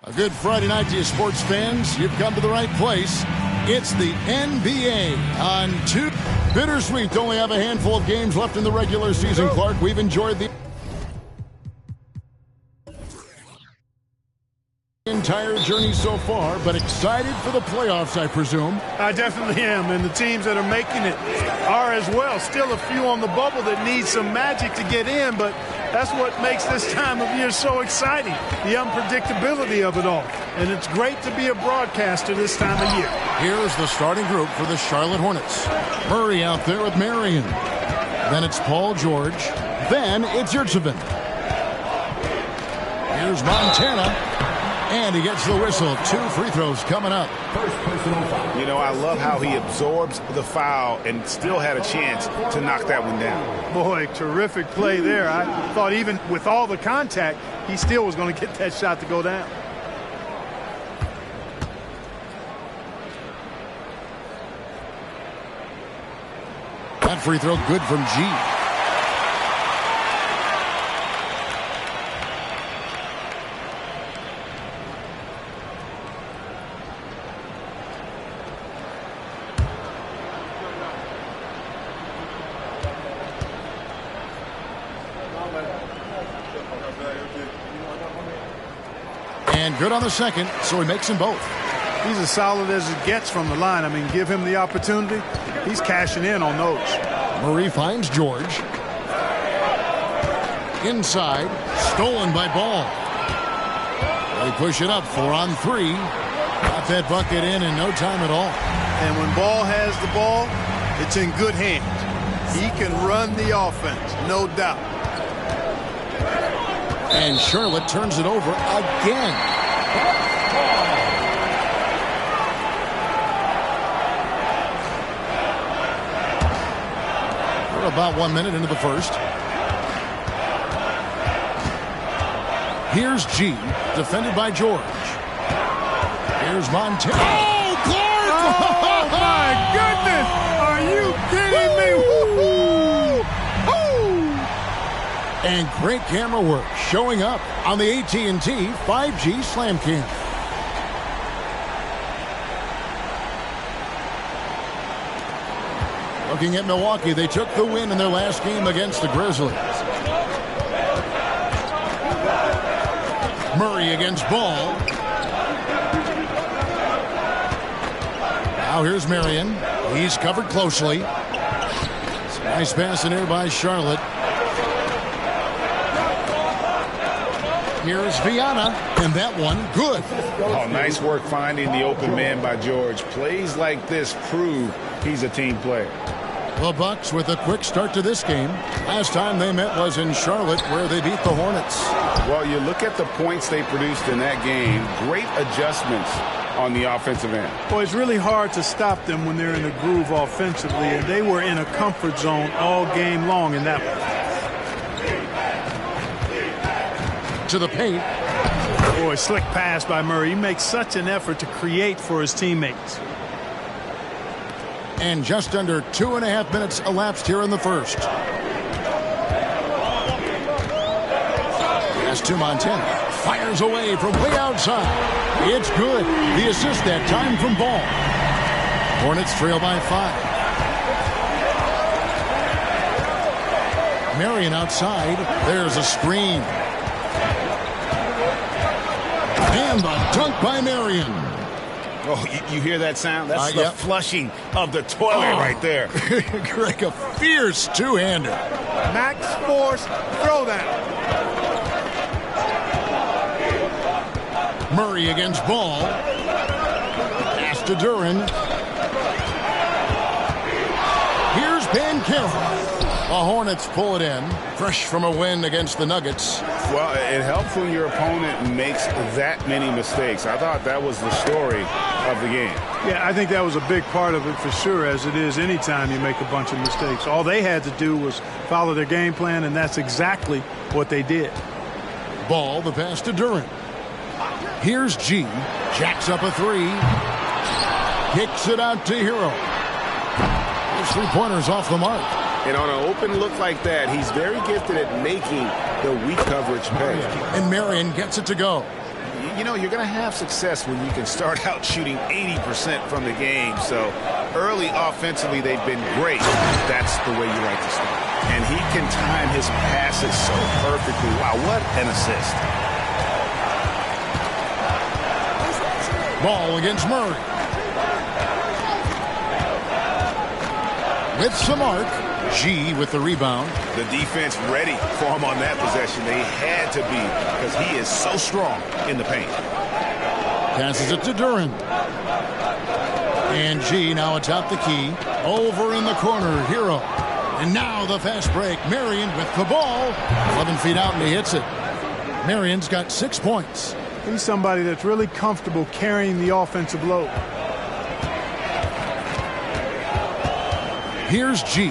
A good Friday night to you sports fans. You've come to the right place. It's the NBA on two. Bittersweet to only have a handful of games left in the regular season, Clark. We've enjoyed the entire journey so far, but excited for the playoffs, I presume. I definitely am, and the teams that are making it are as well. Still a few on the bubble that need some magic to get in, but that's what makes this time of year so exciting, the unpredictability of it all. And it's great to be a broadcaster this time of year. Here's the starting group for the Charlotte Hornets. Murray out there with Marion. Then it's Paul George. Then it's Yurtseven. Here's Montana. And he gets the whistle. 2 free throws coming up. First personal foul. You know, I love how he absorbs the foul and still had a chance to knock that one down. Boy, terrific play there. I thought even with all the contact, he still was going to get that shot to go down. That free throw good from G. And good on the second, so he makes them both. He's as solid as it gets from the line. I mean, give him the opportunity. He's cashing in on those. Murray finds George. Inside, stolen by Ball. They push it up, 4 on 3. Got that bucket in no time at all. And when Ball has the ball, it's in good hands. He can run the offense, no doubt. And Charlotte turns it over again. We're about 1 minute into the first. Here's G, defended by George. Here's Montana. Oh, Clark! Oh, my goodness! Are you kidding me? And great camera work showing up on the AT&T 5G Slam Cam. Looking at Milwaukee, they took the win in their last game against the Grizzlies. Murray against Ball. Now here's Marion. He's covered closely. Nice pass in here by Charlotte. Here's Viana, and that one good. Oh, nice work finding the open man by George. Plays like this prove he's a team player. The Bucks with a quick start to this game. Last time they met was in Charlotte, where they beat the Hornets. Well, you look at the points they produced in that game. Great adjustments on the offensive end. Boy, it's really hard to stop them when they're in a groove offensively, and they were in a comfort zone all game long in that one. To the paint. Boy, slick pass by Murray. He makes such an effort to create for his teammates. And just under 2.5 minutes elapsed here in the first. Pass to Montana. Fires away from way outside. It's good. The assist that time from Ball. Hornets trail by 5. Marion outside. There's a screen. And the dunk by Marion. Oh, you hear that sound? That's the flushing of the toilet right there. Greg, a fierce two-hander. Max Force throwdown. Murray against Ball. Pass to Duran. Here's Banchero. The Hornets pull it in. Fresh from a win against the Nuggets. Well, it helps when your opponent makes that many mistakes. I thought that was the story of the game. Yeah, I think that was a big part of it for sure, as it is anytime you make a bunch of mistakes. All they had to do was follow their game plan, and that's exactly what they did. Ball, the pass to Duran. Here's G. Jacks up a 3. Kicks it out to Hero. His 3-pointers off the mark. And on an open look like that, he's very gifted at making the weak coverage pay. And Marion gets it to go. You know, you're going to have success when you can start out shooting 80% from the game. So early offensively, they've been great. That's the way you like to start. And he can time his passes so perfectly. Wow, what an assist. Ball against Murray. With some arc. G with the rebound. The defense ready for him on that possession. They had to be because he is so strong in the paint. Passes it to Duran. And G now atop the key. Over in the corner, Hero. And now the fast break. Marion with the ball. 11 feet out and he hits it. Marion's got 6 points. He's somebody that's really comfortable carrying the offensive load. Here's G.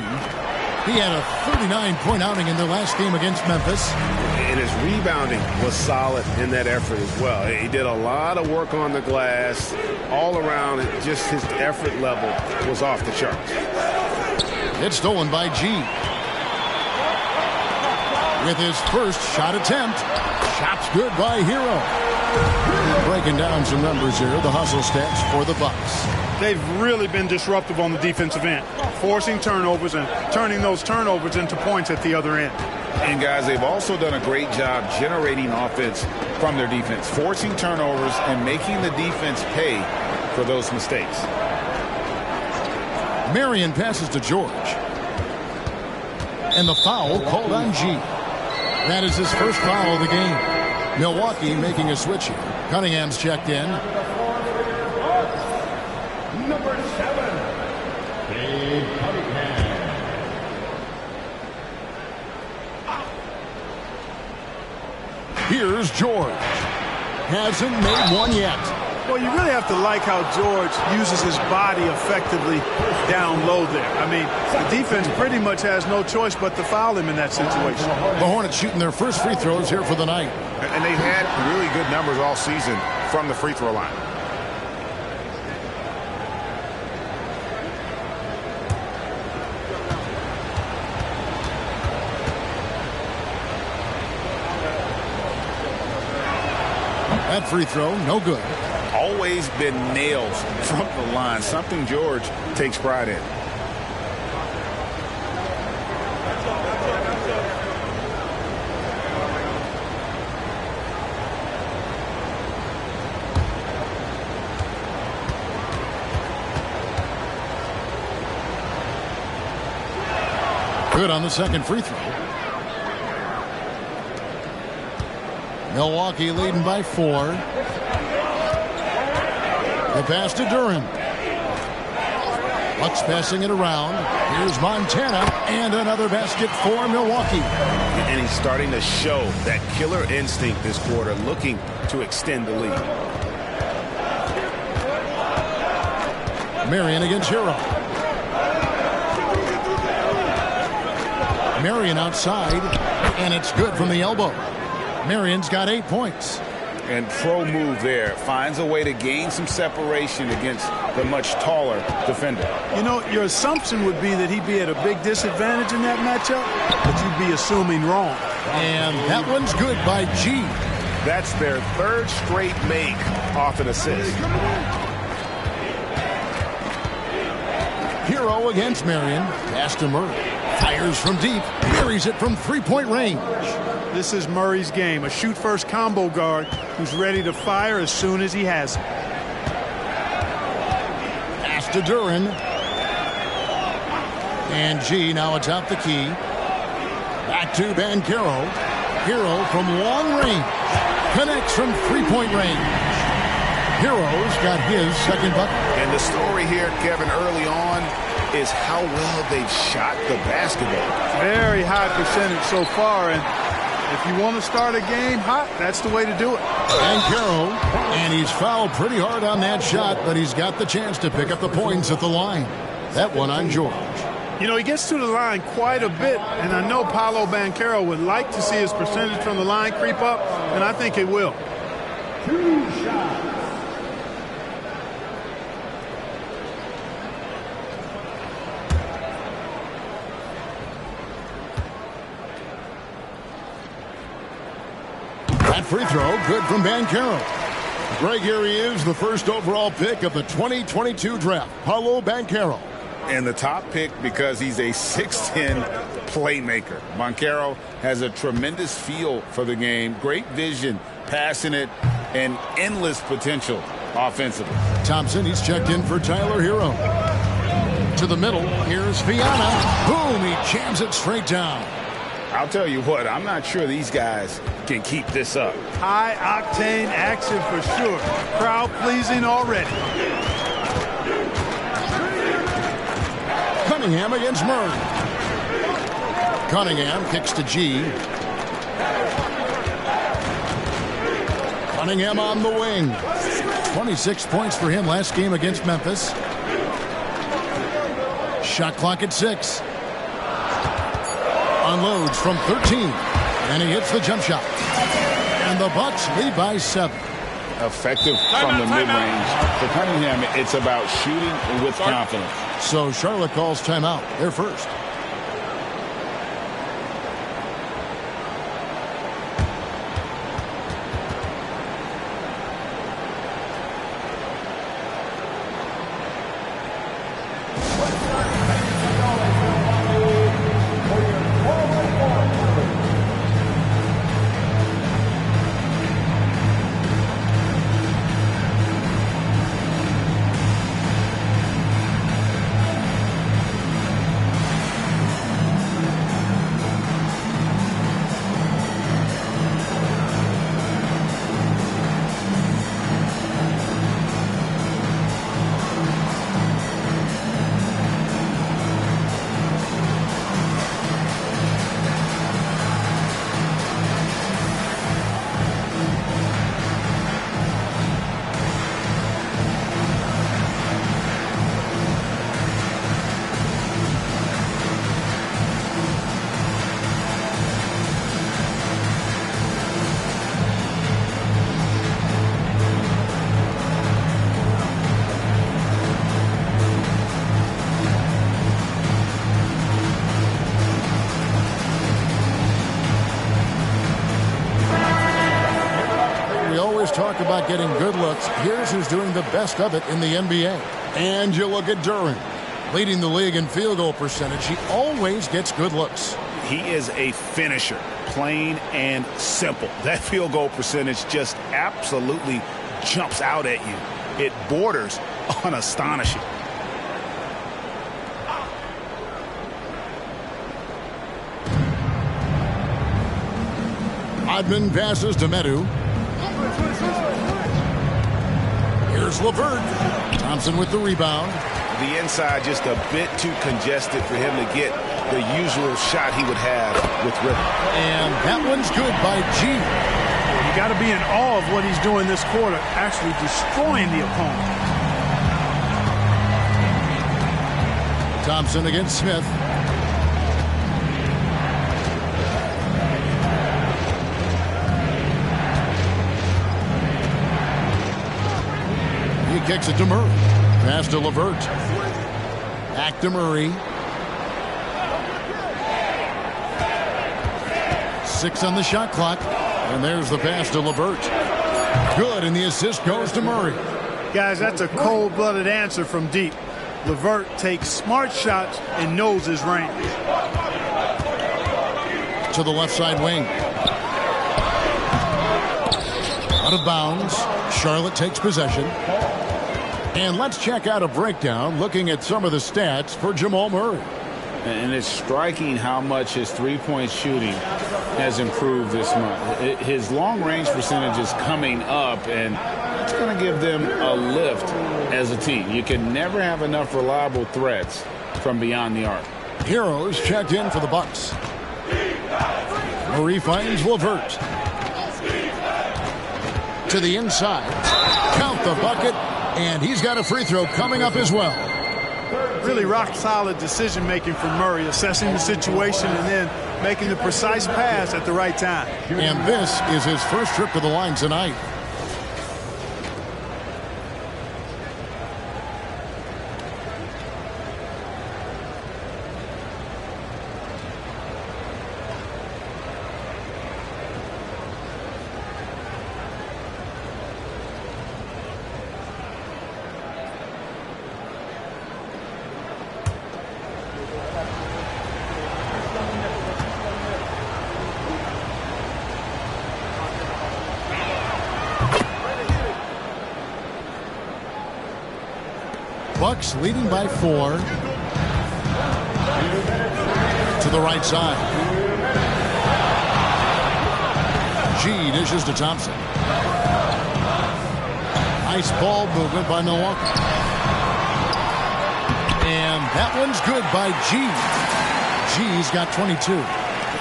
He had a 39-point outing in their last game against Memphis. And his rebounding was solid in that effort as well. He did a lot of work on the glass. All around, just his effort level was off the charts. It's stolen by G. With his first shot attempt. Shot's good by Hero. Breaking down some numbers here, the hustle stats for the Bucks. They've really been disruptive on the defensive end, forcing turnovers and turning those turnovers into points at the other end. And, guys, they've also done a great job generating offense from their defense, forcing turnovers and making the defense pay for those mistakes. Marion passes to George. And the foul called on G. That is his first foul of the game. Milwaukee making a switch here. Cunningham's checked in. Number 7, Dave Cunningham. Here's George. Hasn't made one yet. Well, you really have to like how George uses his body effectively down low there. I mean, the defense pretty much has no choice but to foul him in that situation. The Hornets shooting their first free throws here for the night. And they've had really good numbers all season from the free throw line. That free throw, no good. Always been nails from the line, something George takes pride in. Good on the second free throw. Milwaukee leading by 4. The pass to Duran. Bucks passing it around. Here's Montana and another basket for Milwaukee. And he's starting to show that killer instinct this quarter, looking to extend the lead. Marion against Hero. Marion outside, and it's good from the elbow. Marion's got 8 points. And pro move there. Finds a way to gain some separation against the much taller defender. You know, your assumption would be that he'd be at a big disadvantage in that matchup, but you'd be assuming wrong. And that one's good by G. That's their third straight make off an assist. Hero against Marion. Pass to Murray. Fires from deep. Carries it from three-point range. This is Murray's game, a shoot-first combo guard who's ready to fire as soon as he has it. Pass to Duran. And G now atop the key. Back to Banchero. Hero from long range. Connects from three-point range. Hero's got his second bucket. And the story here, Kevin, early on is how well they've shot the basketball. Very high percentage so far, and if you want to start a game hot, that's the way to do it. Banchero, and he's fouled pretty hard on that shot, but he's got the chance to pick up the points at the line. That one on George. You know, he gets to the line quite a bit, and I know Paolo Banchero would like to see his percentage from the line creep up, and I think it will. 2 shots. That free throw, good from Banchero. Greg, here he is, the first overall pick of the 2022 draft, Paolo Banchero. And the top pick because he's a 6'10 playmaker. Banchero has a tremendous feel for the game, great vision, passing it, and endless potential offensively. Thompson, he's checked in for Tyler Hero. To the middle, here's Viana. Boom, he jams it straight down. I'll tell you what, I'm not sure these guys can keep this up. High-octane action for sure. Crowd-pleasing already. Cunningham against Murray. Cunningham kicks to G. Cunningham on the wing. 26 points for him last game against Memphis. Shot clock at 6. Unloads from 13. And he hits the jump shot. And the Bucks lead by 7. Effective from the mid-range. For Cunningham, it's about shooting with confidence. So Charlotte calls timeout. They're first. Talk about getting good looks. Here's who's doing the best of it in the NBA. And you look at Duren, leading the league in field goal percentage. He always gets good looks. He is a finisher, plain and simple. That field goal percentage just absolutely jumps out at you. It borders on astonishing. Odman passes to Medu. Here's LeVert. Thompson with the rebound. The inside just a bit too congested for him to get the usual shot he would have with rhythm. And that one's good by G. You got to be in awe of what he's doing this quarter, actually destroying the opponent. Thompson against Smith. He kicks it to Murray. Pass to LeVert. Back to Murray. 6 on the shot clock. And there's the pass to LeVert. Good, and the assist goes to Murray. Guys, that's a cold-blooded answer from deep. LeVert takes smart shots and knows his range. To the left side wing. Out of bounds. Charlotte takes possession. And let's check out a breakdown looking at some of the stats for Jamal Murray. And it's striking how much his three-point shooting has improved this month. His long-range percentage is coming up, and it's going to give them a lift as a team. You can never have enough reliable threats from beyond the arc. Heroes checked in for the Bucks. Murray finds LeVert. To the inside. Count the bucket. And he's got a free throw coming up as well. Really rock-solid decision-making from Murray, assessing the situation and then making the precise pass at the right time. And this is his first trip to the line tonight. Bucks leading by 4. To the right side. G dishes to Thompson. Nice ball movement by Milwaukee. And that one's good by G. G's got 22.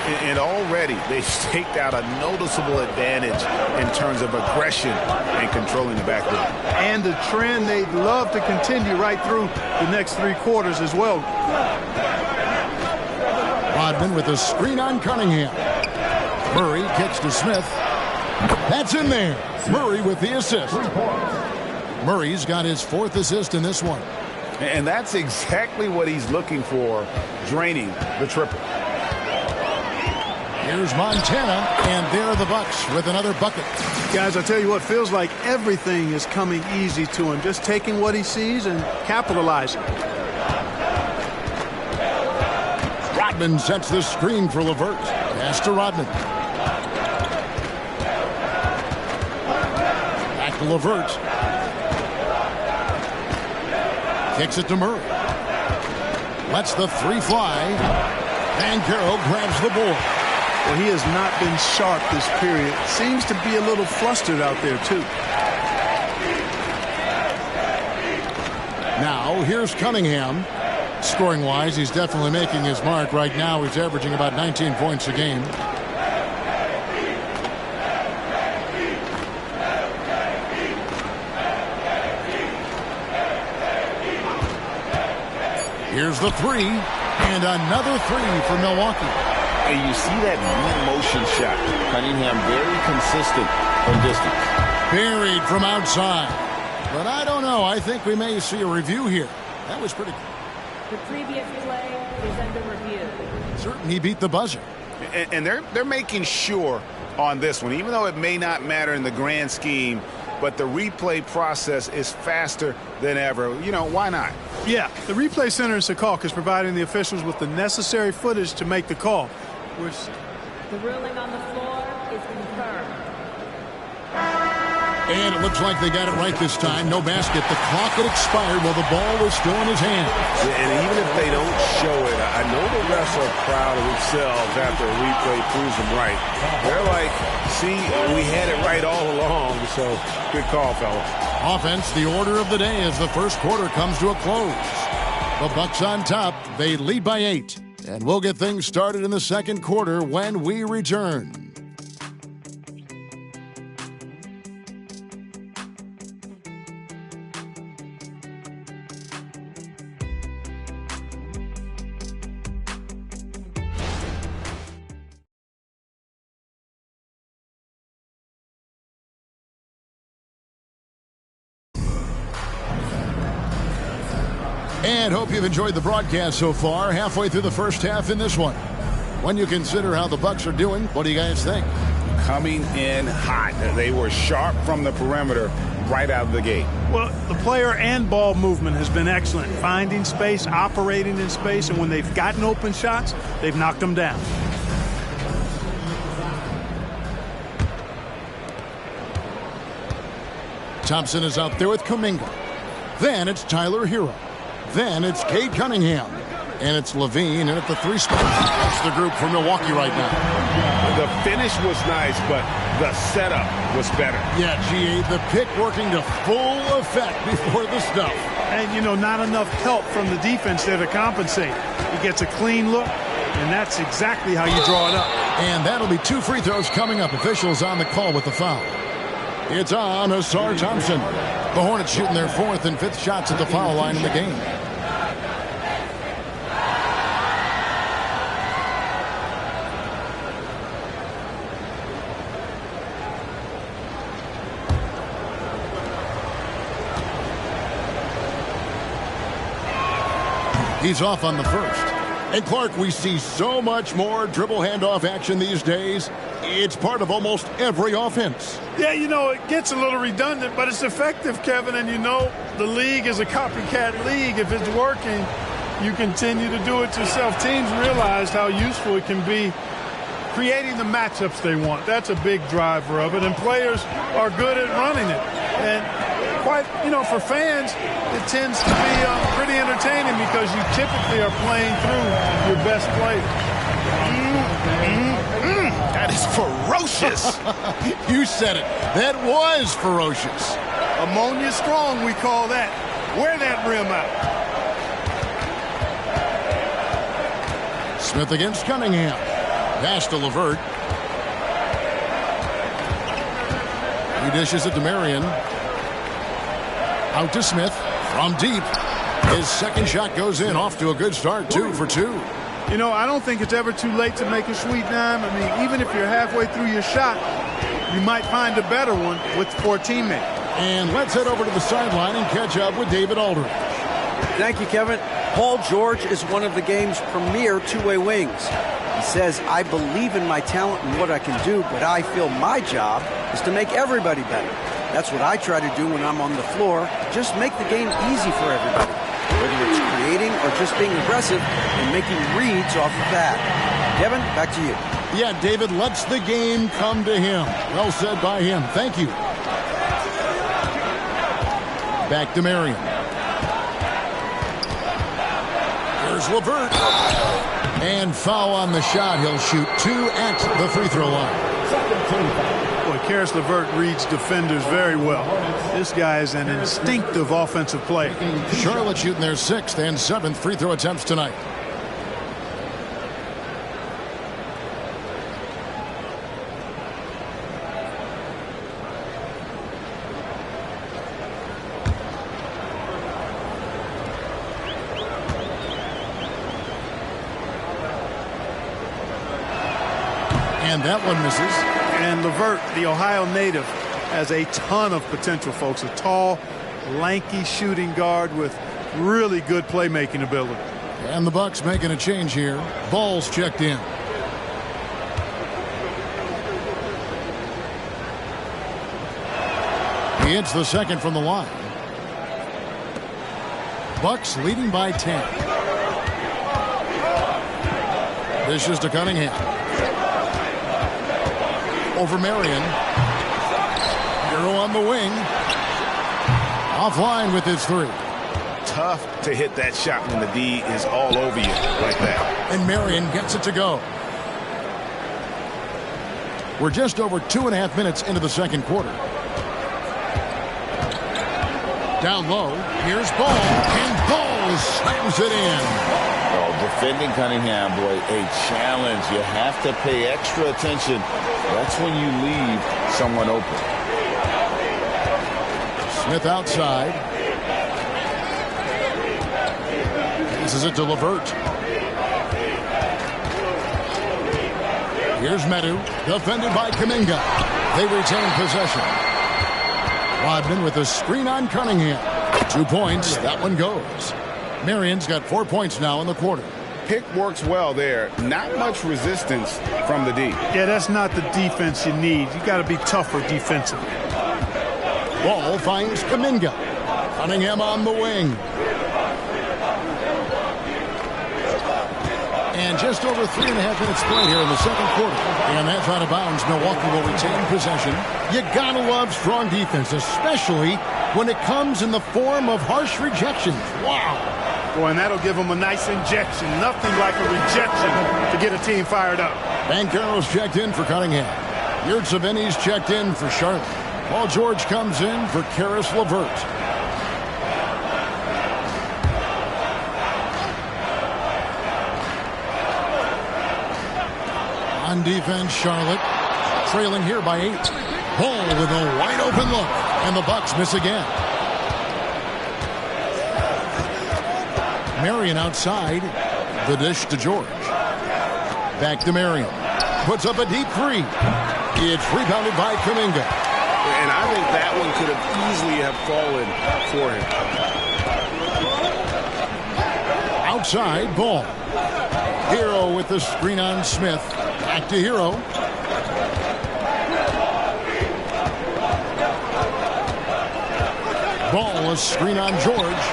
And already they've staked out a noticeable advantage in terms of aggression and controlling the backcourt. And the trend they'd love to continue right through the next 3 quarters as well. Rodman with a screen on Cunningham. Murray kicks to Smith. That's in there. Murray with the assist. Murray's got his 4th assist in this one. And that's exactly what he's looking for, draining the triple. Here's Montana, and there are the Bucks with another bucket. Guys, I tell you what, feels like everything is coming easy to him. Just taking what he sees and capitalizing. Rodman sets the screen for LeVert. Pass to Rodman. Back to LeVert. Kicks it to Murray. Lets the 3 fly. And Carroll grabs the board. Well, he has not been sharp this period. Seems to be a little flustered out there, too. Now, here's Cunningham. Scoring-wise, he's definitely making his mark. Right now, he's averaging about 19 points a game. Here's the 3, and another 3 for Milwaukee. And you see that motion shot. Cunningham very consistent on distance. Buried from outside. But I don't know. I think we may see a review here. That was pretty good. The previous play is under review. Certainly beat the buzzer. And they're making sure on this one, even though it may not matter in the grand scheme, but the replay process is faster than ever. You know, why not? Yeah, the replay center in Secaucus is providing the officials with the necessary footage to make the call. The ruling on the floor is confirmed. And it looks like they got it right this time. No basket. The clock had expired while the ball was still in his hand. And even if they don't show it, I know the refs are proud of themselves after a replay proves them right. They're like, see, we had it right all along. So good call, fellas. Offense, the order of the day as the first quarter comes to a close. The Bucks on top. They lead by 8. And we'll get things started in the second quarter when we return. And hope you've enjoyed the broadcast so far. Halfway through the first half in this one. When you consider how the Bucks are doing, what do you guys think? Coming in hot. They were sharp from the perimeter right out of the gate. Well, the player and ball movement has been excellent. Finding space, operating in space, and when they've gotten open shots, they've knocked them down. Thompson is out there with Kuminga. Then it's Tyler Hero. Then it's Cade Cunningham. And it's Levine in at the 3 spot. That's the group for Milwaukee right now. The finish was nice, but the setup was better. Yeah, G.A., the pick working to full effect before the stuff. And, you know, not enough help from the defense there to compensate. He gets a clean look, and that's exactly how you draw it up. And that'll be 2 free throws coming up. Officials on the call with the foul. It's on Asar Thompson. The Hornets shooting their 4th and 5th shots at the foul line in the game. He's off on the first. And Clark, we see so much more dribble handoff action these days. It's part of almost every offense. Yeah, you know, it gets a little redundant, but it's effective, Kevin. And you know, the league is a copycat league. If it's working, you continue to do it yourself. Teams realized how useful it can be creating the matchups they want. That's a big driver of it. And players are good at running it. And quite, for fans, it tends to be pretty entertaining because you typically are playing through your best player. That is ferocious. You said it. That was ferocious. Ammonia strong, we call that. Wear that rim out. Smith against Cunningham. Pass to LeVert. He dishes it to Marion. Out to Smith from deep. His second shot goes in. Off to a good start. 2 for 2. I don't think it's ever too late to make a sweet dime. I mean, even if you're halfway through your shot, you might find a better one for a teammate. And let's head over to the sideline and catch up with David Aldridge. Thank you, Kevin. Paul George is one of the game's premier two-way wings. He says, I believe in my talent and what I can do, but I feel my job is to make everybody better. That's what I try to do when I'm on the floor. Just make the game easy for everybody, whether it's creating or just being aggressive and making reads off the bat. Kevin, back to you. Yeah, David lets the game come to him. Well said by him. Thank you. Back to Marion. Here's LeVert. And foul on the shot. He'll shoot 2 at the free throw line. Boy, Karis LeVert reads defenders very well. This guy is an instinctive offensive player. Charlotte shooting their 6th and 7th free throw attempts tonight. And that one misses. And LeVert, the Ohio native, has a ton of potential, folks. A tall, lanky shooting guard with really good playmaking ability. And the Bucks making a change here. Ball's checked in. He hits the second from the line. Bucks leading by 10. Dishes to Cunningham. Over Marion. Hero on the wing. Offline with his 3. Tough to hit that shot when the D is all over you like that. And Marion gets it to go. We're just over 2.5 minutes into the second quarter. Down low. Here's Ball. And Ball slams it in. Oh, defending Cunningham, boy, a challenge. You have to pay extra attention. That's when you leave someone open. Smith outside. Passes it to LeVert. Here's Medu, defended by Kuminga. They retain possession. Rodman with a screen on Cunningham. 2 points. That one goes. Marion's got 4 points now in the quarter. Pick works well there. Not much resistance from the D. Yeah, that's not the defense you need. You got to be tougher defensively. Ball finds Kuminga. Cunningham on the wing. And just over 3.5 minutes played here in the second quarter. And that's out of bounds. Milwaukee will retain possession. You gotta love strong defense, especially when it comes in the form of harsh rejections. Wow. Boy, and that'll give them a nice injection. Nothing like a rejection to get a team fired up. Banchero's checked in for Cunningham. Yurtseveni's checked in for Charlotte. Paul George comes in for Karis LeVert. On defense, Charlotte trailing here by 8. Ball with a wide open look, and the Bucks miss again. Marion outside. The dish to George. Back to Marion. Puts up a deep 3. It's rebounded by Kuminga. And I think that one could have easily have fallen for him. Outside, Ball. Hero with the screen on Smith. Back to Hero. Ball, a screen on George.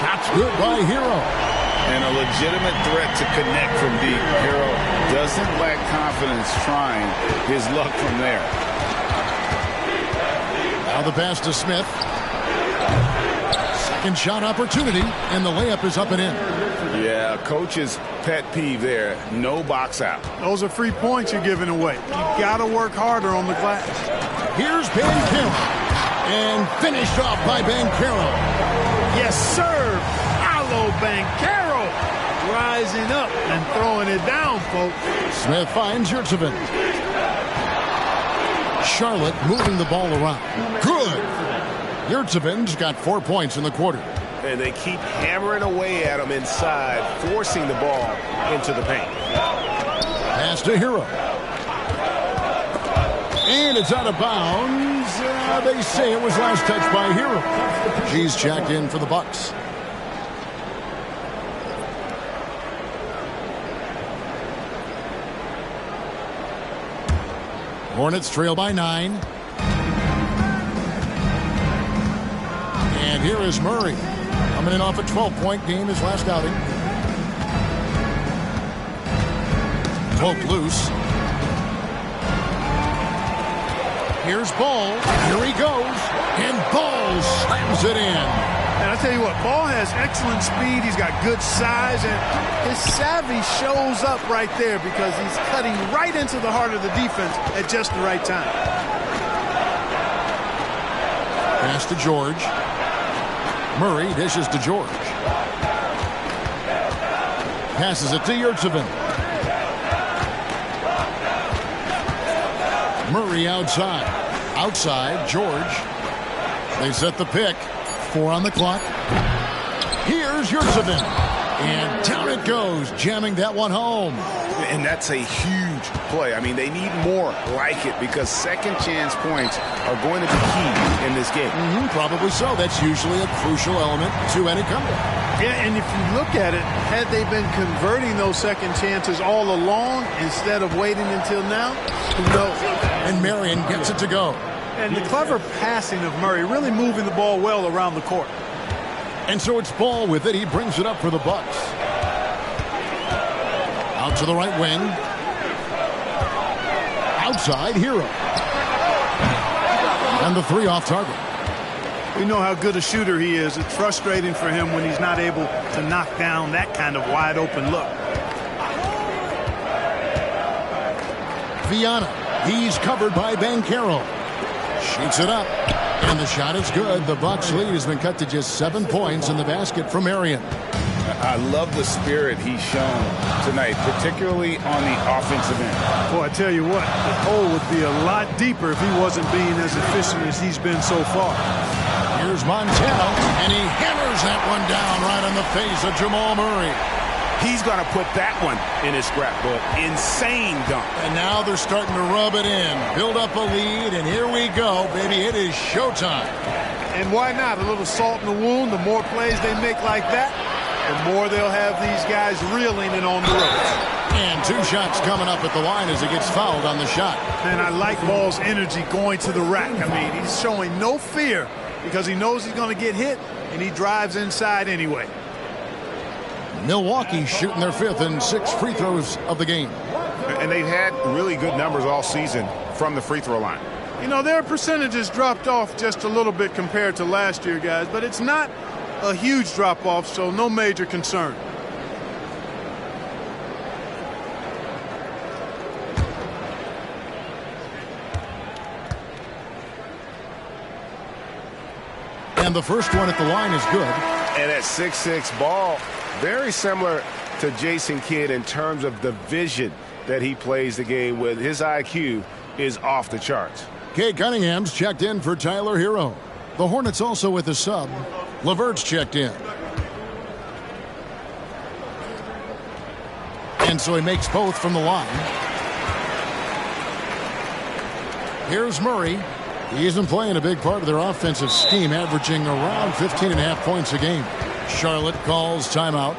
Shots good by Hero. And a legitimate threat to connect from deep. Hero doesn't lack confidence trying his luck from there. Now the pass to Smith. Second shot opportunity, and the layup is up and in. Yeah, coach's pet peeve there. No box out. Those are free points you're giving away. You got to work harder on the glass. Here's Banchero. And finished off by Banchero. Yes, sir. Paolo Banchero rising up and throwing it down, folks. Smith finds Yurtseven. Charlotte moving the ball around. Good. Yurtseven's got 4 points in the quarter. And they keep hammering away at him inside, forcing the ball into the paint. Pass to Hero. And it's out of bounds. They say it was last touched by Hero. She's checked in for the Bucks. Hornets trail by 9. And here is Murray. Coming in off a 12-point game his last outing. Poked loose. Here's Ball. Here he goes. And Ball slams it in. And I tell you what, Ball has excellent speed. He's got good size, and his savvy shows up right there because he's cutting right into the heart of the defense at just the right time. Pass to George. Murray dishes to George. Passes it to Yurtseven. Murray outside. Outside, George. They set the pick. 4 on the clock. Here's Yurtseven. And down it goes, jamming that one home. And that's a huge play. I mean, they need more like it because second chance points are going to be key in this game. Probably so. That's usually a crucial element to any comeback. Yeah, and if you look at it, had they been converting those second chances all along instead of waiting until now, who knows? And Marion gets it to go. And the clever passing of Murray, really moving the ball well around the court. And so it's Ball with it. He brings it up for the Bucks. Out to the right wing. Outside, Hero. And the 3 off target. We know how good a shooter he is. It's frustrating for him when he's not able to knock down that kind of wide open look. Viana. He's covered by Banchero. Shoots it up. And the shot is good. The Bucks lead has been cut to just 7 points in the basket from Marion. I love the spirit he's shown tonight, particularly on the offensive end. Boy, I tell you what, the hole would be a lot deeper if he wasn't being as efficient as he's been so far. Here's Montano, and he hammers that one down right on the face of Jamal Murray. He's going to put that one in his scrapbook. Insane dunk. And now they're starting to rub it in, build up a lead, and here we go, baby. It is showtime. And why not? A little salt in the wound. The more plays they make like that, the more they'll have these guys reeling and on the ropes. And 2 shots coming up at the line as he gets fouled on the shot. And I like Ball's energy going to the rack. I mean, he's showing no fear because he knows he's going to get hit, and he drives inside anyway. Milwaukee shooting their 5th and 6 free throws of the game. And they've had really good numbers all season from the free throw line. You know, their percentages dropped off just a little bit compared to last year, guys, but it's not a huge drop-off, so no major concern. And the first one at the line is good. And at 6'6", Ball, very similar to Jason Kidd in terms of the vision that he plays the game with. His IQ is off the charts. Kay Cunningham's checked in for Tyler Hero. The Hornets also with a sub. LeVert's checked in. And so he makes both from the line. Here's Murray. He isn't playing a big part of their offensive scheme, averaging around 15.5 points a game. Charlotte calls timeout.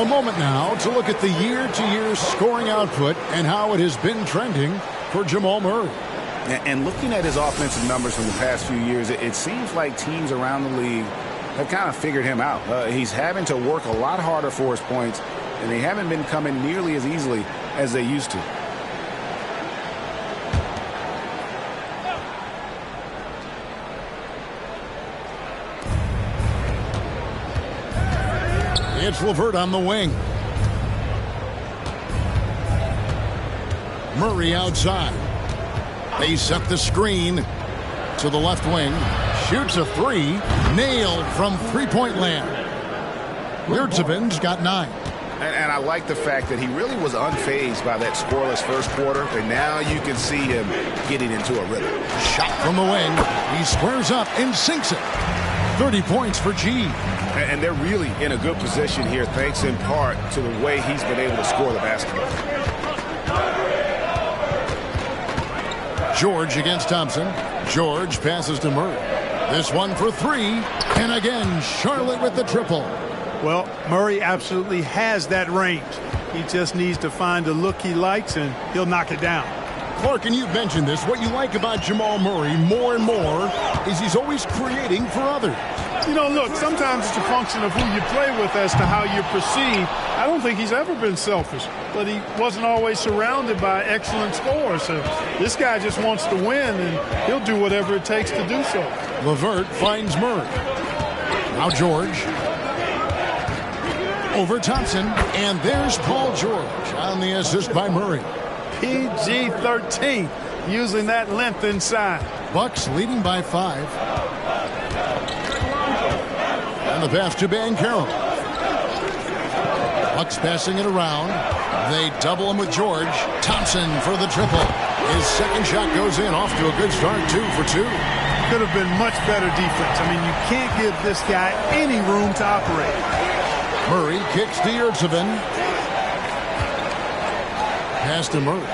A moment now to look at the year-to-year scoring output and how it has been trending for Jamal Murray. And looking at his offensive numbers from the past few years, it seems like teams around the league have kind of figured him out. He's having to work a lot harder for his points, and they haven't been coming nearly as easily as they used to. It's LeVert on the wing. Murray outside. They set the screen to the left wing. Shoots a three. Nailed from three-point land. Yurtseven's got 9. And I like the fact that he really was unfazed by that scoreless first quarter, and now you can see him getting into a rhythm. Shot from the wing. He squares up and sinks it. 30 points for G. And they're really in a good position here, thanks in part to the way he's been able to score the basketball. George against Thompson. George passes to Murray. This one for 3. And again, Charlotte with the triple. Well, Murray absolutely has that range. He just needs to find the look he likes, and he'll knock it down. Clark, and you've mentioned this, what you like about Jamal Murray more and more is he's always creating for others. You know, look, sometimes it's a function of who you play with as to how you're perceived. I don't think he's ever been selfish, but he wasn't always surrounded by excellent scorers. So this guy just wants to win, and he'll do whatever it takes to do so. LeVert finds Murray. Now George. Over Thompson, and there's Paul George on the assist by Murray. PG-13, using that length inside. Bucks leading by 5. And the pass to Banchero. Bucks passing it around. They double him with George. Thompson for the triple. His second shot goes in, off to a good start, 2 for 2. Could have been much better defense. I mean, you can't give this guy any room to operate. Murray kicks to Yurtseven. Pass to Murray.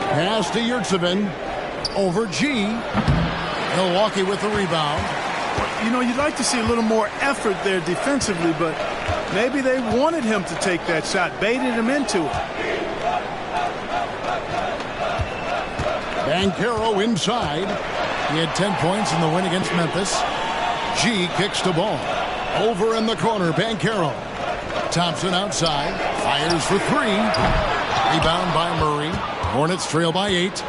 Pass to Yurtseven. Over G. Milwaukee with the rebound. You know, you'd like to see a little more effort there defensively, but maybe they wanted him to take that shot, baited him into it. Banchero inside. He had 10 points in the win against Memphis. G kicks the ball. Over in the corner, Banchero. Thompson outside. Fires for 3. Rebound by Murray. Hornets trail by 8.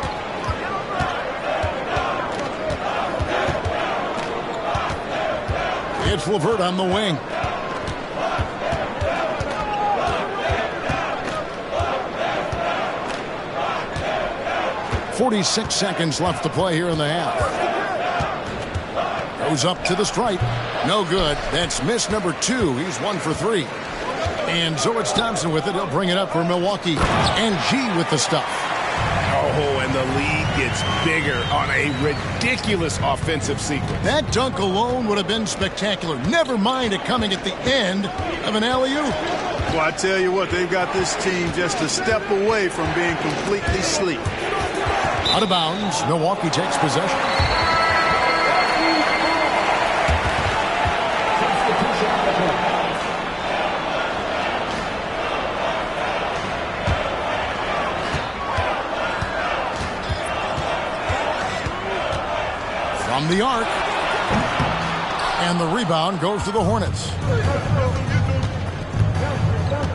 It's LeVert on the wing. .46 seconds left to play here in the half. Goes up to the stripe. No good. That's miss number 2. He's 1 for 3. And so it's Thompson with it. He'll bring it up for Milwaukee. And G with the stuff. Oh, and the lead gets bigger on a ridiculous offensive sequence. That dunk alone would have been spectacular. Never mind it coming at the end of an alley-oop. Well, I tell you what, they've got this team just a step away from being completely asleep. Out of bounds. Milwaukee takes possession. From the arc. And the rebound goes to the Hornets.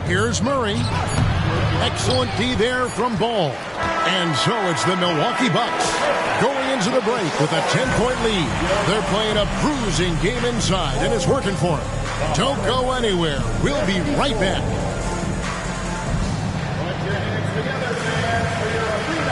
Here's Murray. Excellent D there from Ball. And so it's the Milwaukee Bucks going into the break with a 10-point lead. They're playing a bruising game inside, and it's working for them. Don't go anywhere. We'll be right back. Put your hands together, fans, for your arena.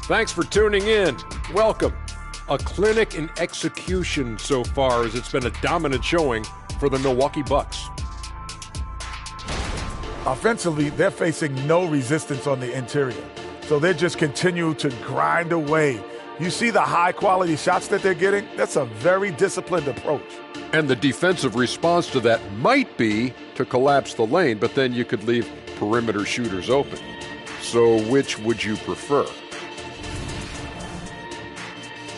Thanks for tuning in. Welcome. A clinic in execution so far, as it's been a dominant showing for the Milwaukee Bucks. Offensively, they're facing no resistance on the interior. So they just continue to grind away. You see the high-quality shots that they're getting? That's a very disciplined approach. And the defensive response to that might be to collapse the lane, but then you could leave perimeter shooters open. So which would you prefer?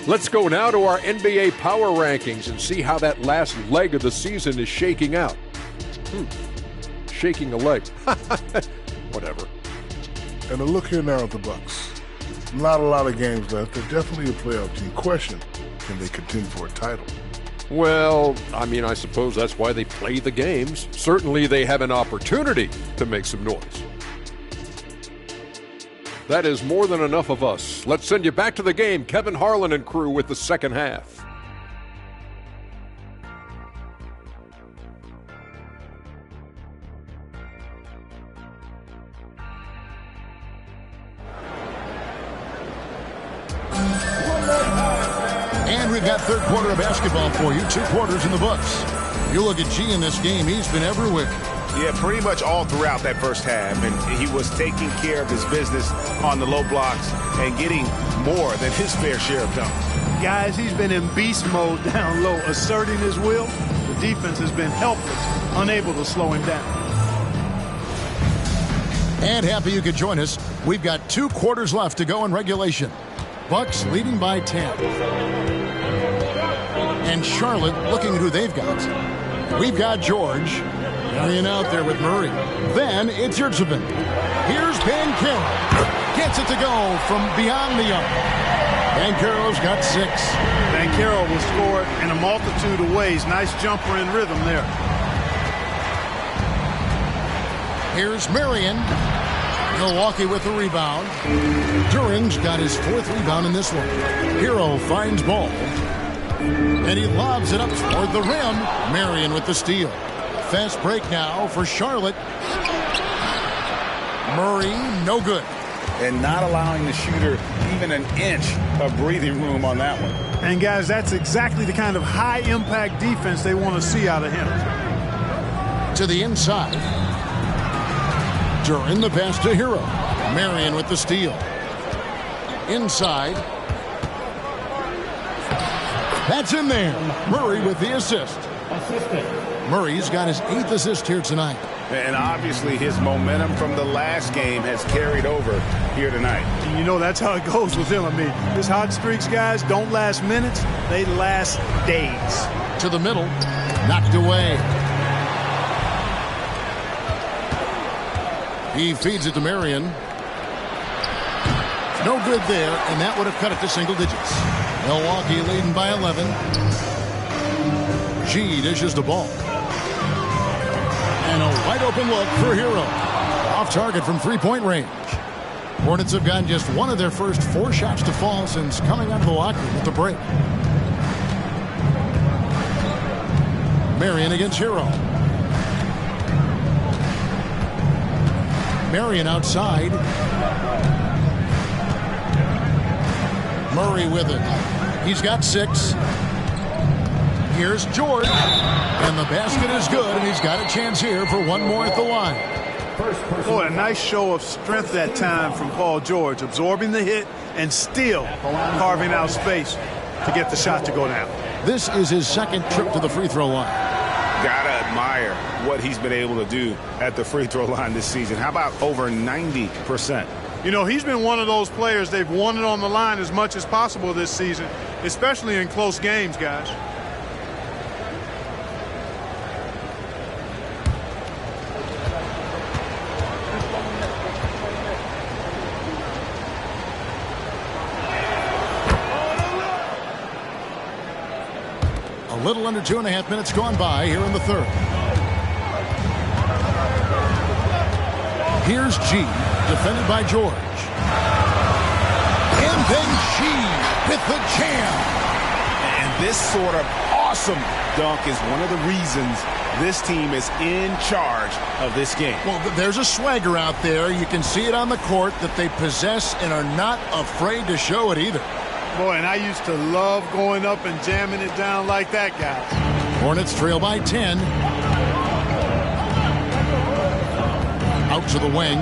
Let's go now to our NBA power rankings and see how that last leg of the season is shaking out. Shaking a leg. Whatever. And a look here now at the Bucks. Not a lot of games left. They're definitely a playoff team. Question, can they contend for a title? Well, I suppose that's why they play the games. Certainly they have an opportunity to make some noise. That is more than enough of us. Let's send you back to the game. Kevin Harlan and crew with the second half. And we've got third quarter of basketball for you. 2 quarters in the books. You look at G in this game, he's been everywhere. Yeah, pretty much all throughout that first half. And he was taking care of his business on the low blocks and getting more than his fair share of dunks. Guys, he's been in beast mode down low, asserting his will. The defense has been helpless, unable to slow him down. And happy you could join us. We've got 2 quarters left to go in regulation. Bucks leading by 10. And Charlotte looking at who they've got. We've got George carrying out there with Murray. Then it's Yurtsevin. Here's Banchero. Gets it to go from beyond the arc. Banchero's got 6. Banchero will score in a multitude of ways. Nice jumper and rhythm there. Here's Marion. Milwaukee with the rebound. During's got his 4th rebound in this one. Hero finds ball. And he lobs it up toward the rim. Marion with the steal. Fast break now for Charlotte. Murray, no good. And not allowing the shooter even an inch of breathing room on that one. And guys, that's exactly the kind of high-impact defense they want to see out of him. To the inside. During the pass to Hero. Marion with the steal. Inside. That's in there. Murray with the assist. Murray's got his 8th assist here tonight. And obviously his momentum from the last game has carried over here tonight. And you know that's how it goes with him. His hot streaks, guys, don't last minutes. They last days. To the middle. Knocked away. He feeds it to Marion. No good there, and that would have cut it to single digits. Milwaukee leading by 11. G dishes the ball. And a wide open look for Hero. Off target from 3-point range. Hornets have gotten just one of their first 4 shots to fall since coming out of the locker room at the break. Marion against Hero. Marion outside. Murray with it. He's got 6. Here's George. And the basket is good, and he's got a chance here for one more at the line. Boy, a nice show of strength that time from Paul George, absorbing the hit and still carving out space to get the shot to go down. This is his 2nd trip to the free throw line. Gotta admire what he's been able to do at the free throw line this season. How about over 90%? You know, he's been one of those players, they've won it on the line as much as possible this season, especially in close games, guys. A little under 2.5 minutes gone by here in the 3rd. Here's G, defended by George. And then G with the jam. And this sort of awesome dunk is one of the reasons this team is in charge of this game. Well, there's a swagger out there. You can see it on the court that they possess and are not afraid to show it either. Boy, and I used to love going up and jamming it down like that, guys. Hornets trail by 10. Out to the wing.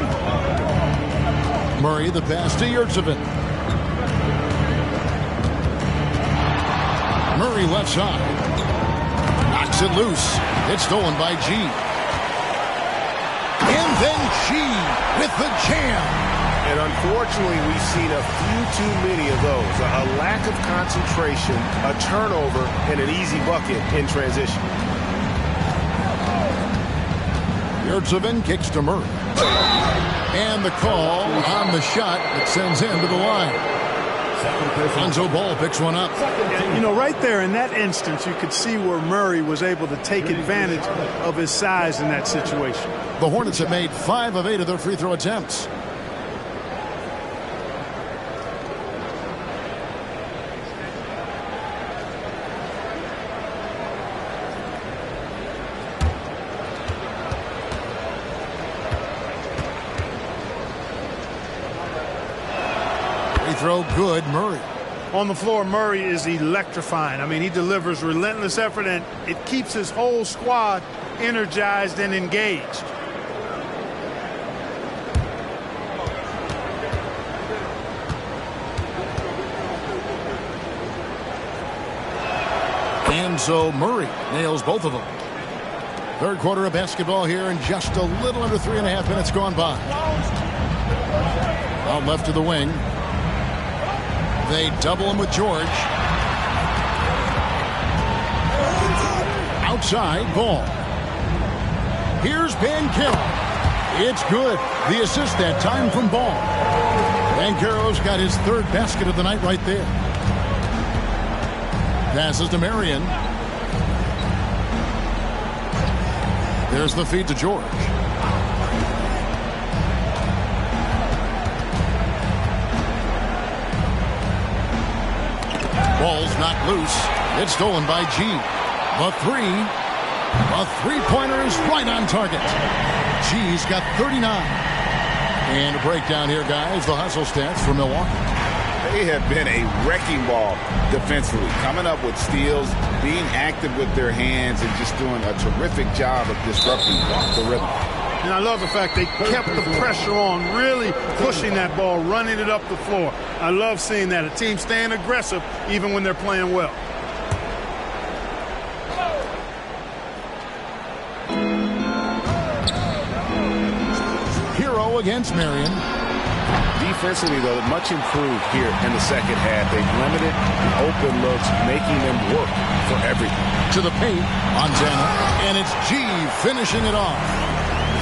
Murray, the pass to Yurtsevin. Murray left side. Knocks it loose. It's stolen by G. And then G with the jam. And unfortunately, we've seen a few too many of those. A lack of concentration, a turnover, and an easy bucket in transition. Yurtsevin kicks to Murray. And the call on the shot that sends him to the line. Lonzo Ball picks one up. You know, right there in that instance, you could see where Murray was able to take advantage of his size in that situation. The Hornets have made 5 of 8 of their free throw attempts. Throw good. Murray on the floor. Murray is electrifying. I mean, he delivers relentless effort, and it keeps his whole squad energized and engaged. And so Murray nails both of them. Third quarter of basketball here, and just a little under 3.5 minutes gone by. Out left to the wing. They double him with George. Outside, Ball. Here's Banchero. It's good. The assist that time from Ball. Banchero's got his 3rd basket of the night right there. Passes to Marion. There's the feed to George. Ball's knocked loose. It's stolen by G. The three-pointer is right on target. G's got 39. And a breakdown here, guys. The hustle stats for Milwaukee. They have been a wrecking ball defensively, coming up with steals, being active with their hands, and just doing a terrific job of disrupting the rhythm. And I love the fact they kept the pressure on, really pushing that ball, running it up the floor. I love seeing that. A team staying aggressive even when they're playing well. Hero against Marion. Defensively, though, much improved here in the second half. They've limited open looks, making them work for everything. To the paint, Montana, and it's G finishing it off.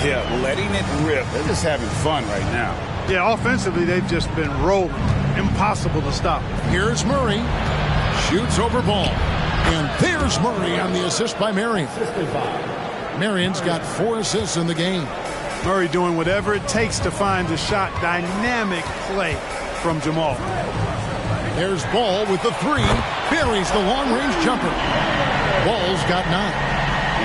Yeah, letting it rip. They're just having fun right now. Yeah, offensively, they've just been rolling. Impossible to stop. Here's Murray. Shoots over Ball. And there's Murray on the assist by Marion. Marion's got 4 assists in the game. Murray doing whatever it takes to find the shot. Dynamic play from Jamal. There's Ball with the 3. Buries the long-range jumper. Ball's got 9.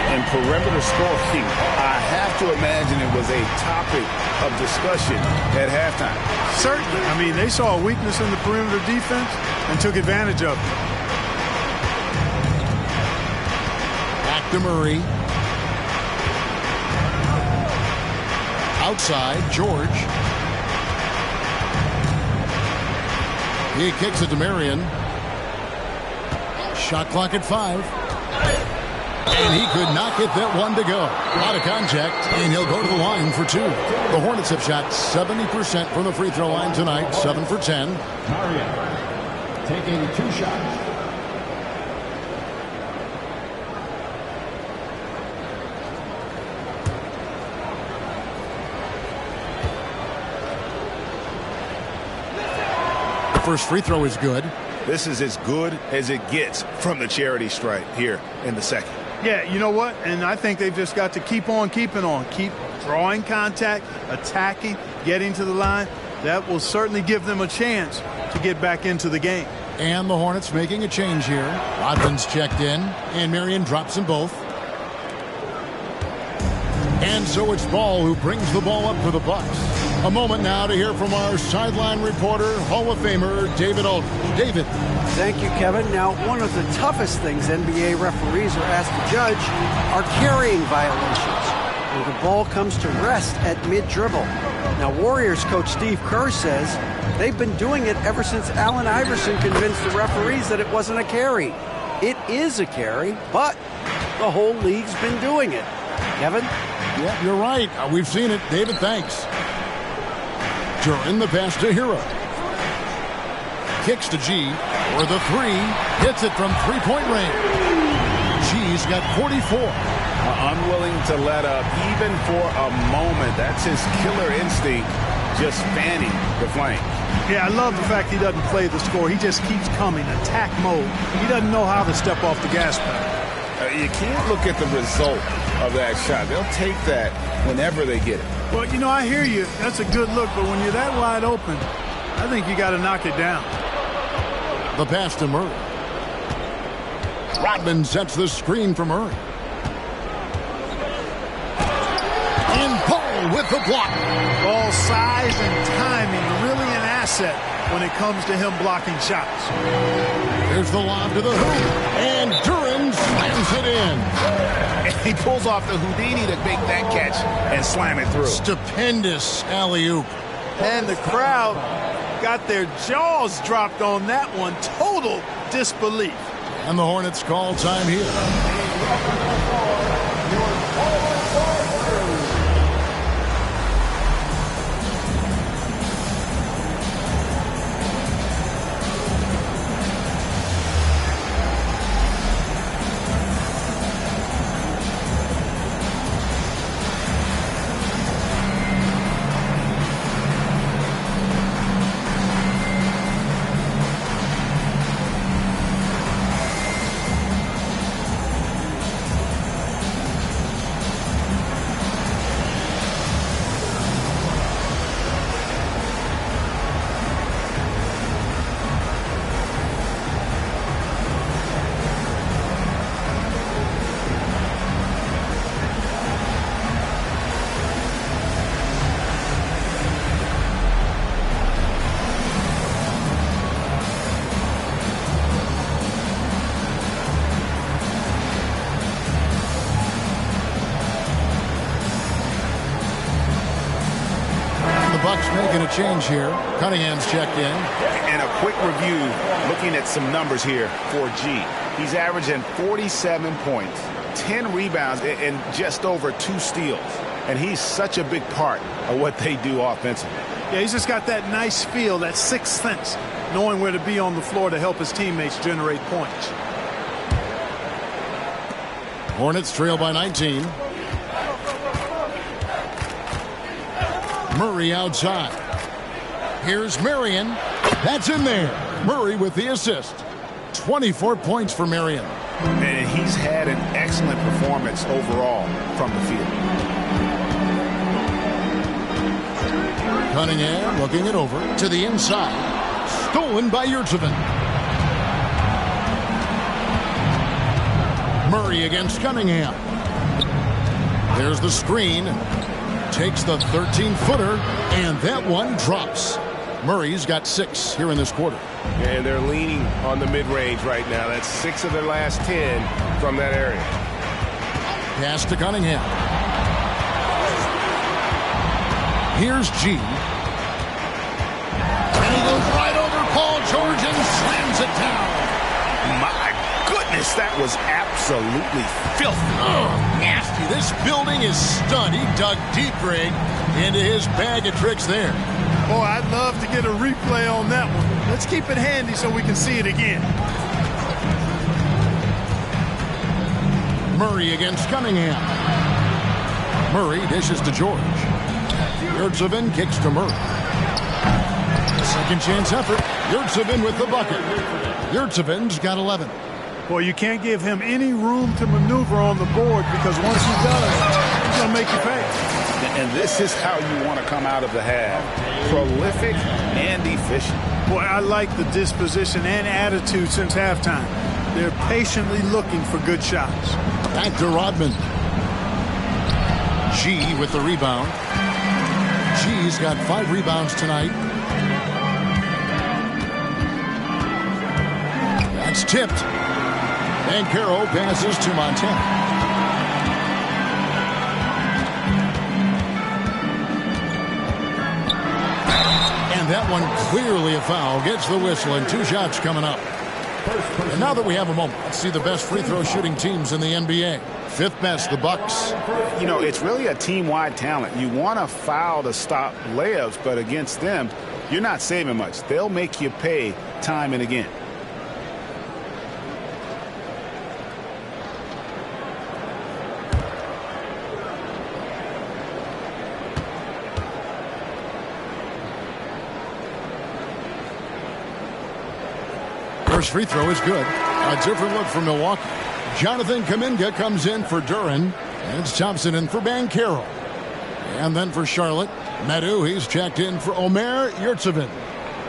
And perimeter scoring, I have to imagine it was a topic of discussion at halftime. Certainly. I mean, they saw a weakness in the perimeter defense and took advantage of it. Back to Murray. Outside, George. He kicks it to Marion. Shot clock at 5. And he could not get that one to go. Out of contact, and he'll go to the line for 2. The Hornets have shot 70% from the free throw line tonight, 7 for 10. Marion taking 2 shots. The first free throw is good. This is as good as it gets from the charity stripe here in the second. Yeah, you know what? And I think they've just got to keep on keeping on. Keep drawing contact, attacking, getting to the line. That will certainly give them a chance to get back into the game. And the Hornets making a change here. Rodman's checked in, and Marion drops them both. And so it's Ball who brings the ball up for the Bucks. A moment now to hear from our sideline reporter, Hall of Famer David Aldridge. David. Thank you, Kevin. Now, one of the toughest things NBA referees are asked to judge are carrying violations, where the ball comes to rest at mid-dribble. Now, Warriors coach Steve Kerr says they've been doing it ever since Allen Iverson convinced the referees that it wasn't a carry. It is a carry, but the whole league's been doing it. Kevin? Yeah, you're right. We've seen it. David, thanks. During the pass to Hero. Kicks to G for the three. Hits it from three-point range. G's got 44. Unwilling to let up even for a moment. That's his killer instinct, just fanning the flame. Yeah, I love the fact he doesn't play the score. He just keeps coming, attack mode. He doesn't know how to step off the gas pedal. You can't look at the result of that shot. They'll take that whenever they get it. Well, you know, I hear you. That's a good look, but when you're that wide open, I think you got to knock it down. The pass to Murray. Rodman sets the screen for Murray. And Ball with the block. Ball size and timing, really an asset when it comes to him blocking shots. Here's the lob to the hoop, and Duran slams it in. He pulls off the Houdini to make that catch and slam it through. Stupendous alley-oop. And the crowd got their jaws dropped on that one. Total disbelief. And the Hornets call time here. Bucks making a change here. Cunningham's checked in. And a quick review, looking at some numbers here for G. He's averaging 47 points, 10 rebounds, and just over 2 steals. And he's such a big part of what they do offensively. Yeah, he's just got that nice feel, that sixth sense, knowing where to be on the floor to help his teammates generate points. Hornets trail by 19. Murray outside. Here's Marion. That's in there. Murray with the assist. 24 points for Marion. And he's had an excellent performance overall from the field. Cunningham looking it over to the inside. Stolen by Yurtseven. Murray against Cunningham. There's the screen. Takes the 13-footer, and that one drops. Murray's got 6 here in this quarter. And they're leaning on the mid-range right now. That's 6 of their last 10 from that area. Pass to Cunningham. Here's G. And he goes right over Paul George and slams it down. My goodness, that was absolutely filthy. Oh, nasty. This building is stunned. He dug deep, Greg, into his bag of tricks there. Boy, I'd love to get a replay on that one. Let's keep it handy so we can see it again. Murray against Cunningham. Murray dishes to George. Yurtseven kicks to Murray. Second chance effort. Yurtseven with the bucket. Yurtseven's got 11. Boy, you can't give him any room to maneuver on the board because once he does, he's going to make you pay. And this is how you want to come out of the half. Prolific and efficient. Boy, I like the disposition and attitude since halftime. They're patiently looking for good shots. Back to Rodman. G with the rebound. G's got 5 rebounds tonight. That's tipped. Banchero passes to Montana. And that one clearly a foul. Gets the whistle and 2 shots coming up. And now that we have a moment, let's see the best free throw shooting teams in the NBA. 5th best, the Bucks. You know, it's really a team-wide talent. You want a foul to stop layups, but against them, you're not saving much. They'll make you pay time and again. First free throw is good. A different look for Milwaukee. Jonathan Kuminga comes in for Duran. And it's Thompson in for Banchero. And then for Charlotte, Medu, he's checked in for Omer Yurtseven.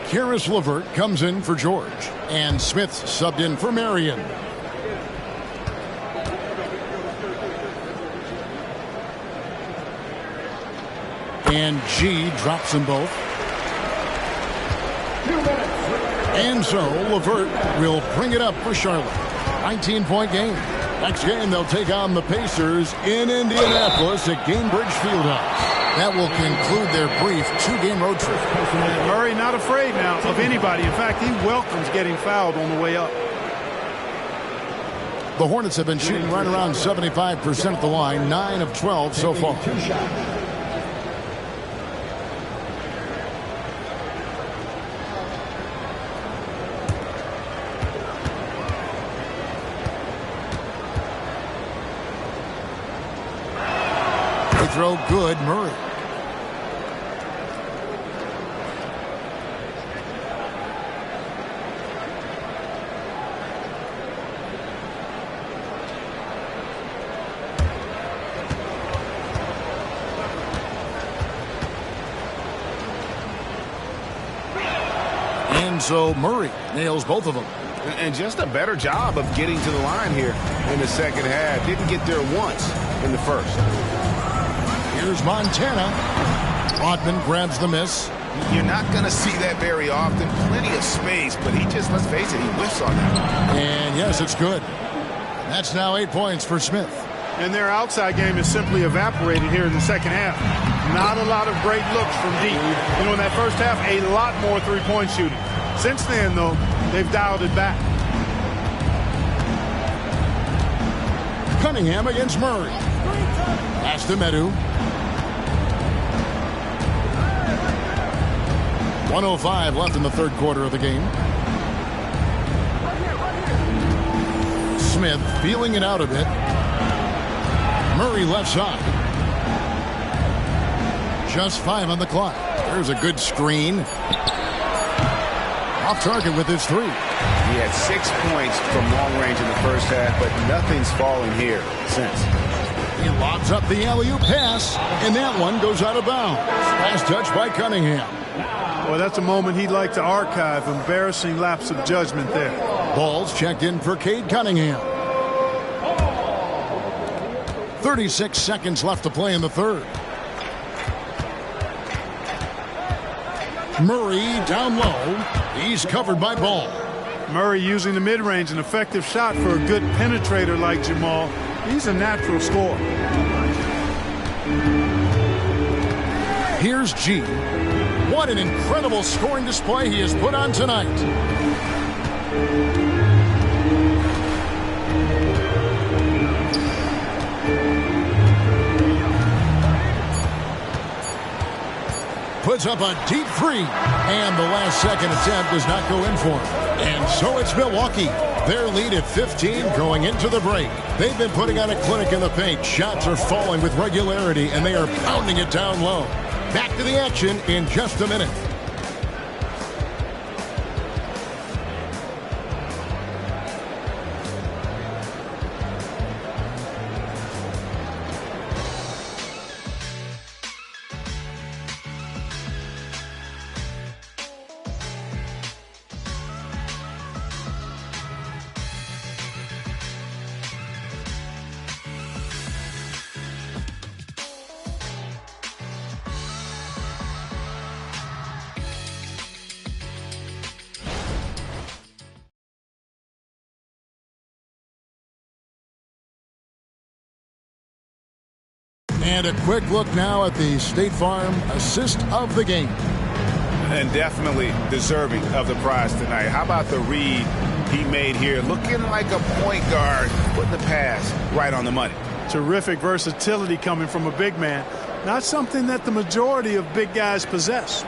Karis LeVert comes in for George. And Smith subbed in for Marion. And G drops them both. And so LeVert will bring it up for Charlotte. 19-point game. Next game, they'll take on the Pacers in Indianapolis at Gainbridge Fieldhouse. That will conclude their brief 2-game road trip. Murray not afraid now of anybody. In fact, he welcomes getting fouled on the way up. The Hornets have been shooting right around 75% at the line, 9 of 12 so far. Throw good, Murray. And so Murray nails both of them. And just a better job of getting to the line here in the second half. Didn't get there once in the first. Here's Montana. Rodman grabs the miss. You're not going to see that very often. Plenty of space, but he just, let's face it, he whiffs on that. And yes, it's good. That's now 8 points for Smith. And their outside game is simply evaporated here in the second half. Not a lot of great looks from deep. You know, in that first half, a lot more three-point shooting. Since then, though, they've dialed it back. Cunningham against Murray. Pass to Medu. 1:05 left in the third quarter of the game. Smith feeling it out a bit. Murray left side. Just 5 on the clock. There's a good screen. Off target with his 3. He had 6 points from long range in the first half, but nothing's fallen here since. He lobs up the alley-oop pass, and that one goes out of bounds. Last touch by Cunningham. Well, that's a moment he'd like to archive. Embarrassing lapse of judgment there. Ball's checked in for Cade Cunningham. 36 seconds left to play in the third. Murray down low. He's covered by Ball. Murray using the mid-range, an effective shot for a good penetrator like Jamal. He's a natural scorer. Here's G. What an incredible scoring display he has put on tonight. Puts up a deep 3, and the last second attempt does not go in for him. And so it's Milwaukee. Their lead at 15 going into the break. They've been putting on a clinic in the paint. Shots are falling with regularity, and they are pounding it down low. Back to the action in just a minute. And a quick look now at the State Farm assist of the game. And definitely deserving of the prize tonight. How about the read he made here? Looking like a point guard, putting the pass right on the money. Terrific versatility coming from a big man. Not something that the majority of big guys possess.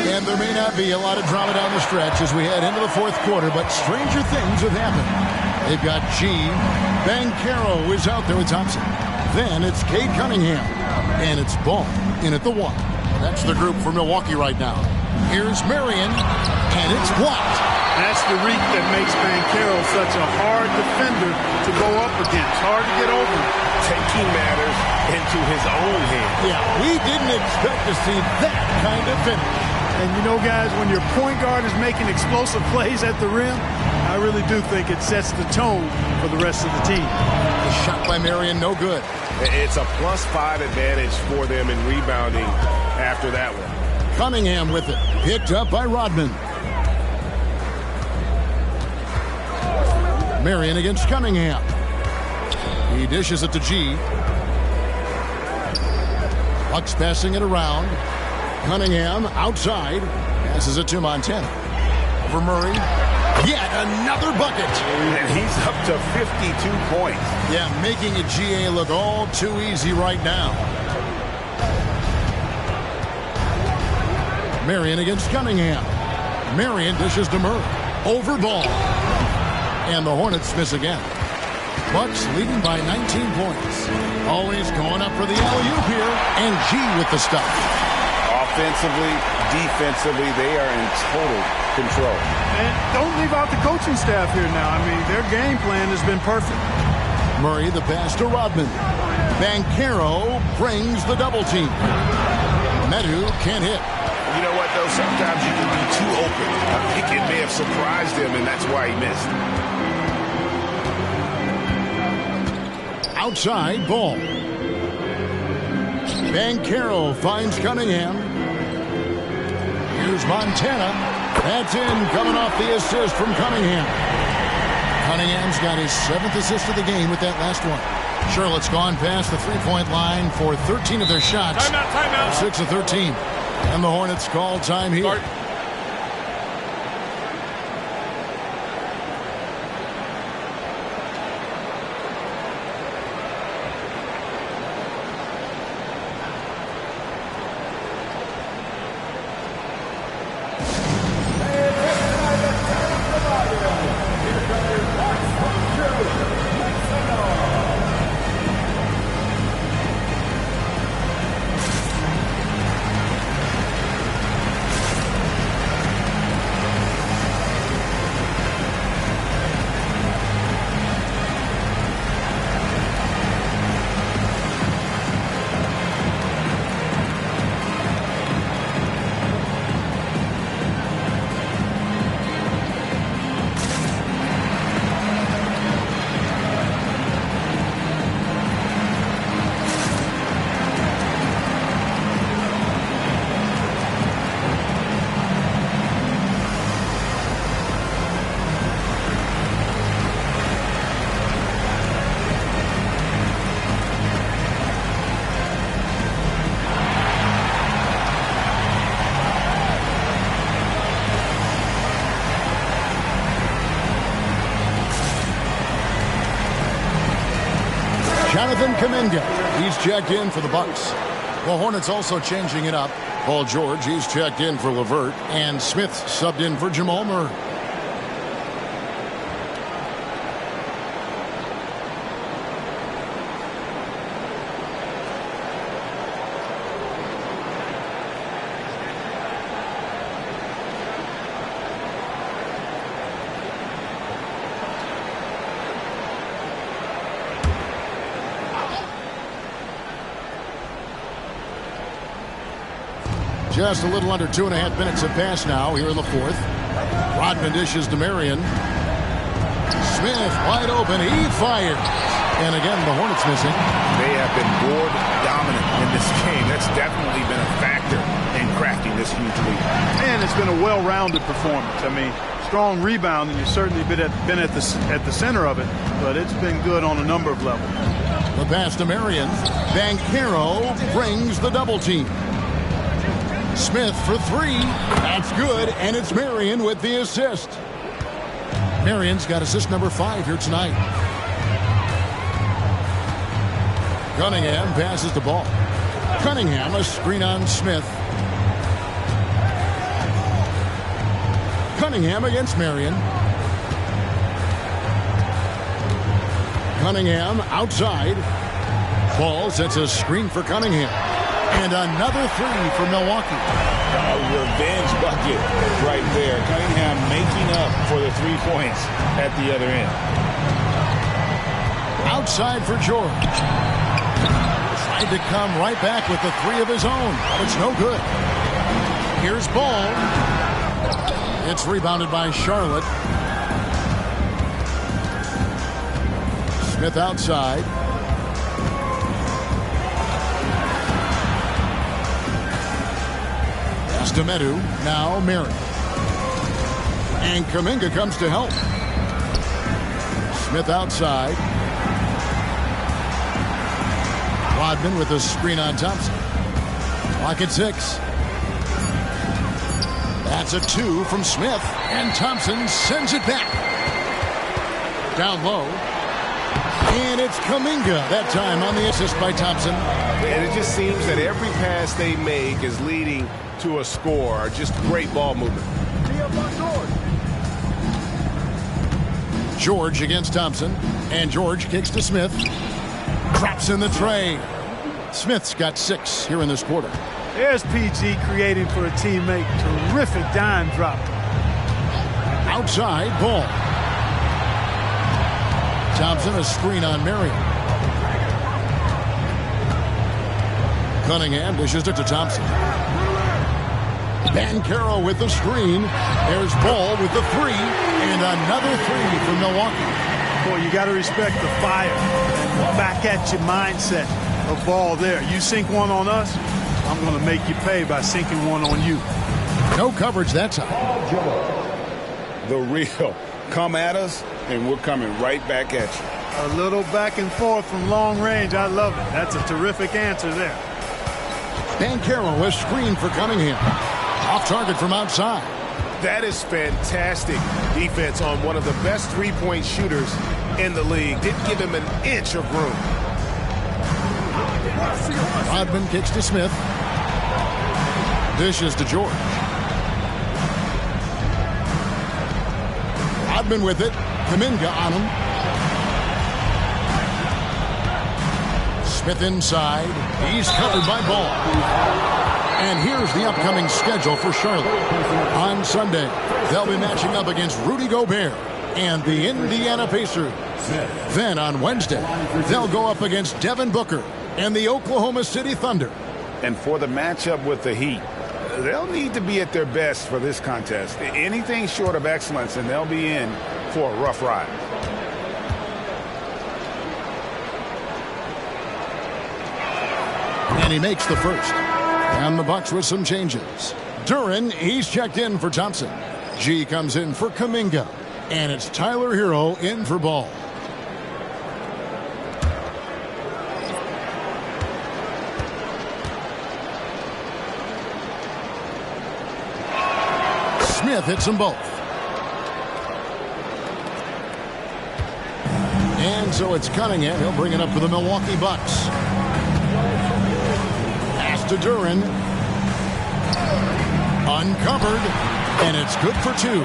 And there may not be a lot of drama down the stretch as we head into the fourth quarter, but stranger things have happened. They've got G. Bancaro is out there with Thompson. Then it's Cade Cunningham. And it's Ball in at the 1. That's the group for Milwaukee right now. Here's Marion, and it's blocked. That's the reach that makes Bancaro such a hard defender to go up against. Hard to get over. Taking matters into his own hands. Yeah, we didn't expect to see that kind of finish. And you know, guys, when your point guard is making explosive plays at the rim, I really do think it sets the tone for the rest of the team. The shot by Marion, no good. It's a +5 advantage for them in rebounding after that one. Cunningham with it. Picked up by Rodman. Marion against Cunningham. He dishes it to G. Bucks passing it around. Cunningham outside. Passes it to Montana. Over Murray. Yet another bucket. And he's up to 52 points. Yeah, making a GA look all too easy right now. Marion against Cunningham. Marion dishes to Murray. Over Ball. And the Hornets miss again. Bucks leading by 19 points. Always going up for the alley-oop here. And G with the stuff. Offensively, defensively, they are in total control. And don't leave out the coaching staff here now. I mean, their game plan has been perfect. Murray the pass to Rodman. Bancaro brings the double team. Medu can't hit. You know what, though? Sometimes you can be too open. I think it may have surprised him, and that's why he missed. Outside Ball. Bancaro finds Cunningham. Here's Montana. That's in, coming off the assist from Cunningham. Cunningham's got his 7th assist of the game with that last one. Charlotte's gone past the three-point line for 13 of their shots. Timeout. 6 of 13. And the Hornets call time here. Start. Jonathan Kuminga, he's checked in for the Bucks. The Hornets also changing it up. Paul George, he's checked in for LeVert. And Smith subbed in for Jamal Murray. Just a little under 2.5 minutes have passed now here in the fourth. Rodman dishes to Marion. Smith wide open. He fires. And again, the Hornets missing. They have been board dominant in this game. That's definitely been a factor in crafting this huge lead. And it's been a well-rounded performance. I mean, strong rebound, and you've certainly been at the center of it, but it's been good on a number of levels. The pass to Marion. Banchero brings the double team. Smith for three. That's good, and it's Marion with the assist. Marion's got assist number 5 here tonight. Cunningham passes the ball. Cunningham, a screen on Smith. Cunningham against Marion. Cunningham outside. Ball sets a screen for Cunningham. And another three for Milwaukee. A revenge bucket right there. Cunningham making up for the 3 points at the other end. Outside for George. Tried to come right back with the 3 of his own, but it's no good. Here's Ball. It's rebounded by Charlotte. Smith outside. Demedu, now Marion. And Kuminga comes to help. Smith outside. Rodman with a screen on Thompson. Clock at 6. That's a 2 from Smith. And Thompson sends it back. Down low. And it's Kuminga that time on the assist by Thompson. And it just seems that every pass they make is leading to a score. Just great ball movement. George against Thompson. And George kicks to Smith. Drops in the tray. Smith's got 6 here in this quarter. There's PG creating for a teammate. Terrific dime drop. Outside, Ball. Thompson, a screen on Marion. Cunningham dishes it to Thompson. Banchero with the screen. There's Ball with the 3. And another 3 for Milwaukee. Boy, you got to respect the fire and the back at you mindset of Ball there. You sink one on us, I'm going to make you pay by sinking one on you. No coverage that time. The real. Come at us, and we're coming right back at you. A little back and forth from long range. I love it. That's a terrific answer there. Banchero, a screen for Cunningham. Off target from outside. That is fantastic defense on one of the best three-point shooters in the league. Didn't give him an inch of room. Rodman kicks to Smith. Dishes to George. Rodman with it. Kuminga on him. Smith inside. He's covered by Ball. And here's the upcoming schedule for Charlotte. On Sunday, they'll be matching up against Rudy Gobert and the Indiana Pacers. Then on Wednesday, they'll go up against Devin Booker and the Oklahoma City Thunder. And for the matchup with the Heat, they'll need to be at their best for this contest. Anything short of excellence, and they'll be in for a rough ride. And he makes the first. And the Bucks with some changes. Duren, he's checked in for Thompson. G comes in for Kuminga. And it's Tyler Hero in for Ball. Smith hits them both. And so it's Cunningham. He'll bring it up for the Milwaukee Bucks. Pass to Duren. Uncovered. And it's good for 2.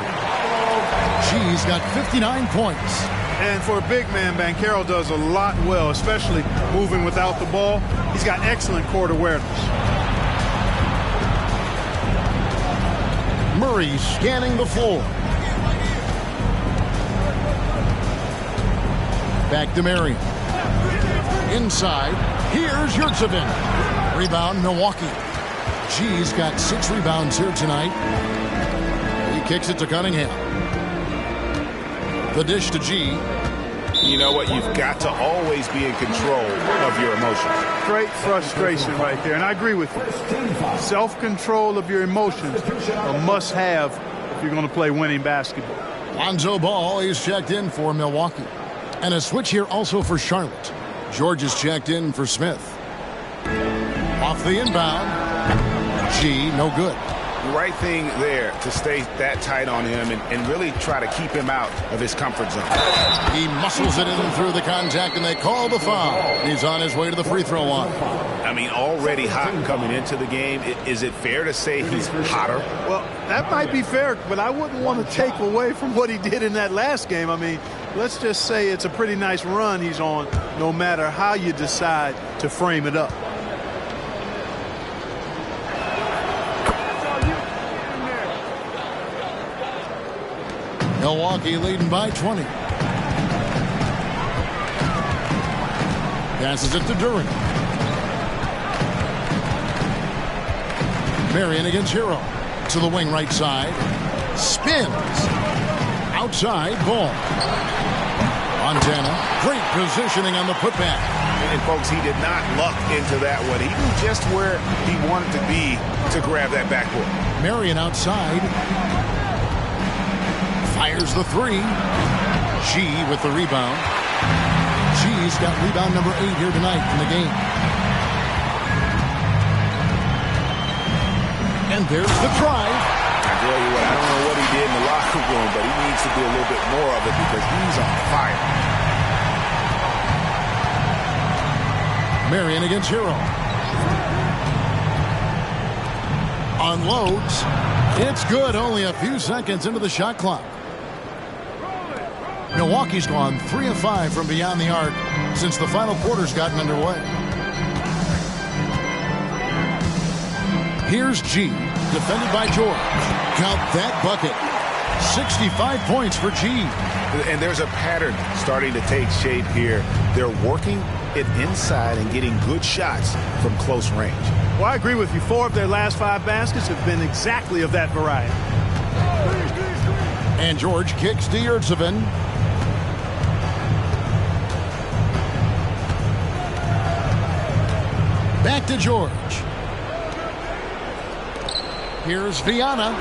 G's got 59 points. And for a big man, Banchero does a lot well, especially moving without the ball. He's got excellent court awareness. Murray scanning the floor. Back to Marion. Inside. Here's Yurtsevin. Rebound, Milwaukee. G's got 6 rebounds here tonight. He kicks it to Cunningham. The dish to G. You know what? You've got to always be in control of your emotions. Great frustration right there, and I agree with you. Self-control of your emotions, a must-have if you're going to play winning basketball. Lonzo Ball is checked in for Milwaukee. And a switch here also for Charlotte. George is checked in for Smith. Off the inbound. G, no good. The right thing there to stay that tight on him and really try to keep him out of his comfort zone. He muscles it in through the contact, and they call the foul. He's on his way to the free throw line. I mean, already hot coming into the game. Is it fair to say he's hotter? Well, that might be fair, but I wouldn't want to take away from what he did in that last game. I mean, let's just say it's a pretty nice run he's on, no matter how you decide to frame it up. Milwaukee leading by 20. Passes it to Duran. Marion against Hero. To the wing right side. Spins. Outside ball. Montana. Great positioning on the putback. And folks, he did not luck into that one. He knew just where he wanted to be to grab that backboard. Marion outside. Fires the three. G with the rebound. G's got rebound number 8 here tonight in the game. And there's the drive. I tell you what, I don't know what he did in the locker room, but he needs to do a little bit more of it because he's on fire. Marion against Hero. Unloads. It's good. Only a few seconds into the shot clock. Milwaukee's gone 3 of 5 from beyond the arc since the final quarter's gotten underway. Here's G, defended by George. Count that bucket. 65 points for G. And there's a pattern starting to take shape here. They're working it inside and getting good shots from close range. Well, I agree with you. 4 of their last 5 baskets have been exactly of that variety. And George kicks to Yurtseven. Back to George. Here's Viana.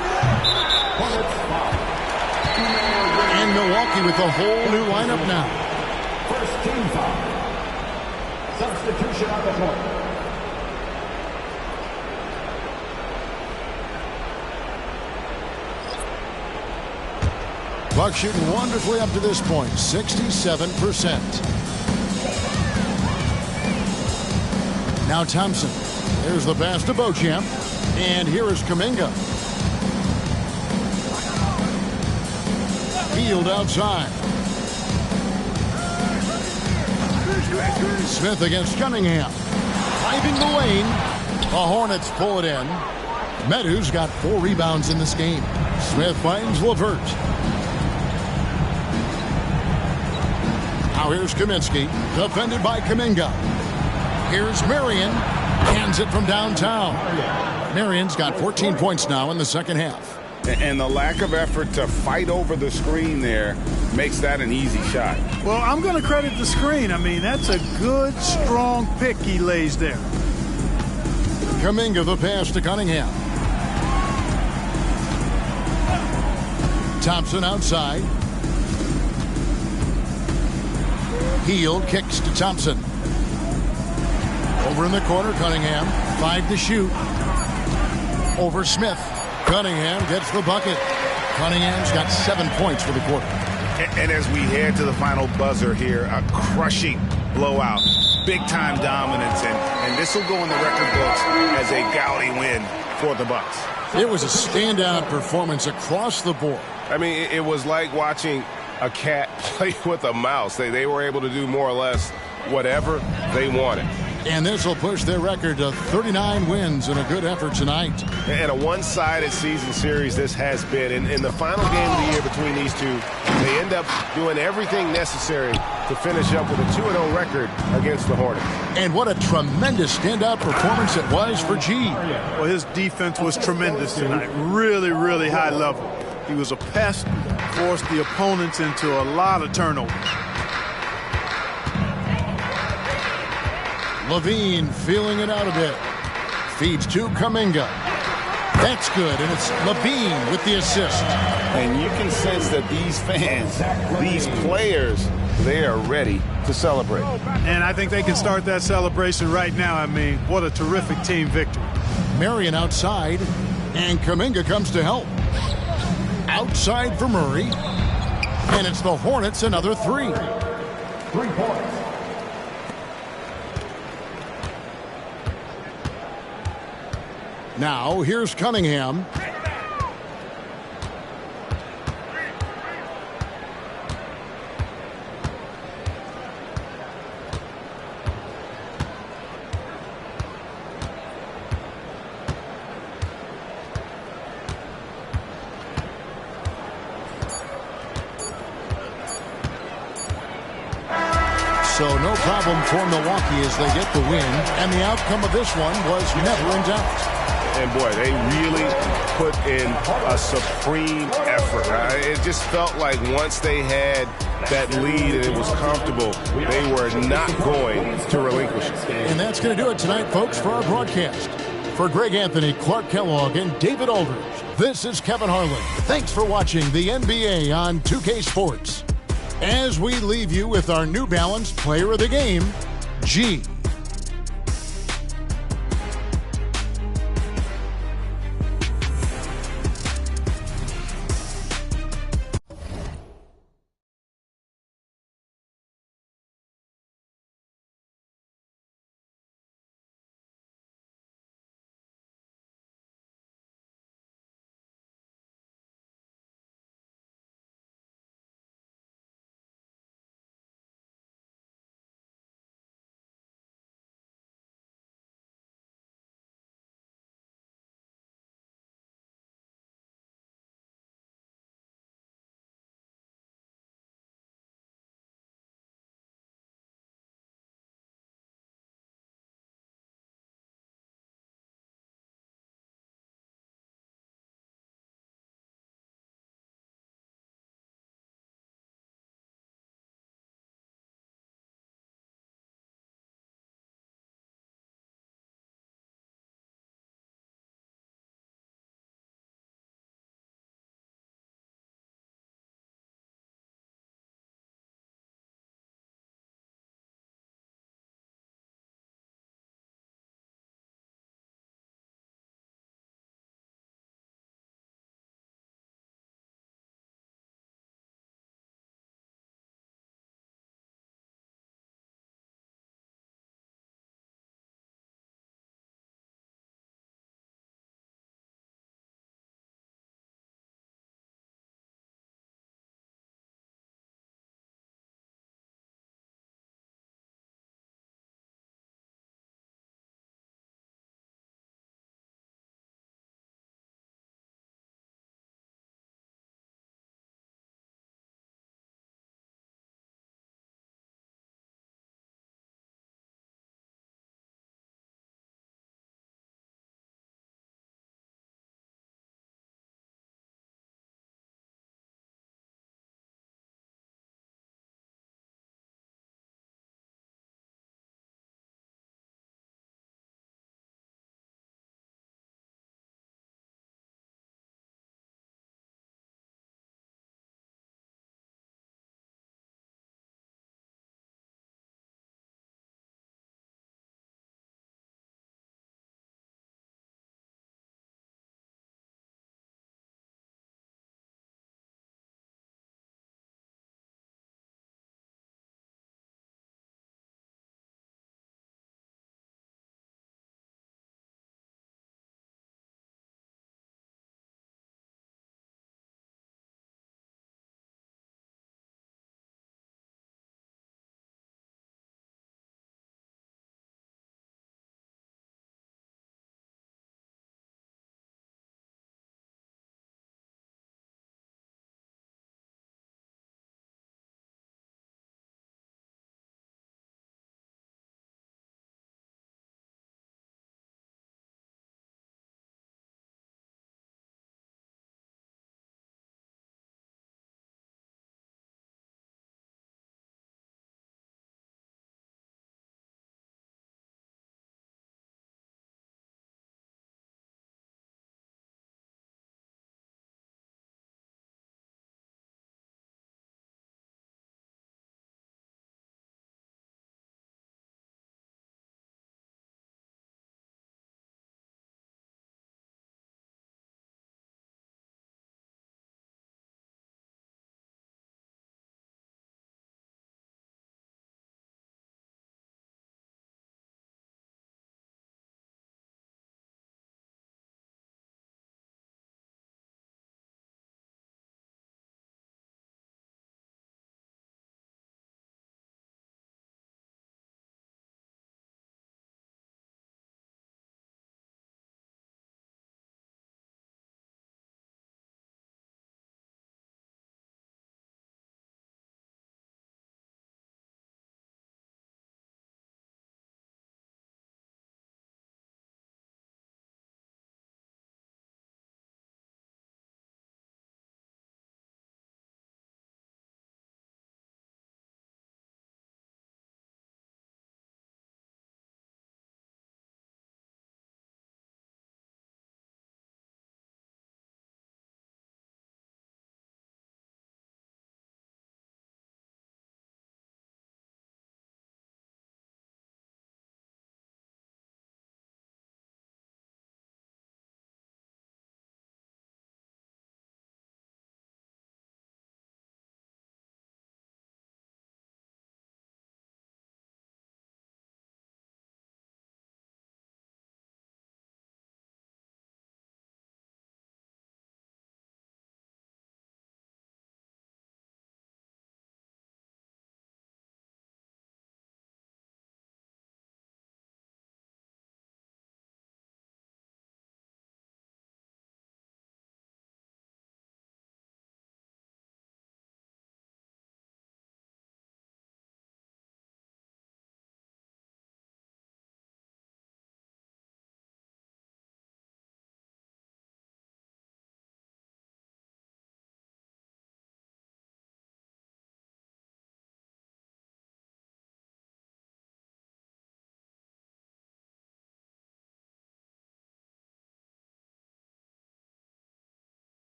And Milwaukee with a whole new lineup now. First team foul. Substitution on the court. Bucks shooting wonderfully up to this point, 67%. Now Thompson. There's the pass to Beauchamp. And here is Kuminga. Field outside. Smith against Cunningham. Driving the lane. The Hornets pull it in. Medu's got 4 rebounds in this game. Smith finds Levert. Now here's Kaminsky, defended by Kuminga. Here's Marion, hands it from downtown. Marion's got 14 points now in the second half. And the lack of effort to fight over the screen there makes that an easy shot. Well, I'm going to credit the screen. I mean, that's a good, strong pick he lays there. Kuminga the pass to Cunningham. Thompson outside. Hield kicks to Thompson. Over in the corner, Cunningham. 5 to shoot. Over Smith. Cunningham gets the bucket. Cunningham's got 7 points for the quarter. And as we head to the final buzzer here, a crushing blowout. Big-time dominance. And this will go in the record books as a gaudy win for the Bucks. It was a standout performance across the board. I mean, it was like watching a cat play with a mouse. They were able to do more or less whatever they wanted. And this will push their record to 39 wins in a good effort tonight. And a one-sided season series this has been. In the final game of the year between these two, they end up doing everything necessary to finish up with a 2-0 record against the Hornets. And what a tremendous standout performance it was for G. Well, his defense was tremendous tonight. Really, really high level. He was a pest, forced the opponents into a lot of turnovers. Levine feeling it out a bit. Feeds to Kuminga. That's good, and it's Levine with the assist. And you can sense that these fans, these players, they are ready to celebrate. And I think they can start that celebration right now. I mean, what a terrific team victory. Marion outside, and Kuminga comes to help. Outside for Murray, and it's the Hornets another 3. 3 points. Now here's Cunningham. So no problem for Milwaukee as they get the win, and the outcome of this one was never in doubt. And boy, they really put in a supreme effort. It just felt like once they had that lead and it was comfortable, they were not going to relinquish it. And that's going to do it tonight, folks, for our broadcast. For Greg Anthony, Clark Kellogg, and David Aldridge, this is Kevin Harlan. Thanks for watching the NBA on 2K Sports. As we leave you with our New Balance Player of the Game, G.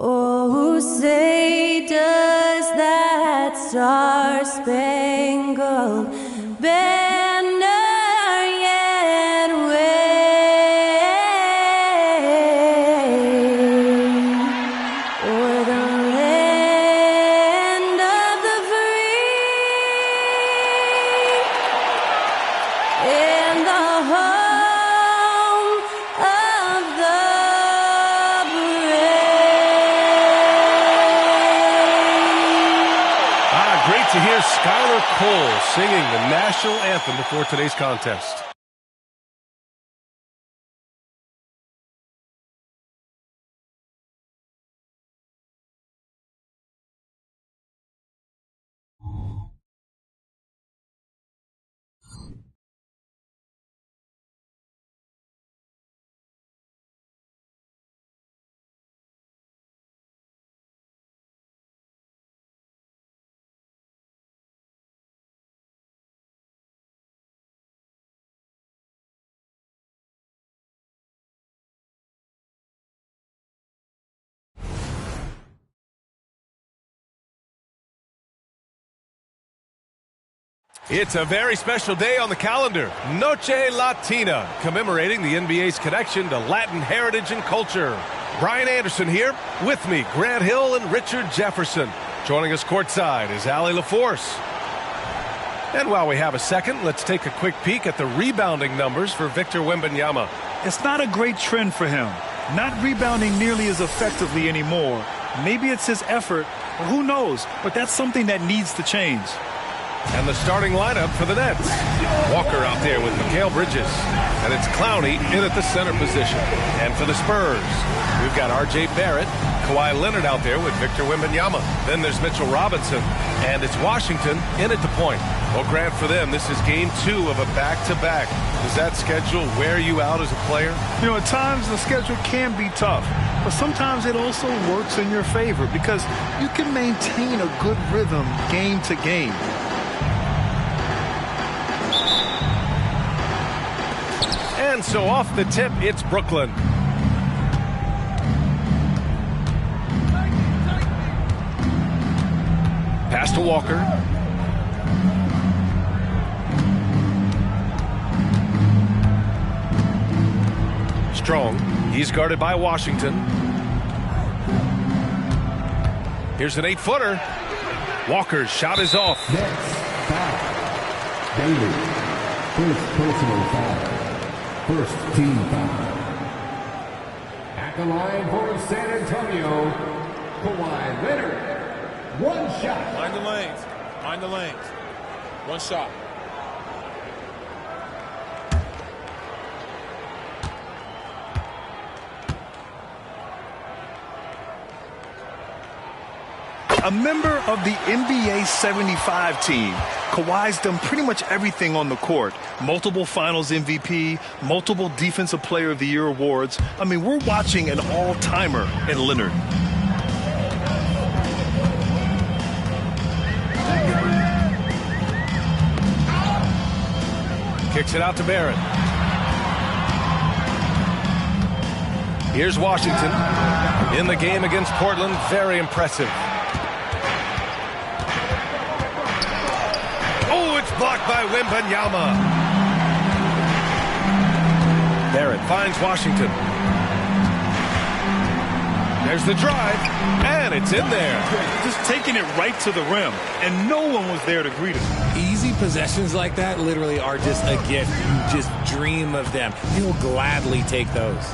Oh, say does that star-spangled banner yet wave o'er the land of the free and the home of the Great to hear Skylar Cole singing the national anthem before today's contest. It's a very special day on the calendar, Noche Latina, commemorating the NBA's connection to Latin heritage and culture. Brian Anderson here, with me, Grant Hill and Richard Jefferson. Joining us courtside is Allie LaForce. And while we have a second, let's take a quick peek at the rebounding numbers for Victor Wembanyama. It's not a great trend for him, not rebounding nearly as effectively anymore. Maybe it's his effort, or who knows, but that's something that needs to change. And the starting lineup for the Nets. Walker out there with Mikal Bridges. And it's Clowney in at the center position. And for the Spurs, we've got R.J. Barrett, Kawhi Leonard out there with Victor Wembanyama. Then there's Mitchell Robinson. And it's Washington in at the point. Well, Grant, for them, this is game 2 of a back-to-back. Does that schedule wear you out as a player? You know, at times the schedule can be tough. But sometimes it also works in your favor because you can maintain a good rhythm game to game. And so off the tip, it's Brooklyn. Pass to Walker. Strong. He's guarded by Washington. Here's an 8-footer. Walker's shot is off. Next, foul. Bailey. First personal foul. First team foul. At the line for San Antonio, Kawhi Leonard. One shot. Mind the lanes. Mind the lanes. One shot. A member of the NBA 75 team, Kawhi's done pretty much everything on the court. Multiple Finals MVP, multiple Defensive Player of the Year awards. I mean, we're watching an all-timer in Leonard. Kicks it out to Barrett. Here's Washington in the game against Portland. Very impressive. Blocked by Wembanyama. Barrett finds Washington. There's the drive, and it's in there. Just taking it right to the rim, and no one was there to greet him. Easy possessions like that literally are just a gift. You just dream of them. He'll gladly take those.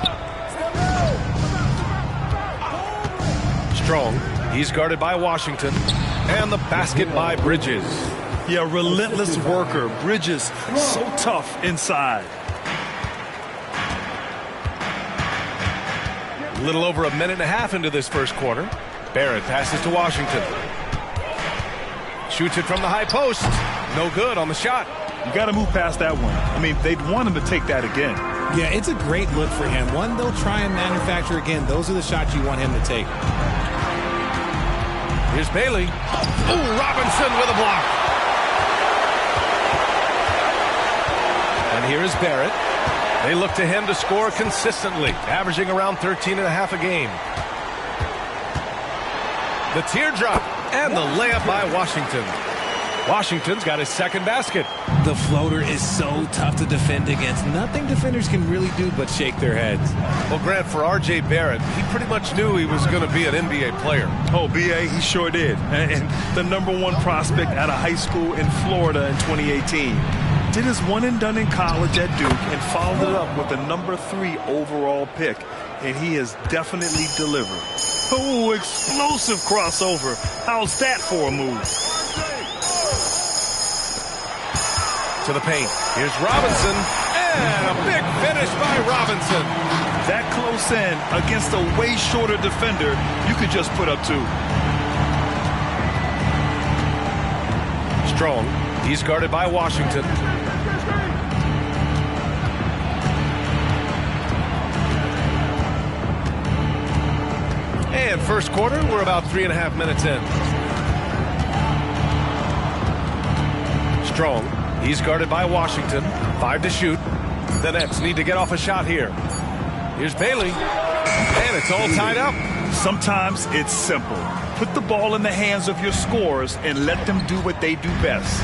Strong. He's guarded by Washington. And the basket by Bridges. Yeah, relentless worker. Bridges, so tough inside. A little over a minute and a half into this first quarter. Barrett passes to Washington. Shoots it from the high post. No good on the shot. You got to move past that one. I mean, they'd want him to take that again. Yeah, it's a great look for him. One they'll try and manufacture again. Those are the shots you want him to take. Here's Bailey. Ooh, Robinson with a block. And here is Barrett. They look to him to score consistently, averaging around 13.5 a game. The teardrop and the layup by Washington. Washington's got his second basket. The floater is so tough to defend against. Nothing defenders can really do but shake their heads. Well, Grant, for R.J. Barrett, he pretty much knew he was going to be an NBA player. Oh, B.A., he sure did. And the #1 prospect out of high school in Florida in 2018. Did his one and done in college at Duke and followed it up with the #3 overall pick. And he has definitely delivered. Oh, explosive crossover. How's that for a move? To the paint. Here's Robinson. And a big finish by Robinson. That close in against a way shorter defender, you could just put up 2. Strong. He's guarded by Washington. And first quarter, we're about 3.5 minutes in. Strong. He's guarded by Washington. 5 to shoot. The Nets need to get off a shot here. Here's Bailey. And it's all tied up. Sometimes it's simple. Put the ball in the hands of your scorers and let them do what they do best.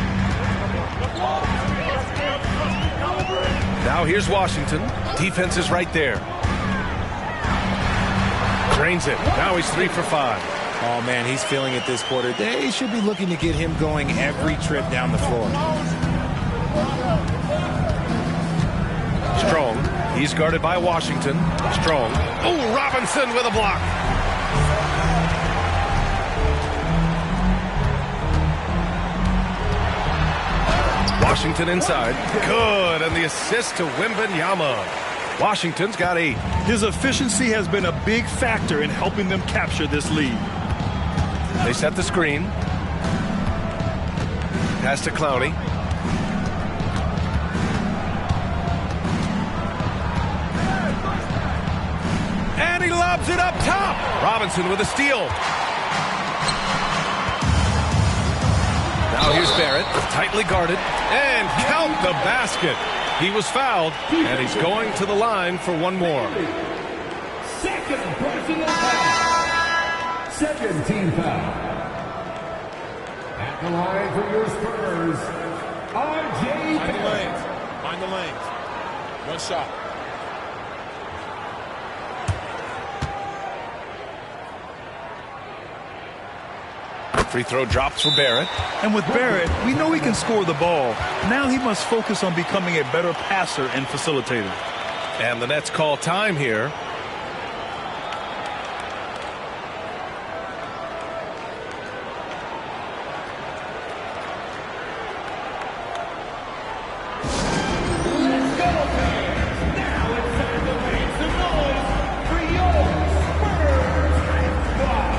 Now here's Washington. Defense is right there. Drains it. Now he's 3 for 5. Oh, man, he's feeling it this quarter. They should be looking to get him going every trip down the floor. Strong. He's guarded by Washington. Strong. Oh, Robinson with a block. Washington inside. Good. And the assist to Wembanyama. Washington's got 8. His efficiency has been a big factor in helping them capture this lead. They set the screen. Pass to Clowney. And he lobs it up top. Robinson with a steal. Now here's Barrett, tightly guarded, and count the basket. He was fouled, and he's going to the line for one more. Second personal foul. Second team foul. At the line for your Spurs, R.J. Find the lanes. Find the lanes. One shot. Free throw drops for Barrett. And with Barrett, we know he can score the ball. Now he must focus on becoming a better passer and facilitator. And the Nets call time here. Let's go, fans. Now it's time to make some noise for your Spurs squad.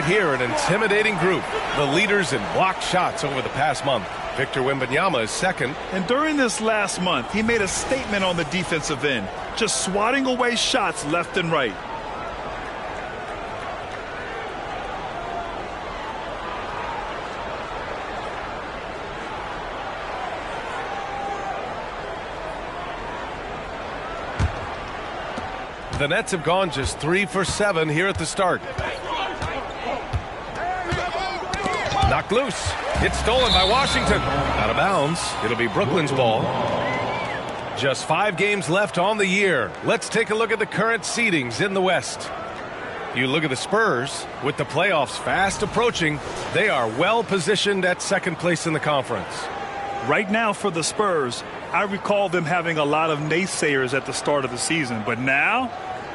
Here, an intimidating group. The leaders in blocked shots over the past month. Victor Wembanyama is second. And during this last month, he made a statement on the defensive end, just swatting away shots left and right. The Nets have gone just 3 for 7 here at the start. Knocked loose. It's stolen by Washington. Out of bounds. It'll be Brooklyn's ball. Just 5 games left on the year. Let's take a look at the current seedings in the West. You look at the Spurs, with the playoffs fast approaching, they are well positioned at second place in the conference. Right now for the Spurs, I recall them having a lot of naysayers at the start of the season, but now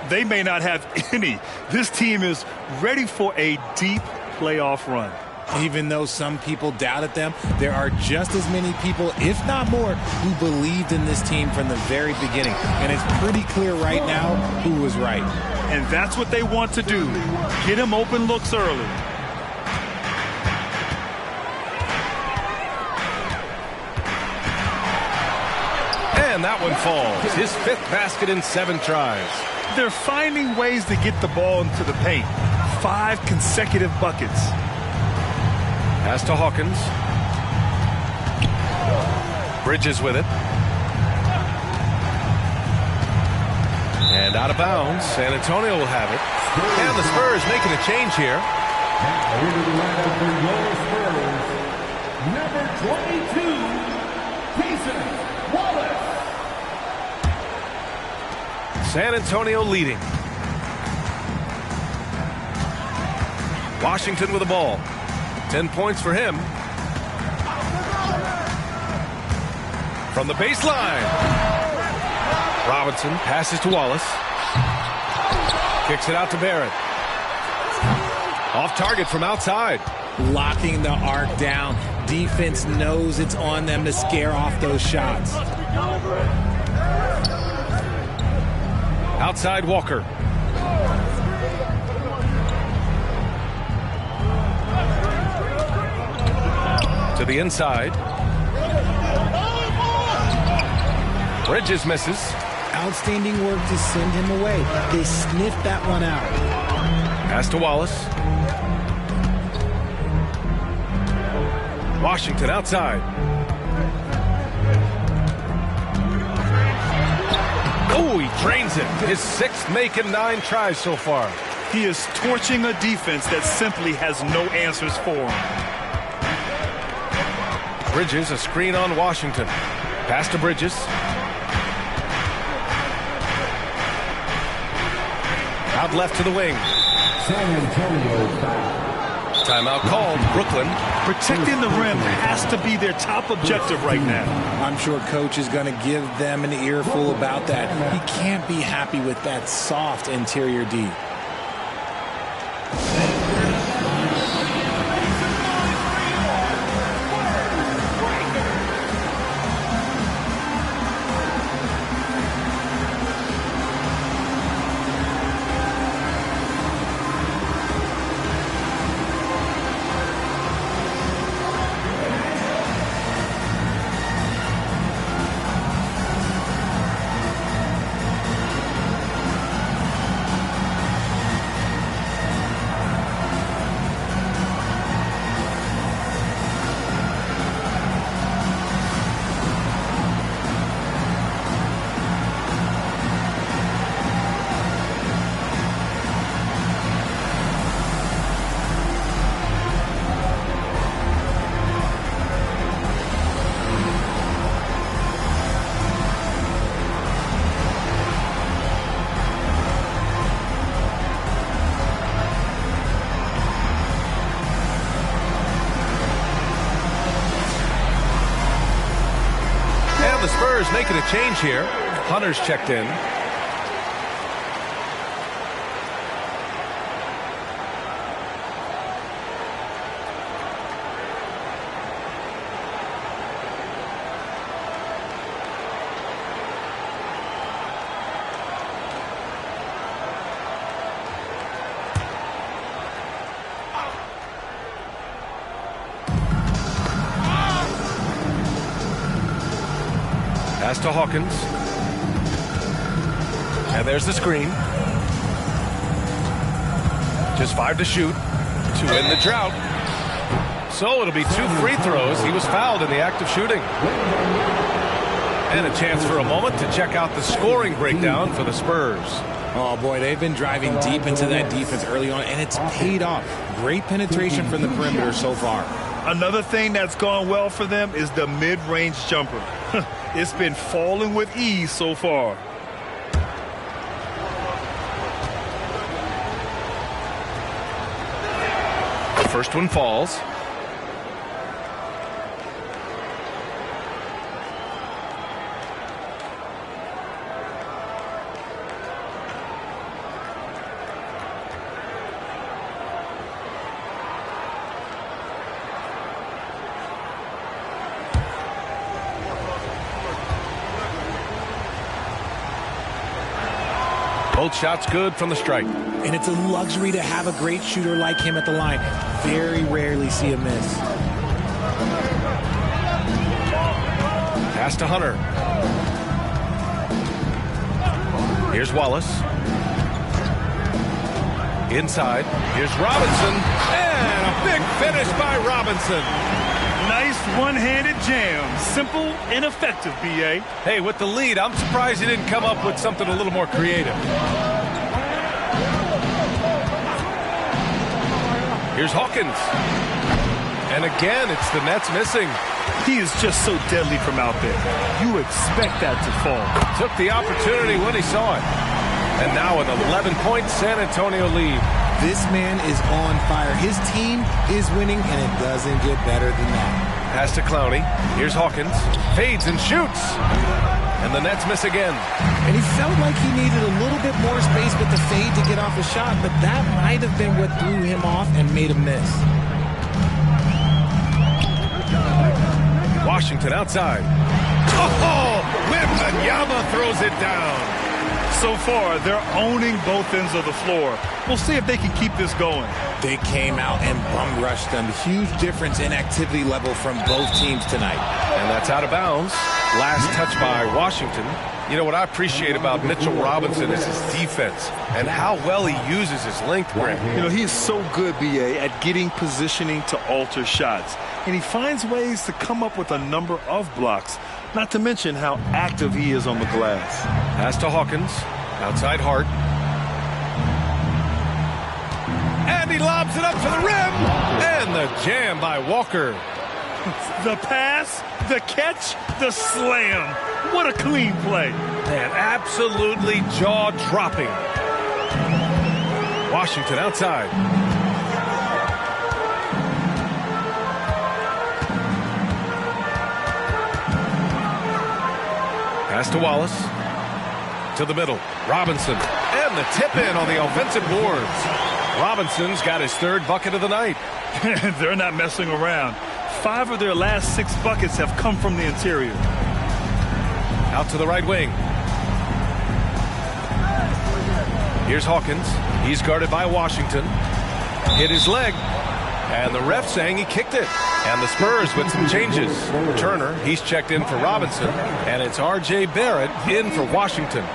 they may not have any. This team is ready for a deep playoff run. Even though some people doubted them, there are just as many people, if not more, who believed in this team from the very beginning. And it's pretty clear right now who was right. And that's what they want to do. Get him open looks early. And that one falls. His 5th basket in 7 tries. They're finding ways to get the ball into the paint. 5 consecutive buckets. Pass to Hawkins. Bridges with it. And out of bounds. San Antonio will have it. And the Spurs making a change here. Number 22, Jason Wallace. San Antonio leading. Washington with the ball. 10 points for him. From the baseline. Robinson passes to Wallace. Kicks it out to Barrett. Off target from outside. Locking the arc down. Defense knows it's on them to scare off those shots. Outside Walker. To the inside. Bridges misses. Outstanding work to send him away. They sniffed that one out. Pass to Wallace. Washington outside. Oh, he drains it. His 6th make in 9 tries so far. He is torching a defense that simply has no answers for him. Bridges, a screen on Washington. Pass to Bridges. Out left to the wing. San Antonio foul. Timeout called. Brooklyn. Protecting the rim has to be their top objective right now. I'm sure coach is going to give them an earful about that. He can't be happy with that soft interior D. The Spurs making a change here. Hunter's checked in. Pass to Hawkins. And there's the screen. Just 5 to shoot to win the drought. So it'll be 2 free throws. He was fouled in the act of shooting. And a chance for a moment to check out the scoring breakdown for the Spurs. Oh, boy, they've been driving deep into that defense early on, and it's paid off. Great penetration from the perimeter so far. Another thing that's gone well for them is the mid-range jumper. It's been falling with ease so far. First one falls. Both shots good from the stripe. And it's a luxury to have a great shooter like him at the line. Very rarely see a miss. Pass to Hunter. Here's Wallace. Inside. Here's Robinson. And a big finish by Robinson. Nice one-handed jam. Simple and effective, B.A. Hey, with the lead, I'm surprised he didn't come up with something a little more creative. Here's Hawkins. And again, it's the Nets missing. He is just so deadly from out there. You expect that to fall. Took the opportunity when he saw it. And now an 11-point San Antonio lead. This man is on fire. His team is winning, and it doesn't get better than that. Pass to Clowney. Here's Hawkins. Fades and shoots. And the Nets miss again. And he felt like he needed a little bit more space with the fade to get off a shot, but that might have been what threw him off and made him miss. Washington outside. Oh! Wembanyama throws it down. So far, they're owning both ends of the floor. We'll see if they can keep this going. They came out and bum rushed them. Huge difference in activity level from both teams tonight. And that's out of bounds. Last touch by Washington. You know what I appreciate about Mitchell Robinson is his defense and how well he uses his length grip. You know, he is so good, B.A., at getting positioning to alter shots. And he finds ways to come up with a number of blocks, not to mention how active he is on the glass. Pass to Hawkins. Outside Hart. And he lobs it up to the rim. And the jam by Walker. The pass, the catch, the slam. What a clean play. Man, absolutely jaw-dropping. Washington outside. Pass to Wallace. To the middle. Robinson. And the tip in on the offensive boards. Robinson's got his third bucket of the night. They're not messing around. 5 of their last 6 buckets have come from the interior. Out to the right wing. Here's Hawkins. He's guarded by Washington. Hit his leg. And the ref saying he kicked it. And the Spurs with some changes. Turner, he's checked in for Robinson. And it's R.J. Barrett in for Washington.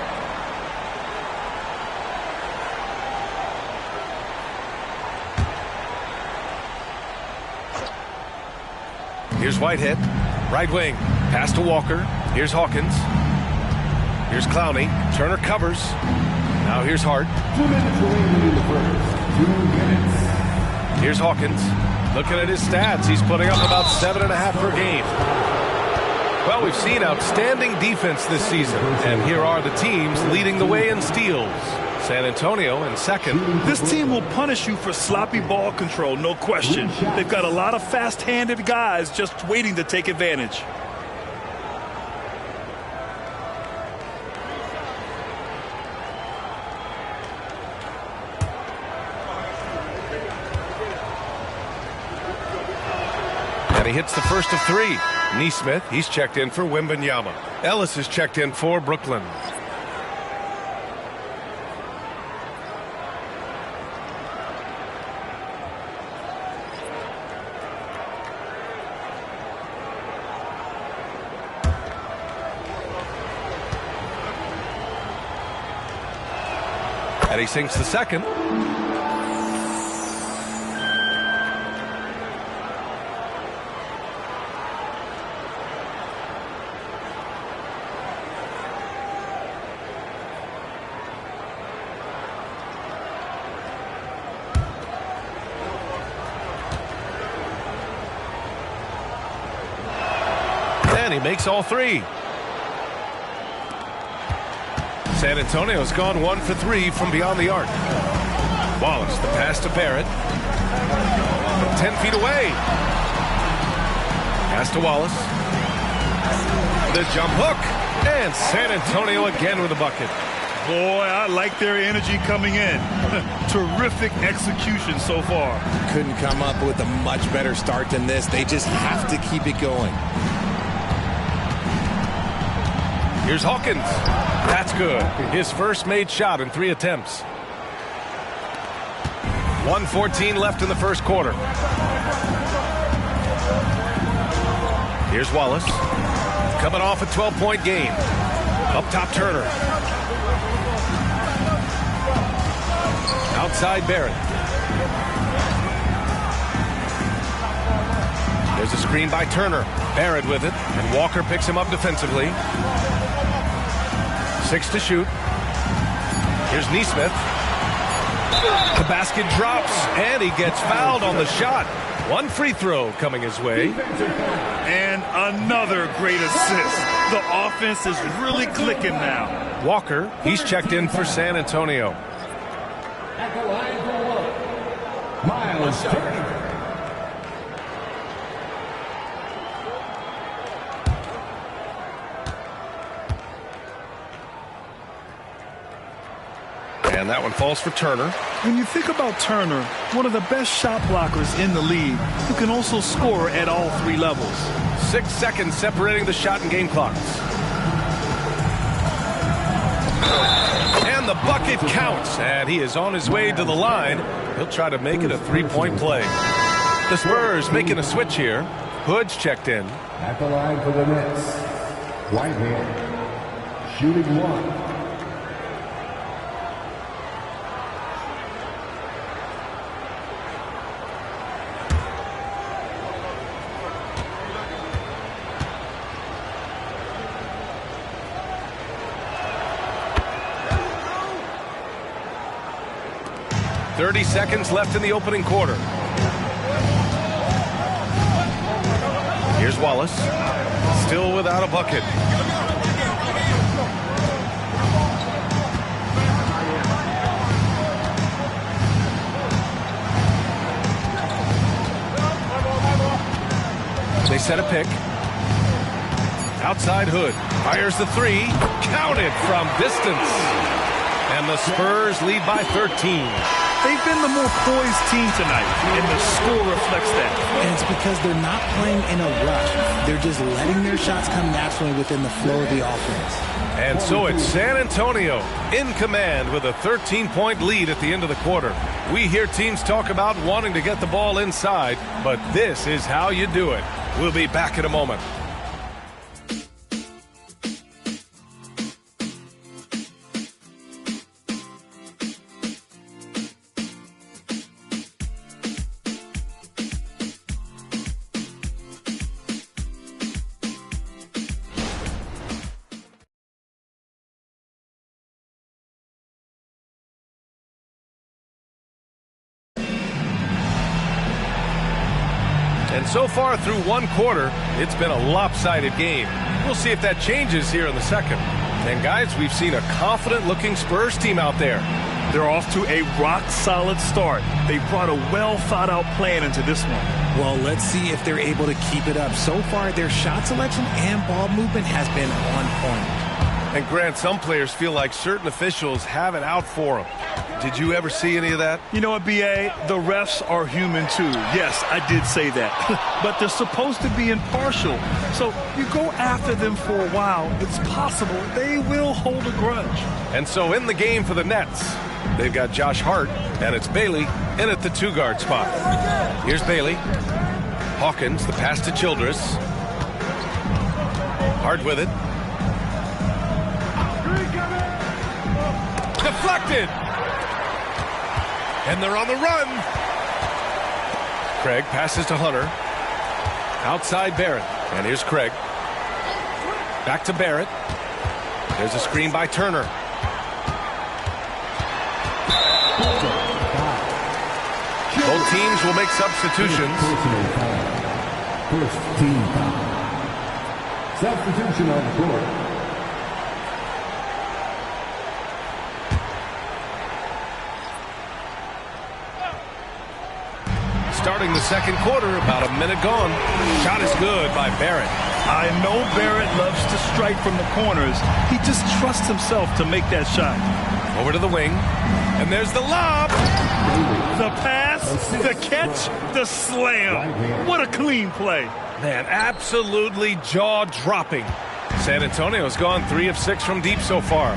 Here's Whitehead. Right wing. Pass to Walker. Here's Hawkins. Here's Clowney. Turner covers. Now here's Hart. 2 minutes remaining in the first. 2 minutes. Here's Hawkins. Looking at his stats, he's putting up about 7.5 per game. Well, we've seen outstanding defense this season, and here are the teams leading the way in steals. San Antonio in second. This team will punish you for sloppy ball control, no question. They've got a lot of fast-handed guys just waiting to take advantage. And he hits the first of 3. Neesmith, he's checked in for Wembanyama. Ellis is checked in for Brooklyn. And he sinks the second. And he makes all 3. San Antonio's gone 1 for 3 from beyond the arc. Wallace, the pass to Barrett. From 10 feet away. Pass to Wallace. The jump hook. And San Antonio again with a bucket. Boy, I like their energy coming in. Terrific execution so far. Couldn't come up with a much better start than this. They just have to keep it going. Here's Hawkins. That's good. His first made shot in 3 attempts. 1:14 left in the first quarter. Here's Wallace. Coming off a 12-point game. Up top, Turner. Outside, Barrett. There's a screen by Turner. Barrett with it, and Walker picks him up defensively. 6 to shoot. Here's Nesmith. The basket drops, and he gets fouled on the shot. 1 free throw coming his way. And another great assist. The offense is really clicking now. Walker, he's checked in for San Antonio. At the line for one, Miles Turner. And that one falls for Turner. When you think about Turner, one of the best shot blockers in the league, who can also score at all 3 levels. 6 seconds separating the shot and game clocks. And the bucket counts, and he is on his way to the line. He'll try to make it a 3-point play. The Spurs making a switch here. Hood's checked in. At the line for the Nets, Whitehead, shooting 1. .30 seconds left in the opening quarter. Here's Wallace. Still without a bucket. They set a pick. Outside Hood. Fires the 3. Counted from distance. And the Spurs lead by 13. They've been the more poised team tonight, and the score reflects that. And it's because they're not playing in a rush. They're just letting their shots come naturally within the flow of the offense. And so it's San Antonio in command with a 13-point lead at the end of the quarter. We hear teams talk about wanting to get the ball inside, but this is how you do it. We'll be back in a moment. And so far through 1 quarter, it's been a lopsided game. We'll see if that changes here in the second. And guys, we've seen a confident-looking Spurs team out there. They're off to a rock-solid start. They brought a well-thought-out plan into this one. Well, let's see if they're able to keep it up. So far, their shot selection and ball movement has been on point. And Grant, some players feel like certain officials have it out for them. Did you ever see any of that? You know what, B.A.? The refs are human, too. Yes, I did say that. But they're supposed to be impartial. So you go after them for a while, it's possible they will hold a grudge. And so in the game for the Nets, they've got Josh Hart, and it's Bailey in at the 2-guard spot. Here's Bailey. Hawkins, the pass to Childress. Hart with it. Deflected! And they're on the run. Craig passes to Hunter. Outside Barrett. And here's Craig. Back to Barrett. There's a screen by Turner. Both teams will make substitutions. First team foul. Substitution on the court. Starting the second quarter, about a minute gone. Shot is good by Barrett. I know Barrett loves to strike from the corners. He just trusts himself to make that shot. Over to the wing, and there's the lob. The pass, the catch, the slam. What a clean play. Man, absolutely jaw-dropping. San Antonio's gone 3 of 6 from deep so far.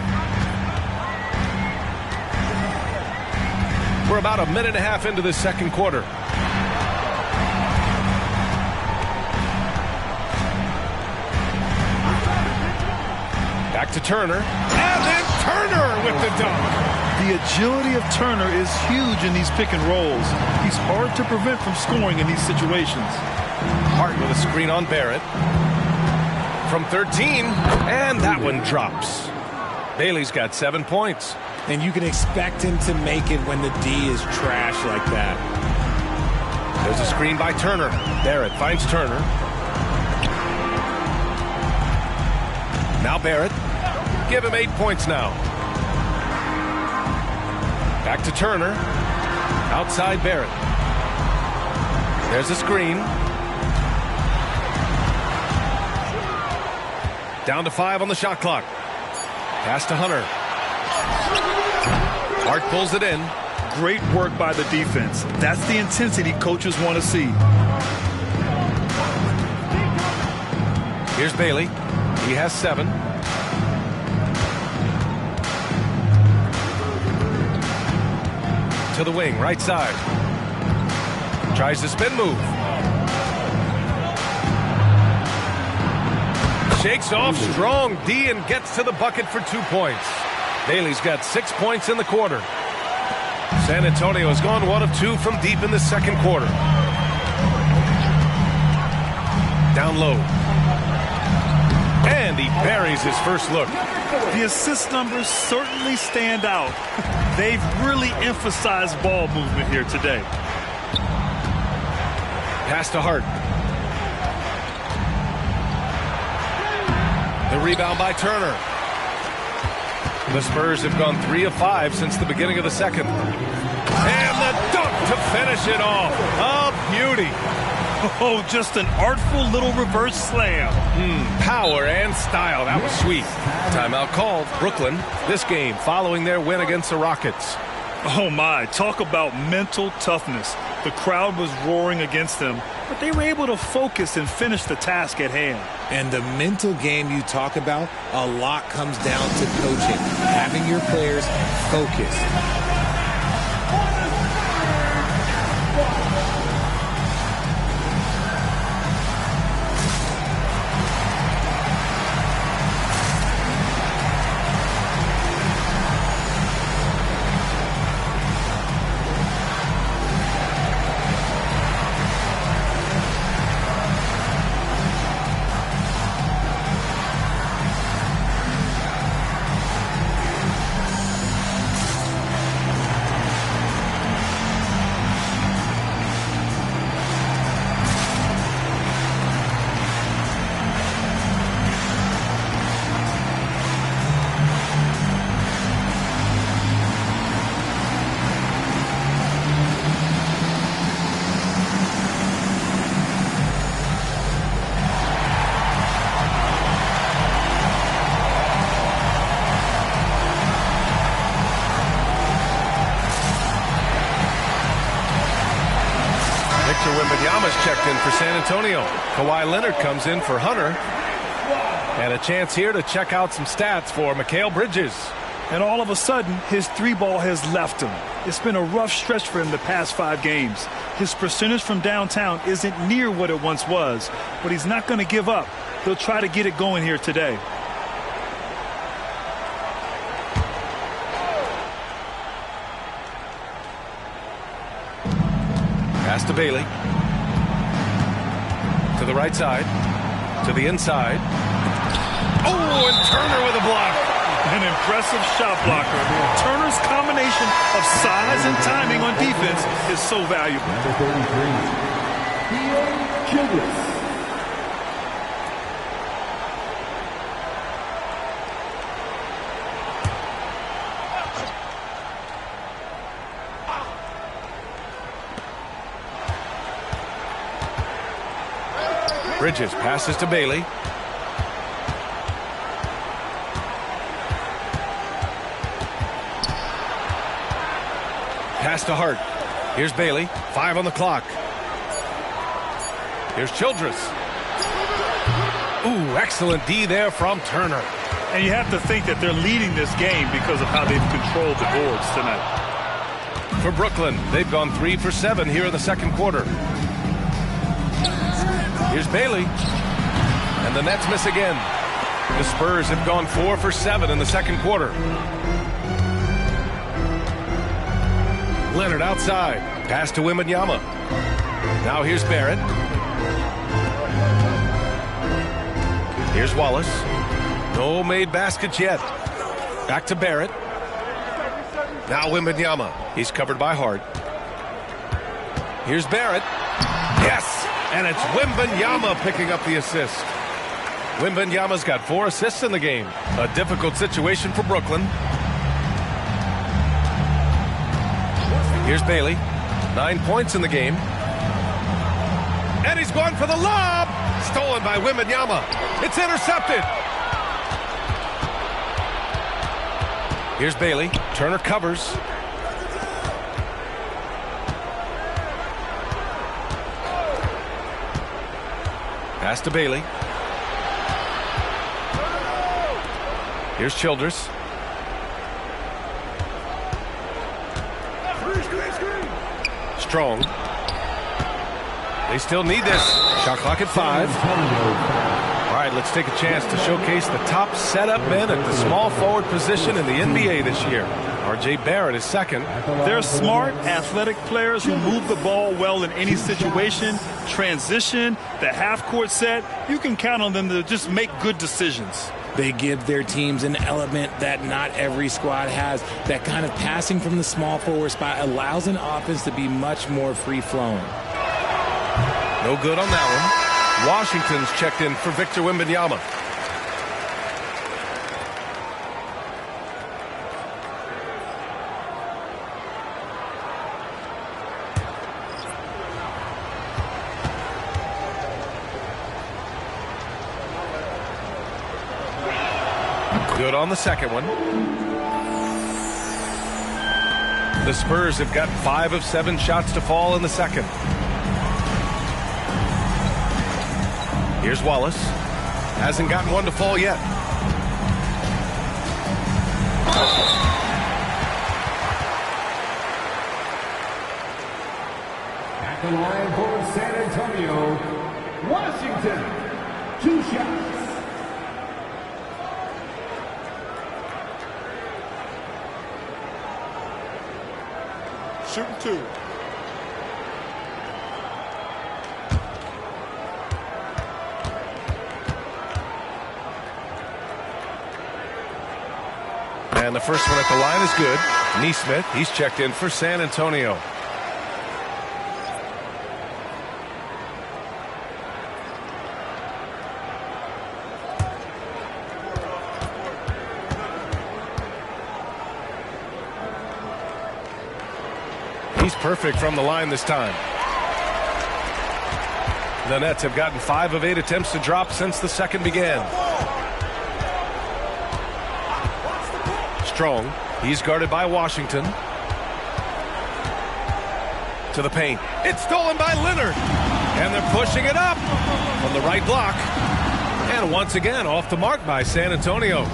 We're about a minute and a half into the second quarter. Back to Turner, and then Turner with the dunk. The agility of Turner is huge in these pick and rolls. He's hard to prevent from scoring in these situations. Hart with a screen on Barrett. From 13, and that one drops. Bailey's got 7 points. And you can expect him to make it when the D is trash like that. There's a screen by Turner. Barrett finds Turner. Now Barrett. Give him 8 points now. Back to Turner. Outside Barrett. There's a screen. Down to 5 on the shot clock. Pass to Hunter. Hart pulls it in. Great work by the defense. That's the intensity coaches want to see. Here's Bailey. He has 7. To the wing, right side. Tries the spin move. Shakes off strong D and gets to the bucket for 2 points. Bailey's got 6 points in the quarter. San Antonio has gone 1 of 2 from deep in the second quarter. Down low. And he buries his first look. The assist numbers certainly stand out. They've really emphasized ball movement here today. Pass to Hart. The rebound by Turner. The Spurs have gone 3 of 5 since the beginning of the second. And the dunk to finish it off. A beauty. Oh, just an artful little reverse slam. Power and style. That was sweet. Timeout called. Brooklyn, this game following their win against the Rockets. Oh, my. Talk about mental toughness. The crowd was roaring against them, but they were able to focus and finish the task at hand. And the mental game you talk about, a lot comes down to coaching, having your players focused. Checked in for San Antonio. Kawhi Leonard comes in for Hunter. And a chance here to check out some stats for Mikal Bridges. And all of a sudden, his 3-ball has left him. It's been a rough stretch for him the past 5 games. His percentage from downtown isn't near what it once was, but he's not going to give up. He'll try to get it going here today. Pass to Bailey. To the right side. To the inside. Oh, and Turner with a block. An impressive shot blocker. Turner's combination of size and timing on defense is so valuable. Number 33, Gildas. Bridges passes to Bailey. Pass to Hart. Here's Bailey. 5 on the clock. Here's Childress. Ooh, excellent D there from Turner. And you have to think that they're leading this game because of how they've controlled the boards tonight. For Brooklyn, they've gone 3 for 7 here in the second quarter. Here's Bailey. And the Nets miss again. The Spurs have gone 4 for 7 in the second quarter. Leonard outside. Pass to Wembanyama. Now here's Barrett. Here's Wallace. No made baskets yet. Back to Barrett. Now Wembanyama. He's covered by Hart. Here's Barrett. Yes! And it's Wembanyama picking up the assist. Wembanyama's got 4 assists in the game. A difficult situation for Brooklyn. Here's Bailey. 9 points in the game. And he's going for the lob. Stolen by Wembanyama. It's intercepted. Here's Bailey. Turner covers. Pass to Bailey. Here's Childress. Strong. They still need this. Shot clock at 5. All right, let's take a chance to showcase the top setup men at the small forward position in the NBA this year. R.J. Barrett is second. They're smart, athletic players who move the ball well in any situation. Transition, the half-court set, you can count on them to just make good decisions. They give their teams an element that not every squad has. That kind of passing from the small forward spot allows an offense to be much more free-flowing. No good on that one. Washington's checked in for Victor Wembanyama. Good on the second one. The Spurs have got 5 of 7 shots to fall in the second. Here's Wallace. Hasn't gotten one to fall yet. At the line for San Antonio, Washington. 2 shots. Shooting 2. And the first one at the line is good. Neesmith, he's checked in for San Antonio. He's perfect from the line this time. The Nets have gotten 5 of 8 attempts to drop since the second began. Strong. He's guarded by Washington. To the paint. It's stolen by Leonard. And they're pushing it up from the right block. And once again, off the mark by San Antonio.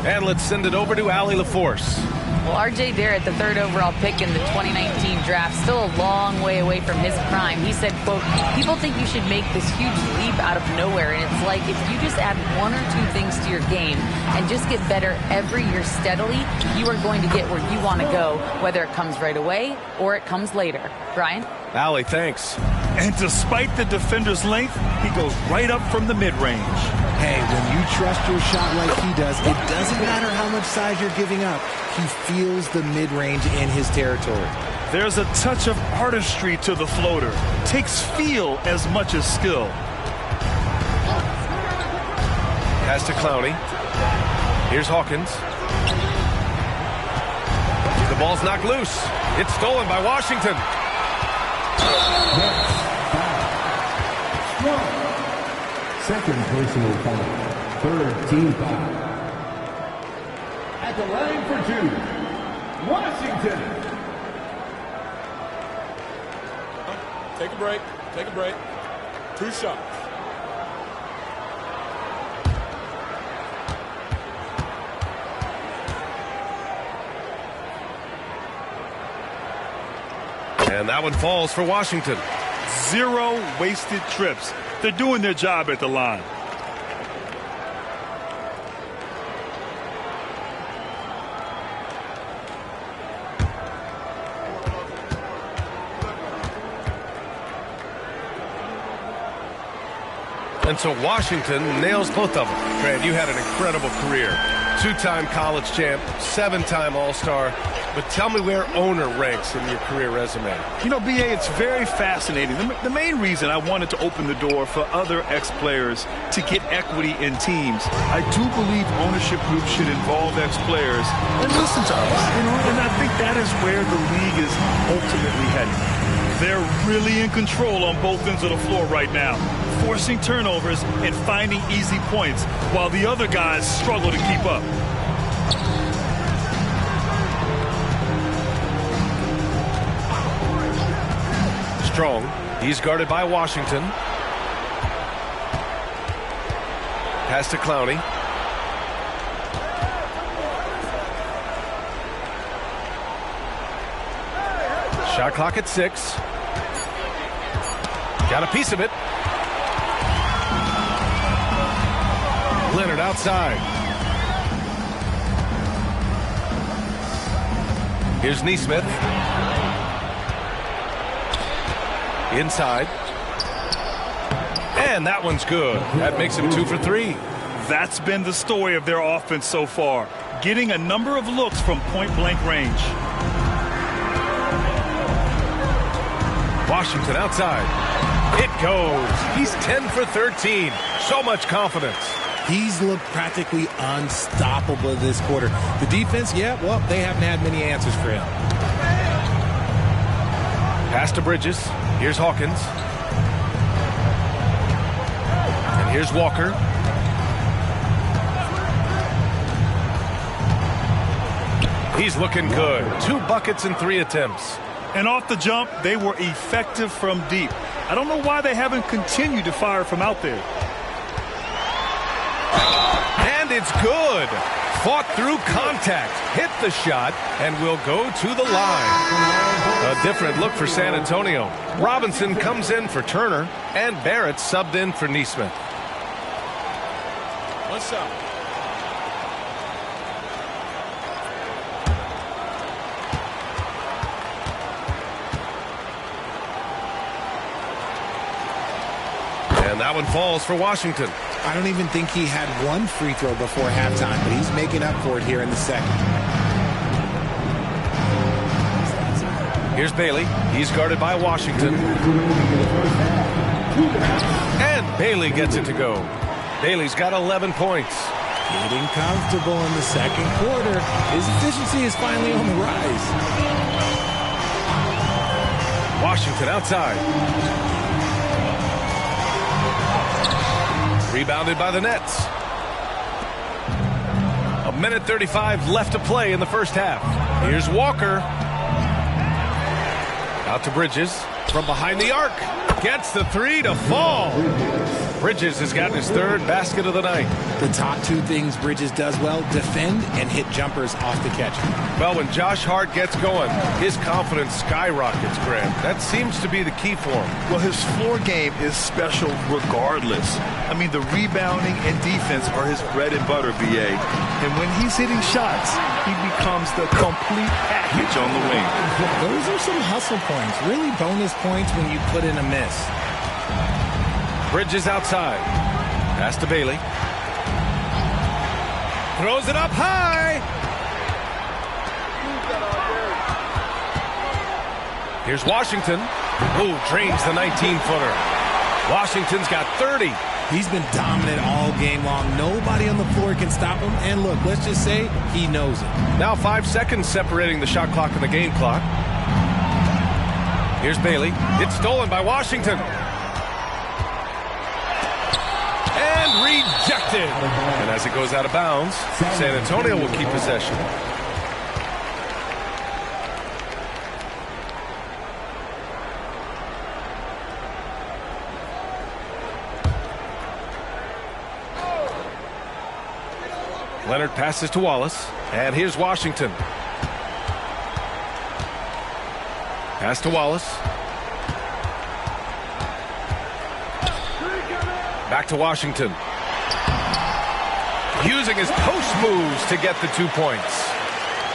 And let's send it over to Allie LaForce. Well, R.J. Barrett, the 3rd overall pick in the 2019 draft, still a long way away from his prime. He said, quote, people think you should make this huge leap out of nowhere. And it's like if you just add 1 or 2 things to your game and just get better every year steadily, you are going to get where you want to go, whether it comes right away or it comes later. Brian? Allie, thanks. And despite the defender's length, he goes right up from the mid-range. Hey, when you trust your shot like he does, it doesn't matter how much size you're giving up. He feels the mid-range in his territory. There's a touch of artistry to the floater. Takes feel as much as skill. Pass to Clowney. Here's Hawkins. The ball's knocked loose. It's stolen by Washington. Second personal foul. Third team foul. At the line for two, Washington. Take a break. Take a break. 2 shots. And that one falls for Washington. 0 wasted trips. They're doing their job at the line. And so Washington nails both of them. Grant, you had an incredible career. 2-time college champ, 7-time All-Star. But tell me where owner ranks in your career resume. You know, B.A., it's very fascinating. The main reason I wanted to open the door for other ex-players to get equity in teams, I do believe ownership groups should involve ex-players and listen to us. You know, and I think that is where the league is ultimately heading. They're really in control on both ends of the floor right now, forcing turnovers and finding easy points while the other guys struggle to keep up. Strong. He's guarded by Washington. Pass to Clowney. Shot clock at 6. Got a piece of it. Leonard outside. Here's Nesmith. Inside. And that one's good. That makes him 2 for 3. That's been the story of their offense so far, getting a number of looks from point-blank range. Washington outside. It goes. He's 10 for 13. So much confidence. He's looked practically unstoppable this quarter. The defense, yeah, well, they haven't had many answers for him. Pass to Bridges. Here's Hawkins. And here's Walker. He's looking good. 2 buckets and 3 attempts. And off the jump, they were effective from deep. I don't know why they haven't continued to fire from out there. And it's good. Fought through contact, hit the shot, and will go to the line. A different look for San Antonio. Robinson comes in for Turner, and Barrett subbed in for Nesmith. What's up? And that one falls for Washington. I don't even think he had one free throw before halftime, but he's making up for it here in the second. Here's Bailey. He's guarded by Washington. And Bailey gets it to go. Bailey's got 11 points. Getting comfortable in the second quarter. His efficiency is finally on the rise. Washington outside. Rebounded by the Nets. 1:35 left to play in the first half. Here's Walker. Out to Bridges. From behind the arc. Gets the 3 to fall. Bridges has gotten his 3rd basket of the night. The top 2 things Bridges does well, defend and hit jumpers off the catch. Well, when Josh Hart gets going, his confidence skyrockets, Grant. That seems to be the key for him. Well, his floor game is special regardless. I mean, the rebounding and defense are his bread and butter, B.A. And when he's hitting shots, he becomes the complete package on the wing. Those are some hustle points, really bonus points when you put in a miss. Bridges outside. Pass to Bailey. Throws it up high. Here's Washington. Ooh, drains the 19-footer. Washington's got 30. He's been dominant all game long. Nobody on the floor can stop him. And look, let's just say he knows it. Now 5 seconds separating the shot clock and the game clock. Here's Bailey. It's stolen by Washington. And rejected. And as it goes out of bounds, San Antonio will keep possession. Leonard passes to Wallace. And here's Washington. Pass to Wallace. Back to Washington. Using his post moves to get the 2 points.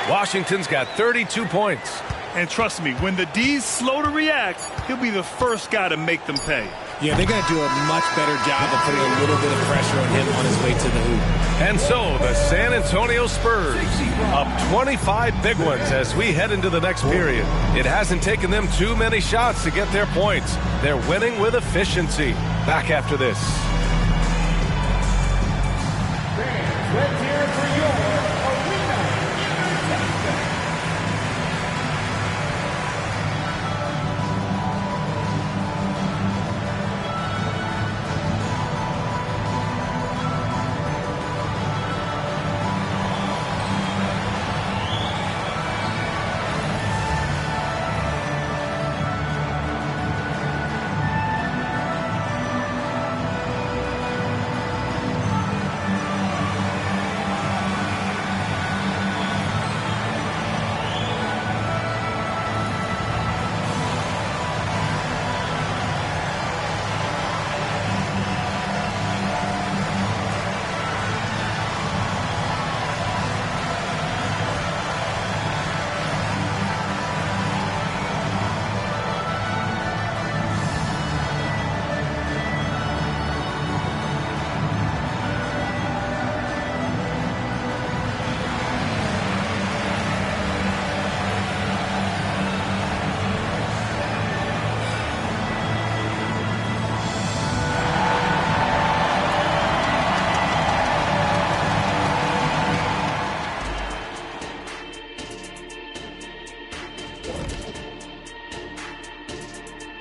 Washington's got 32 points. And trust me, when the D's slow to react, he'll be the first guy to make them pay. Yeah, they're going to do a much better job of putting a little bit of pressure on him on his way to the hoop. And so the San Antonio Spurs up 25 big ones as we head into the next period. It hasn't taken them too many shots to get their points. They're winning with efficiency. Back after this. Let's hear it for your arena entertainment.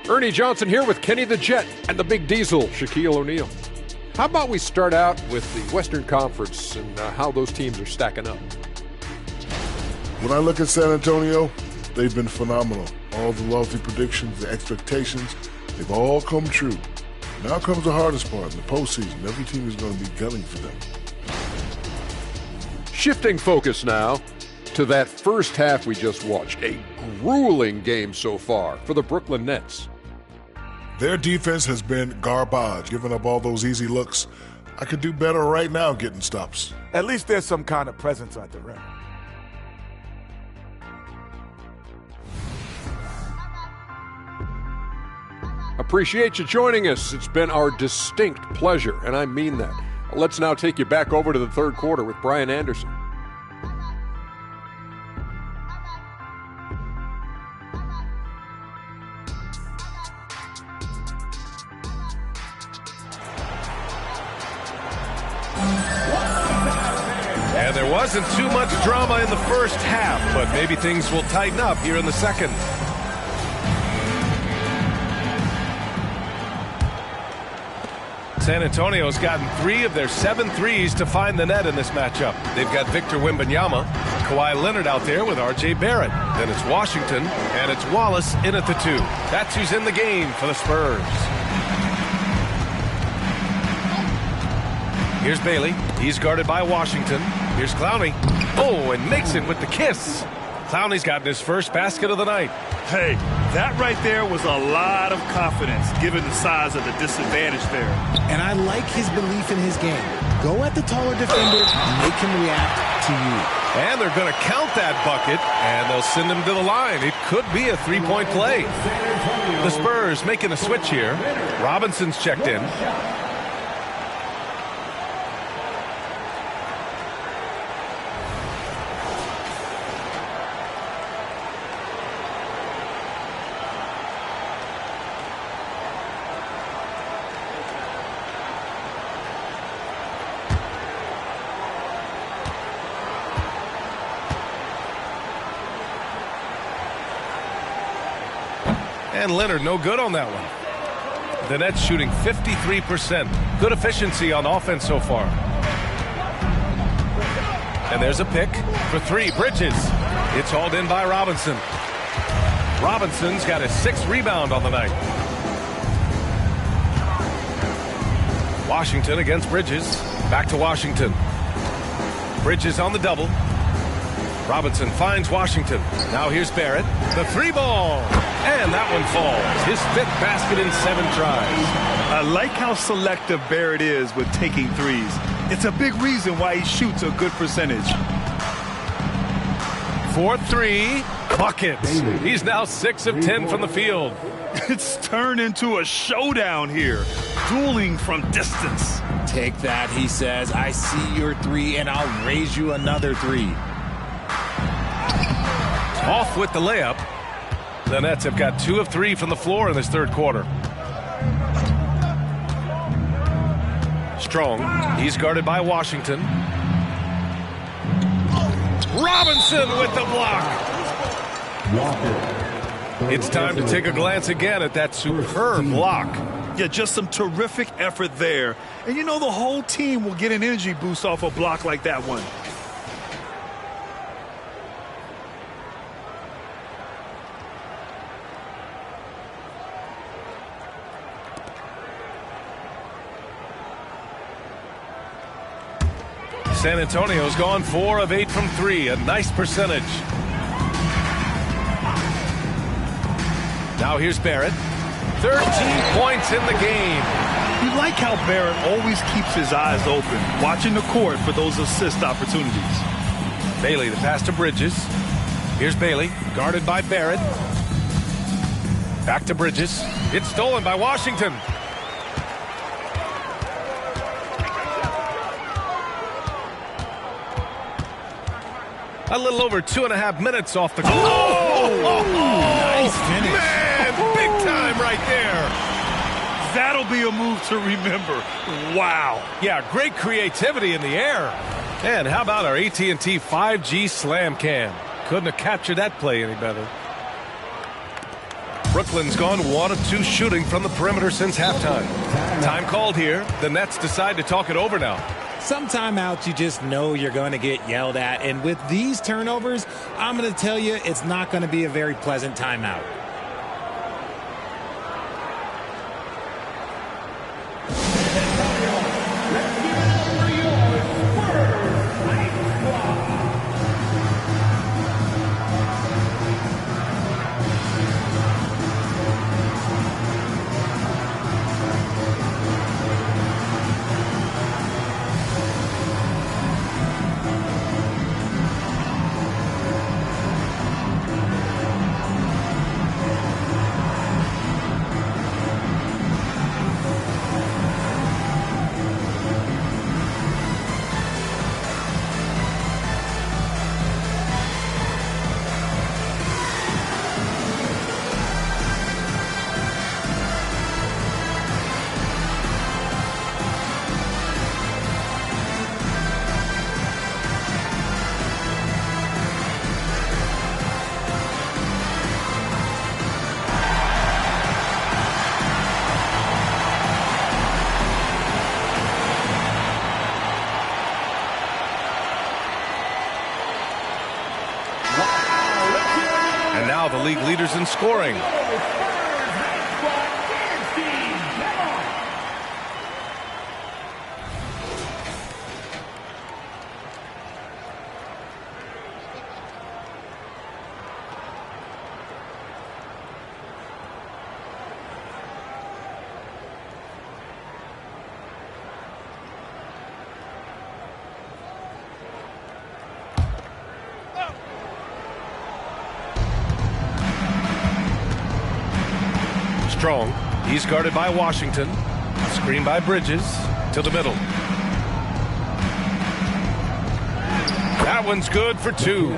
Ernie Johnson here with Kenny the Jet and the Big Diesel, Shaquille O'Neal. How about we start out with the Western Conference and how those teams are stacking up? When I look at San Antonio, they've been phenomenal. All the lofty predictions, the expectations, they've all come true. Now comes the hardest part, in the postseason. Every team is going to be gunning for them. Shifting focus now to that first half we just watched. A grueling game so far for the Brooklyn Nets. Their defense has been garbage, giving up all those easy looks. I could do better right now getting stops. At least there's some kind of presence at the rim. Appreciate you joining us. It's been our distinct pleasure, and I mean that. Let's now take you back over to the third quarter with Brian Anderson. And there wasn't too much drama in the first half, but maybe things will tighten up here in the second. San Antonio's gotten 3 of their 7 threes to find the net in this matchup. They've got Victor Wembanyama, Kawhi Leonard out there with R.J. Barrett. Then it's Washington, and it's Wallace in at the 2. That's who's in the game for the Spurs. Here's Bailey. He's guarded by Washington. Here's Clowney. Oh, and makes it with the kiss. Clowney's gotten his first basket of the night. Hey, that right there was a lot of confidence, given the size of the disadvantage there. And I like his belief in his game. Go at the taller defender, make him react to you. And they're going to count that bucket, and they'll send him to the line. It could be a three-point play. The Spurs making a switch here. Robinson's checked in. And Leonard no good on that one. The Nets shooting 53%. Good efficiency on offense so far. And there's a pick for three. Bridges. It's hauled in by Robinson. Robinson's got his 6th rebound on the night. Washington against Bridges. Back to Washington. Bridges on the double. Robinson finds Washington. Now here's Barrett. The 3-ball. And that one falls. His 5th basket in 7 tries. I like how selective Barrett is with taking threes. It's a big reason why he shoots a good percentage. 4-3. Buckets. He's now 6 of 10 from the field. It's turned into a showdown here. Dueling from distance. Take that, he says. I see your 3, and I'll raise you another 3. Off with the layup. The Nets have got 2 of 3 from the floor in this 3rd quarter. Strong. He's guarded by Washington. Robinson with the block. It's time to take a glance again at that superb block. Yeah, just some terrific effort there. And you know the whole team will get an energy boost off a block like that one. San Antonio's gone 4 of 8 from 3, a nice percentage. Now here's Barrett. 13 points in the game. You like how Barrett always keeps his eyes open, watching the court for those assist opportunities. Bailey, the pass to Bridges. Here's Bailey, guarded by Barrett. Back to Bridges. It's stolen by Washington. A little over 2.5 minutes off the clock. Nice finish. Man, big time right there. That'll be a move to remember. Wow. Yeah, great creativity in the air. And how about our AT&T 5G slam cam? Couldn't have captured that play any better. Brooklyn's gone 1 of 2 shooting from the perimeter since halftime. Time called here. The Nets decide to talk it over now. Some timeouts you just know you're going to get yelled at. And with these turnovers, I'm going to tell you it's not going to be a very pleasant timeout. The league leaders in scoring. Strong. He's guarded by Washington. Screen by Bridges to the middle. That one's good for 2.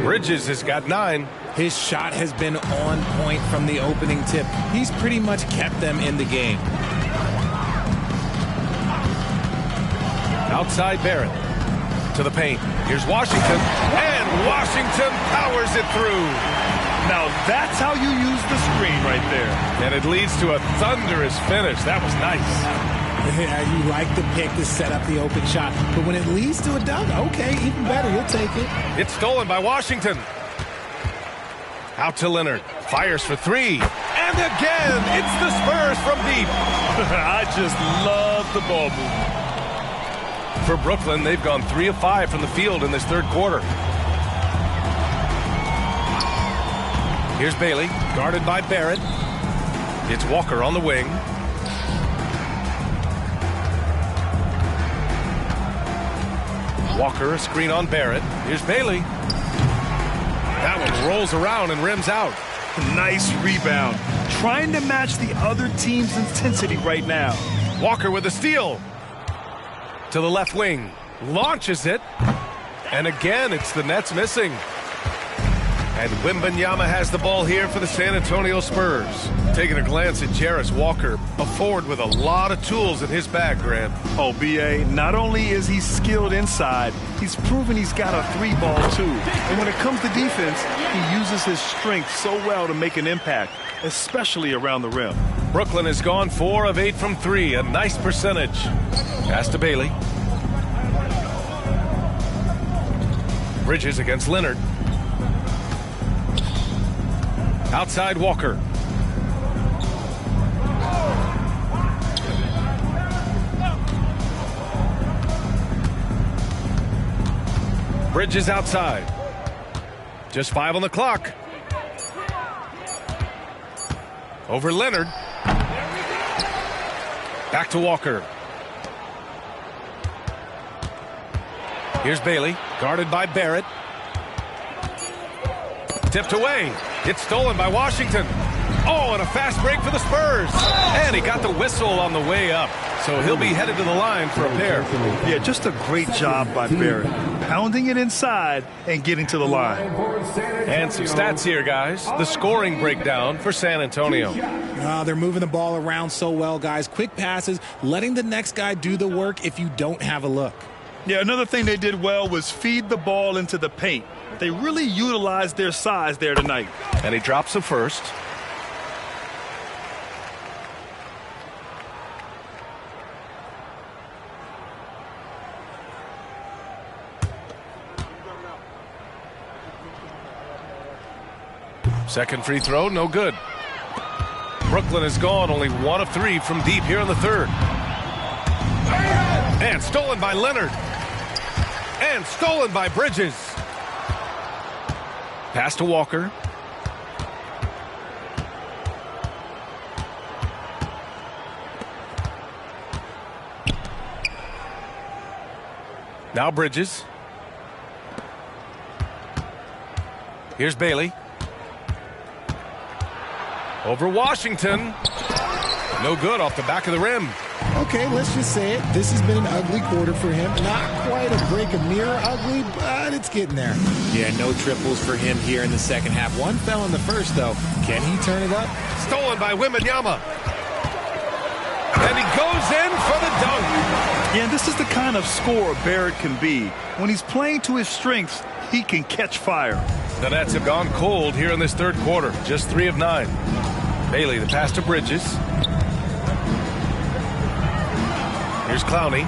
Bridges has got 9. His shot has been on point from the opening tip. He's pretty much kept them in the game. Outside Barrett to the paint. Here's Washington, and Washington powers it through. Now that's how you use the screen right there. And it leads to a thunderous finish. That was nice. Yeah, you like the pick to set up the open shot. But when it leads to a dunk, okay, even better. You'll take it. It's stolen by Washington. Out to Leonard. Fires for three. And again, it's the Spurs from deep. I just love the ball movement. For Brooklyn, they've gone 3 of 5 from the field in this third quarter. Here's Bailey, guarded by Barrett. It's Walker on the wing. Walker, a screen on Barrett. Here's Bailey. That one rolls around and rims out. Nice rebound. Trying to match the other team's intensity right now. Walker with a steal. To the left wing. Launches it. And again, it's the Nets missing. And Wembanyama has the ball here for the San Antonio Spurs. Taking a glance at Jarris Walker, a forward with a lot of tools in his bag, Grant. Oh, B.A., not only is he skilled inside, he's proven he's got a 3-ball too. And when it comes to defense, he uses his strength so well to make an impact, especially around the rim. Brooklyn has gone 4 of 8 from 3, a nice percentage. Pass to Bailey. Bridges against Leonard. Outside Walker. Bridges outside. Just 5 on the clock. Over Leonard. Back to Walker. Here's Bailey, guarded by Barrett. Tipped away. It's stolen by Washington. Oh, and a fast break for the Spurs. And he got the whistle on the way up. So he'll be headed to the line for a pair. Yeah, just a great job by Barrett. Pounding it inside and getting to the line. And some stats here, guys. The scoring breakdown for San Antonio. They're moving the ball around so well, guys. Quick passes, letting the next guy do the work if you don't have a look. Yeah, another thing they did well was feed the ball into the paint. They really utilized their size there tonight. And he drops the first. Second free throw, no good. Brooklyn has gone only 1 of 3 from deep here in the third. And stolen by Leonard. And stolen by Bridges. Pass to Walker. Now Bridges. Here's Bailey. Over Washington. No good off the back of the rim. Okay, let's just say it. This has been an ugly quarter for him. Not quite a break a mirror ugly, but it's getting there. Yeah, no triples for him here in the second half. One fell in the first, though. Can he turn it up? Stolen by Wembanyama. And he goes in for the dunk. Yeah, this is the kind of scorer Barrett can be. When he's playing to his strengths, he can catch fire. The Nets have gone cold here in this third quarter. Just 3 of 9. Bailey, the pass to Bridges. Here's Clowney.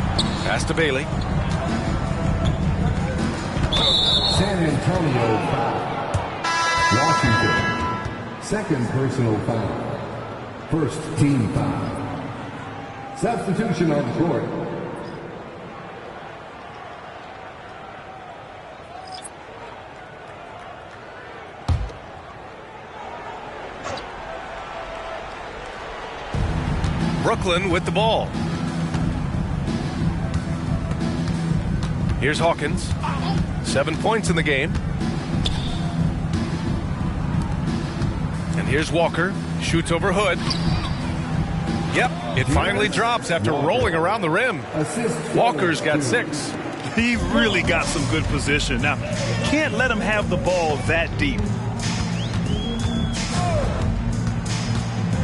Pass to Bailey. San Antonio foul. Washington. Second personal foul. First team foul. Substitution on the court. Brooklyn with the ball. Here's Hawkins. 7 points in the game. And here's Walker. Shoots over Hood. Yep, it finally drops after rolling around the rim. Walker's got 6. He really got some good position. Now, can't let him have the ball that deep.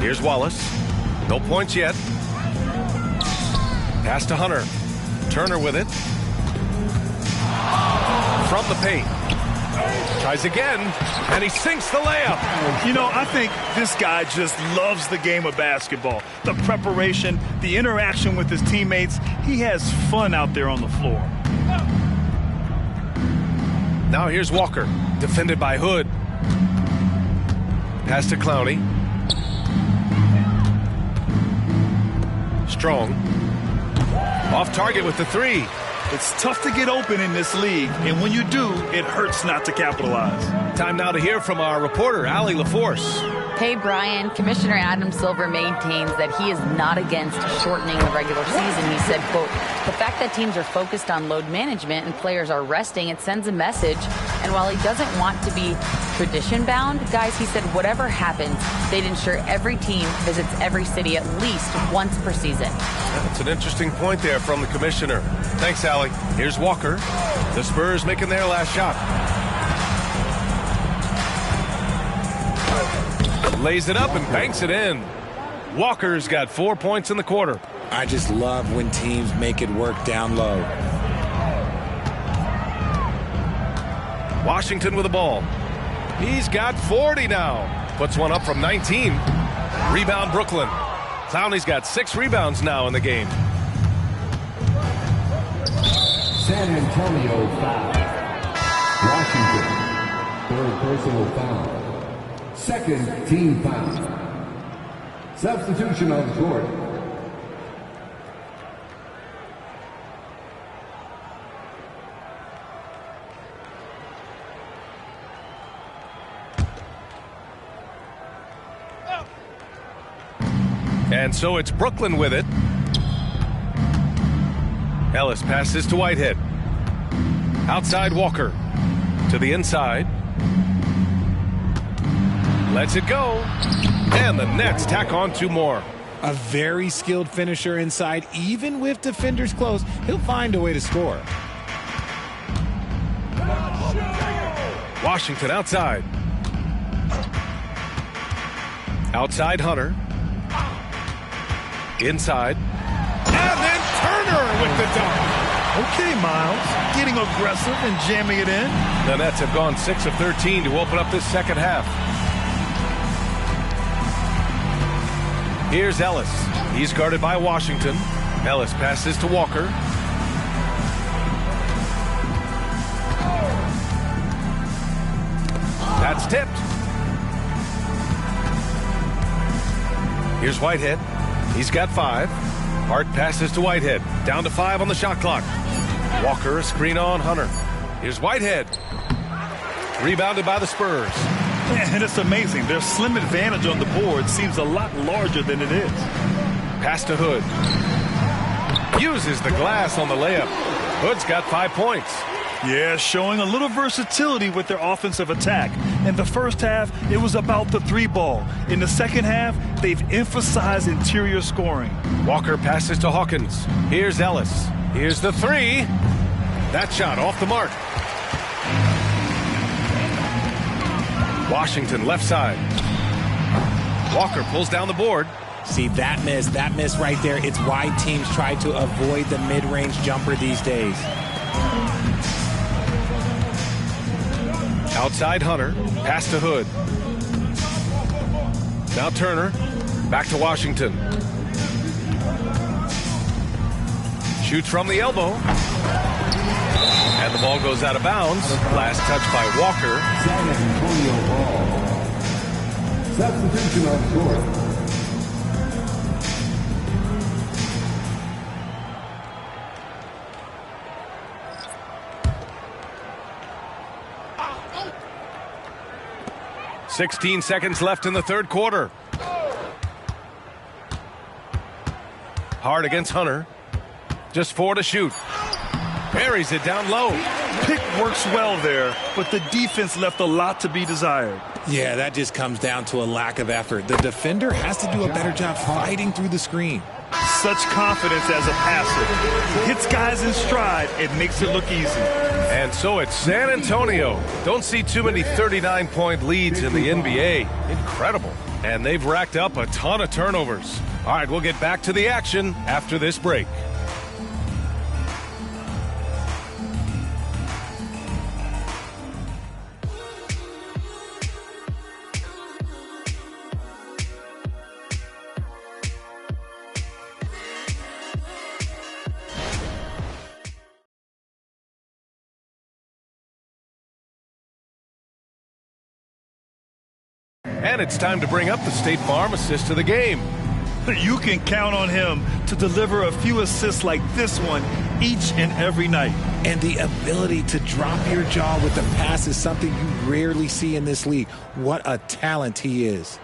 Here's Wallace. No points yet. Pass to Hunter. Turner with it. From the paint. Tries again, and he sinks the layup. You know, I think this guy just loves the game of basketball. The preparation, the interaction with his teammates. He has fun out there on the floor. Now here's Walker, defended by Hood. Pass to Clowney. Strong. Off target with the three. It's tough to get open in this league, and when you do, it hurts not to capitalize. Time now to hear from our reporter, Allie LaForce. Hey, Brian. Commissioner Adam Silver maintains that he is not against shortening the regular season. He said, quote, the fact that teams are focused on load management and players are resting, it sends a message. And while he doesn't want to be tradition-bound, guys, he said whatever happens, they'd ensure every team visits every city at least once per season. That's an interesting point there from the commissioner. Thanks, Allie. Here's Walker. The Spurs making their last shot. Lays it up and banks it in. Walker's got 4 points in the quarter. I just love when teams make it work down low. Washington with the ball. He's got 40 now. Puts one up from 19. Rebound Brooklyn. Clowney's got 6 rebounds now in the game. San Antonio foul. Washington, third personal foul. Second team foul. Substitution on the court. And so it's Brooklyn with it. Ellis passes to Whitehead. Outside Walker. To the inside. Lets it go. And the Nets tack on 2 more. A very skilled finisher inside. Even with defenders close, he'll find a way to score. Washington outside. Outside Hunter. Inside. And then Turner with the dunk. Okay, Miles. Getting aggressive and jamming it in. The Nets have gone 6 of 13 to open up this second half. Here's Ellis. He's guarded by Washington. Ellis passes to Walker. That's tipped. Here's Whitehead. He's got 5. Hart passes to Whitehead. Down to 5 on the shot clock. Walker, a screen on Hunter. Here's Whitehead. Rebounded by the Spurs. And it's amazing. Their slim advantage on the board seems a lot larger than it is. Pass to Hood. Uses the glass on the layup. Hood's got 5 points. Yeah, showing a little versatility with their offensive attack. In the first half, it was about the 3-ball. In the second half, they've emphasized interior scoring. Walker passes to Hawkins. Here's Ellis. Here's the 3. That shot off the mark. Washington left side. Walker pulls down the board. See, that miss right there. It's why teams try to avoid the mid-range jumper these days. Outside Hunter. Pass to Hood. Now Turner. Back to Washington. Shoots from the elbow. And the ball goes out of bounds. Last touch by Walker. San Antonio ball. Substitution on the court. .16 seconds left in the third quarter. Hard against Hunter. Just 4 to shoot. Buries it down low. Pick works well there, but the defense left a lot to be desired. Yeah, that just comes down to a lack of effort. The defender has to do a better job fighting through the screen. Such confidence as a passer. Hits guys in stride. It makes it look easy. And so it's San Antonio. Don't see too many 39-point leads in the NBA. Incredible. And they've racked up a ton of turnovers. All right, we'll get back to the action after this break. And it's time to bring up the State Farm assist of the game. You can count on him to deliver a few assists like this one each and every night. And the ability to drop your jaw with the pass is something you rarely see in this league. What a talent he is.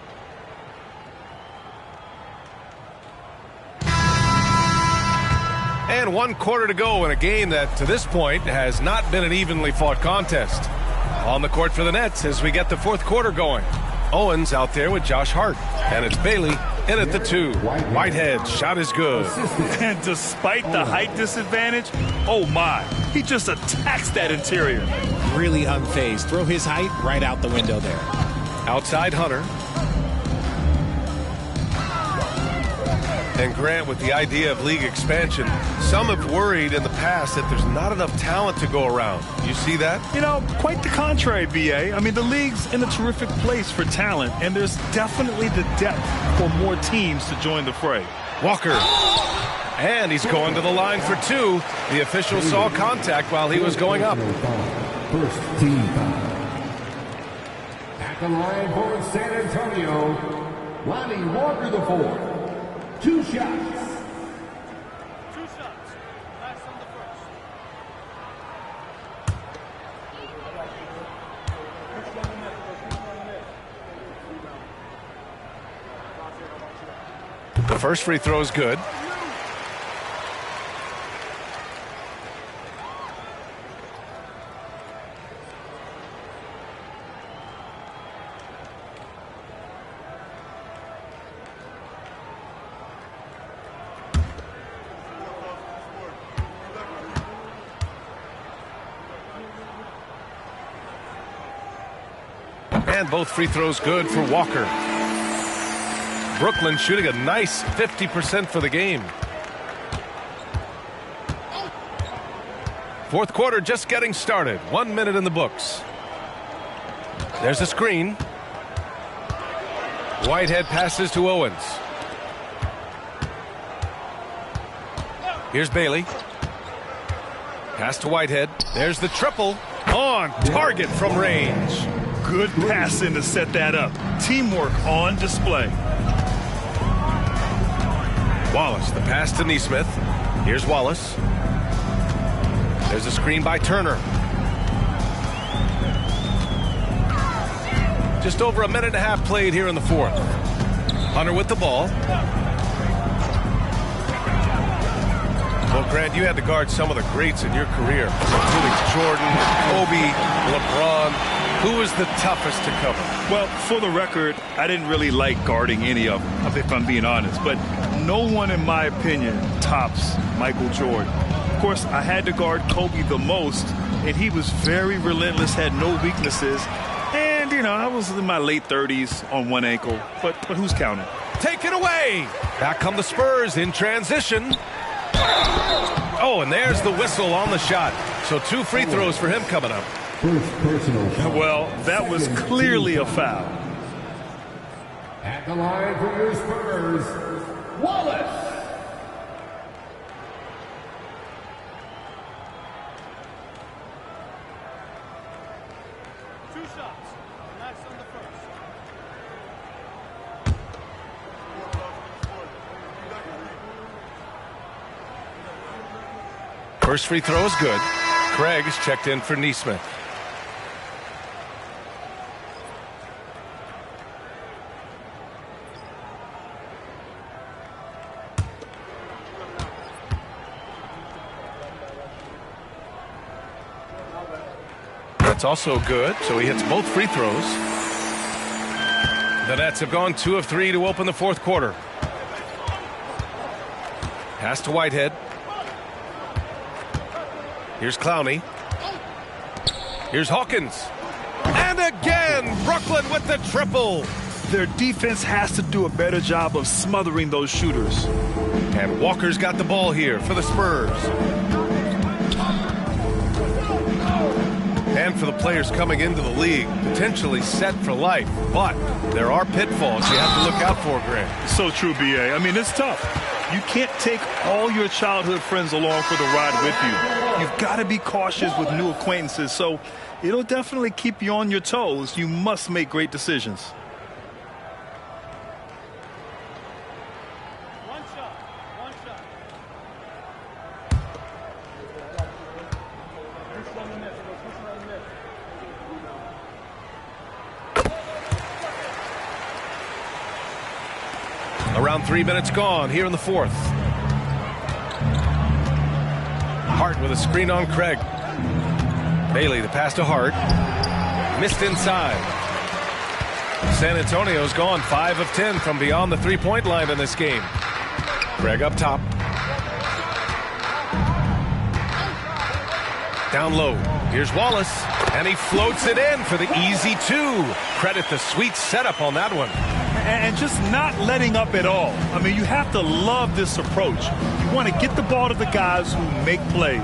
And 1 quarter to go in a game that, to this point, has not been an evenly fought contest. On the court for the Nets as we get the 4th quarter going. Owens out there with Josh Hart. And it's Bailey in at the 2. Whitehead shot is good. And despite the height disadvantage, oh my, he just attacks that interior. Really unfazed. Throw his height right out the window there. Outside Hunter. And Grant, with the idea of league expansion, some have worried in the past that there's not enough talent to go around. You see that? You know, quite the contrary, B.A. I mean, the league's in a terrific place for talent, and there's definitely the depth for more teams to join the fray. Walker. And he's going to the line for 2. The official saw contact while he was going up. First team foul. At the line for San Antonio, Lonnie Walker the 4th. 2 shots. 2 shots. Last on the first. The first free throw is good. And both free throws good for Walker. Brooklyn shooting a nice 50% for the game. 4th quarter just getting started. 1 minute in the books. There's a screen. Whitehead passes to Owens. Here's Bailey. Pass to Whitehead. There's the triple. On target from range. Good passing to set that up. Teamwork on display. Wallace, the pass to Nesmith. Here's Wallace. There's a screen by Turner. Just over a minute and a half played here in the 4th. Hunter with the ball. Well, Grant, you had to guard some of the greats in your career, including Jordan, Kobe, LeBron. Who was the toughest to cover? Well, for the record, I didn't really like guarding any of them, if I'm being honest. But no one, in my opinion, tops Michael Jordan. Of course, I had to guard Kobe the most, and he was very relentless, had no weaknesses. And, you know, I was in my late 30s on one ankle. But who's counting? Take it away. Back come the Spurs in transition. Oh, and there's the whistle on the shot. So 2 free throws for him coming up. First personal foul. Well, that was clearly a foul. At the line for your Spurs, Wallace. Two shots. Last on the first. First free throw is good. Craig is checked in for Nesmith. That's also good, so he hits both free throws. The Nets have gone 2 of 3 to open the 4th quarter. Pass to Whitehead. Here's Clowney. Here's Hawkins. And again, Brooklyn with the triple. Their defense has to do a better job of smothering those shooters. And Walker's got the ball here for the Spurs. And for the players coming into the league, potentially set for life. But there are pitfalls you have to look out for, Grant. So true, B.A. I mean, it's tough. You can't take all your childhood friends along for the ride with you. You've got to be cautious with new acquaintances, so it'll definitely keep you on your toes. You must make great decisions. Around 3 minutes gone here in the fourth. Hart with a screen on Craig. Bailey, the pass to Hart. Missed inside. San Antonio's gone 5 of 10 from beyond the three-point line in this game. Craig up top. Down low. Here's Wallace. And he floats it in for the easy 2. Credit the sweet setup on that one. And just not letting up at all. I mean, you have to love this approach. You want to get the ball to the guys who make plays.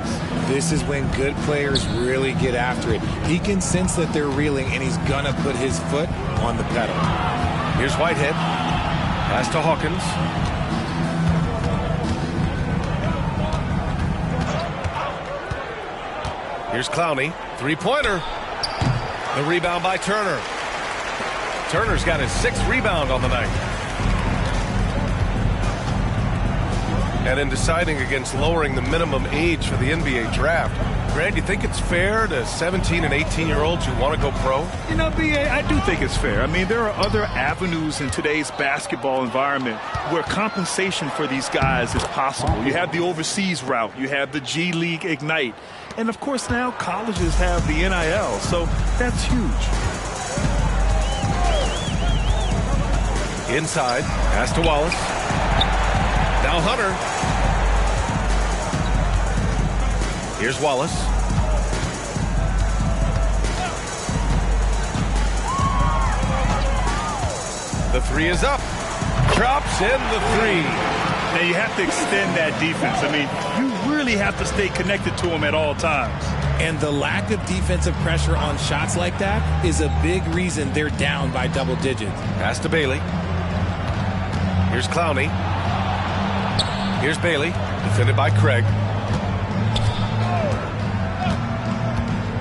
This is when good players really get after it. He can sense that they're reeling, and he's going to put his foot on the pedal. Here's Whitehead. Pass to Hawkins. Here's Clowney. Three-pointer. The rebound by Turner. Turner's got his 6th rebound on the night. And in deciding against lowering the minimum age for the NBA draft, Grant, you think it's fair to 17 and 18-year-olds who want to go pro? You know, B.A., I do think it's fair. I mean, there are other avenues in today's basketball environment where compensation for these guys is possible. You have the overseas route. You have the G League Ignite. And, of course, now colleges have the NIL. So that's huge. Inside, pass to Wallace. Now Hunter. Here's Wallace. The 3 is up. Drops in the 3. Now you have to extend that defense. I mean, you really have to stay connected to them at all times. And the lack of defensive pressure on shots like that is a big reason they're down by double digits. Pass to Bailey. Here's Clowney. Here's Bailey, defended by Craig.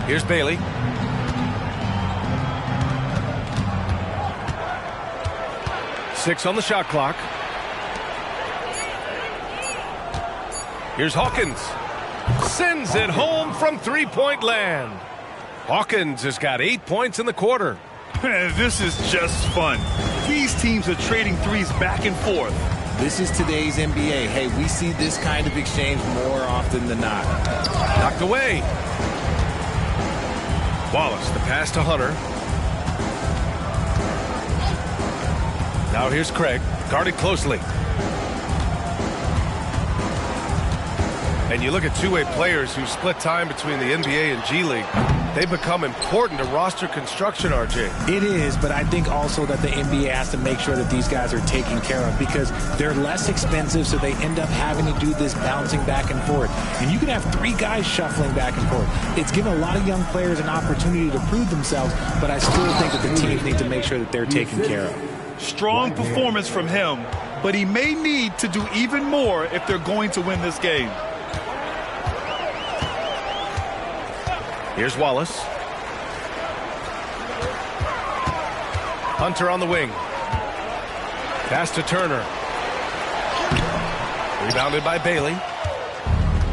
Here's Bailey. Six on the shot clock. Here's Hawkins. Sends it home from three-point land. Hawkins has got 8 points in the quarter. This is just fun. These teams are trading threes back and forth. This is today's NBA. Hey, we see this kind of exchange more often than not. Knocked away. Wallace, the pass to Hunter. Now here's Craig, guarded closely. And you look at two-way players who split time between the NBA and G League. They become important to roster construction, RJ. It is, but I think also that the NBA has to make sure that these guys are taken care of because they're less expensive, so they end up having to do this bouncing back and forth. And you can have 3 guys shuffling back and forth. It's given a lot of young players an opportunity to prove themselves, but I still think that the teams need to make sure that they're taken care of. Strong performance from him, but he may need to do even more if they're going to win this game. Here's Wallace. Hunter on the wing. Pass to Turner. Rebounded by Bailey.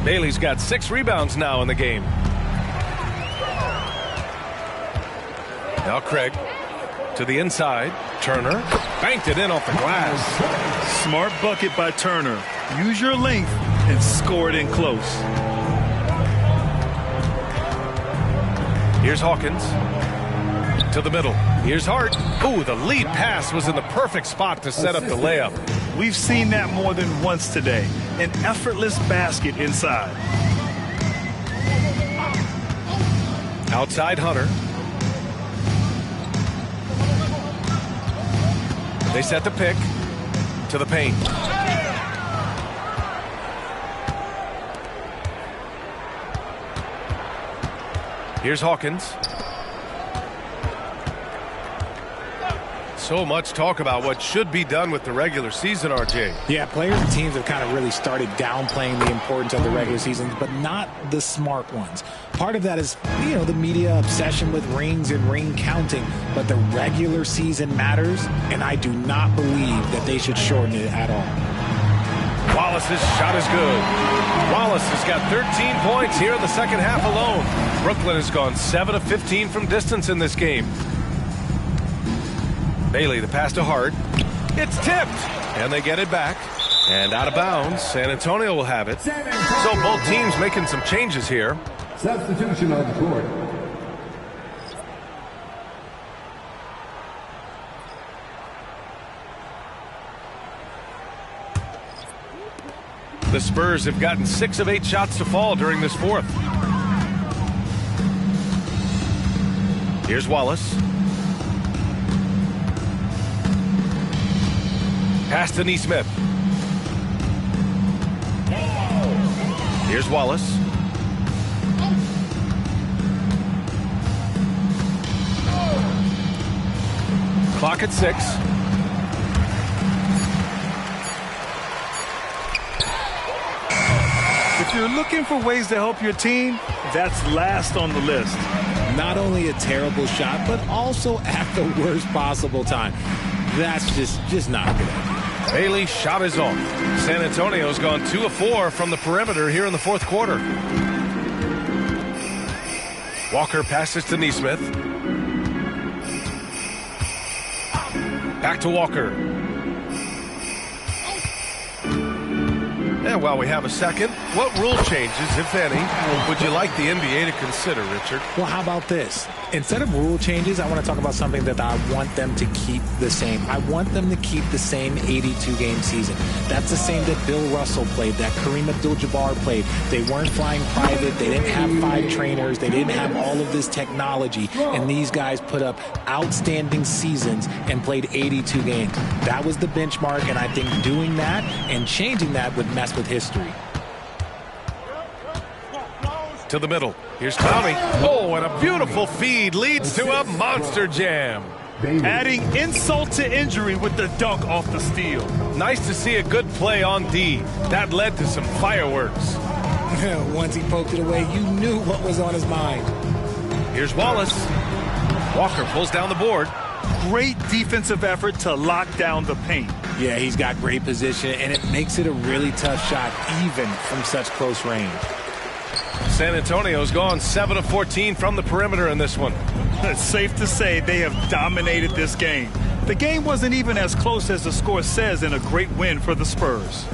Bailey's got 6 rebounds now in the game. Now Craig to the inside. Turner banked it in off the glass. Smart bucket by Turner. Use your length and score it in close. Here's Hawkins to the middle. Here's Hart. Ooh, the lead pass was in the perfect spot to set up the layup. We've seen that more than once today. An effortless basket inside. Outside Hunter. They set the pick to the paint. Here's Hawkins. So much talk about what should be done with the regular season, RJ. Yeah, players and teams have kind of really started downplaying the importance of the regular season, but not the smart ones. Part of that is, you know, the media obsession with rings and ring counting, but the regular season matters, and I do not believe that they should shorten it at all. Wallace's shot is good. Wallace has got 13 points here in the second half alone. Brooklyn has gone 7 of 15 from distance in this game. Bailey, the pass to Hart. It's tipped, and they get it back. And out of bounds, San Antonio will have it. So both teams making some changes here. Substitution on the court. The Spurs have gotten 6 of 8 shots to fall during this fourth. Here's Wallace. Pass to Nesmith. Here's Wallace. Clock at 6. If you're looking for ways to help your team, that's last on the list. Not only a terrible shot, but also at the worst possible time. That's just not a good idea. Bailey's shot is off. San Antonio's gone 2 of 4 from the perimeter here in the fourth quarter. Walker passes to Nesmith. Back to Walker. And while we have a second, what rule changes, if any, would you like the NBA to consider, Richard? Well, how about this? Instead of rule changes, I want to talk about something that I want them to keep the same. I want them to keep the same 82-game season. That's the same that Bill Russell played, that Kareem Abdul-Jabbar played. They weren't flying private. They didn't have 5 trainers. They didn't have all of this technology. And these guys put up outstanding seasons and played 82 games. That was the benchmark, and I think doing that and changing that would mess with history. To the middle. Here's Clowney. Oh, and a beautiful feed leads to a monster jam. Adding insult to injury with the dunk off the steal. Nice to see a good play on D. That led to some fireworks. Once he poked it away, you knew what was on his mind. Here's Wallace. Walker pulls down the board. Great defensive effort to lock down the paint. Yeah, he's got great position, and it makes it a really tough shot, even from such close range. San Antonio's gone 7 of 14 from the perimeter in this one. It's safe to say they have dominated this game. The game wasn't even as close as the score says in a great win for the Spurs.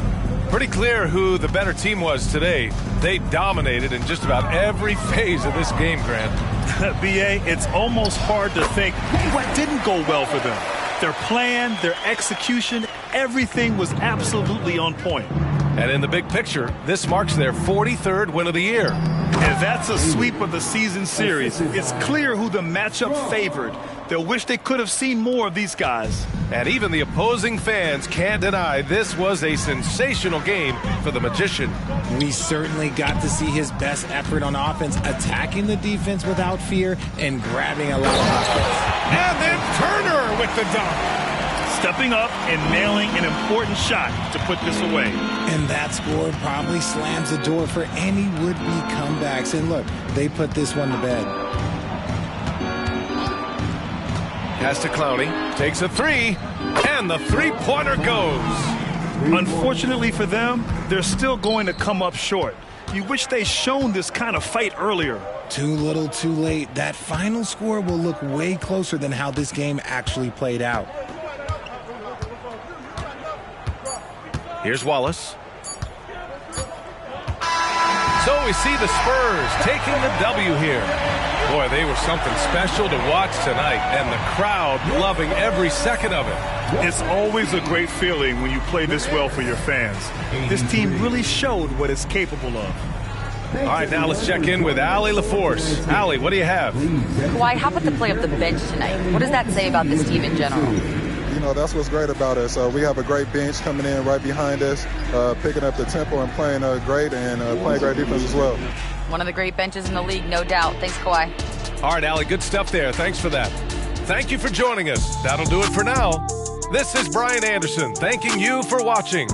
Pretty clear who the better team was today. They dominated in just about every phase of this game, Grant. B.A., it's almost hard to think what didn't go well for them. Their plan, their execution, everything was absolutely on point. And in the big picture, this marks their 43rd win of the year. And that's a sweep of the season series. It's clear who the matchup favored. They'll wish they could have seen more of these guys. And even the opposing fans can't deny this was a sensational game for the Magician. We certainly got to see his best effort on offense, attacking the defense without fear and grabbing a lot of offense. And then Turner with the dunk. Stepping up and nailing an important shot to put this away. And that score probably slams the door for any would-be comebacks. And look, they put this one to bed. Pass to Clowney, takes a 3, and the three-pointer goes. Unfortunately for them, they're still going to come up short. You wish they'd shown this kind of fight earlier. Too little, too late. That final score will look way closer than how this game actually played out. Here's Wallace. So we see the Spurs taking the W here. Boy, they were something special to watch tonight, and the crowd loving every second of it. It's always a great feeling when you play this well for your fans. This team really showed what it's capable of. All right, now let's check in with Allie LaForce. Allie, what do you have? Kawhi, how about the play of the bench tonight? What does that say about this team in general? You know, that's what's great about us. We have a great bench coming in right behind us, picking up the tempo and playing great and playing great defense as well. One of the great benches in the league, no doubt. Thanks, Kawhi. All right, Allie, good stuff there. Thanks for that. Thank you for joining us. That'll do it for now. This is Brian Anderson thanking you for watching.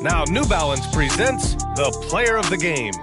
Now, New Balance presents the Player of the Game.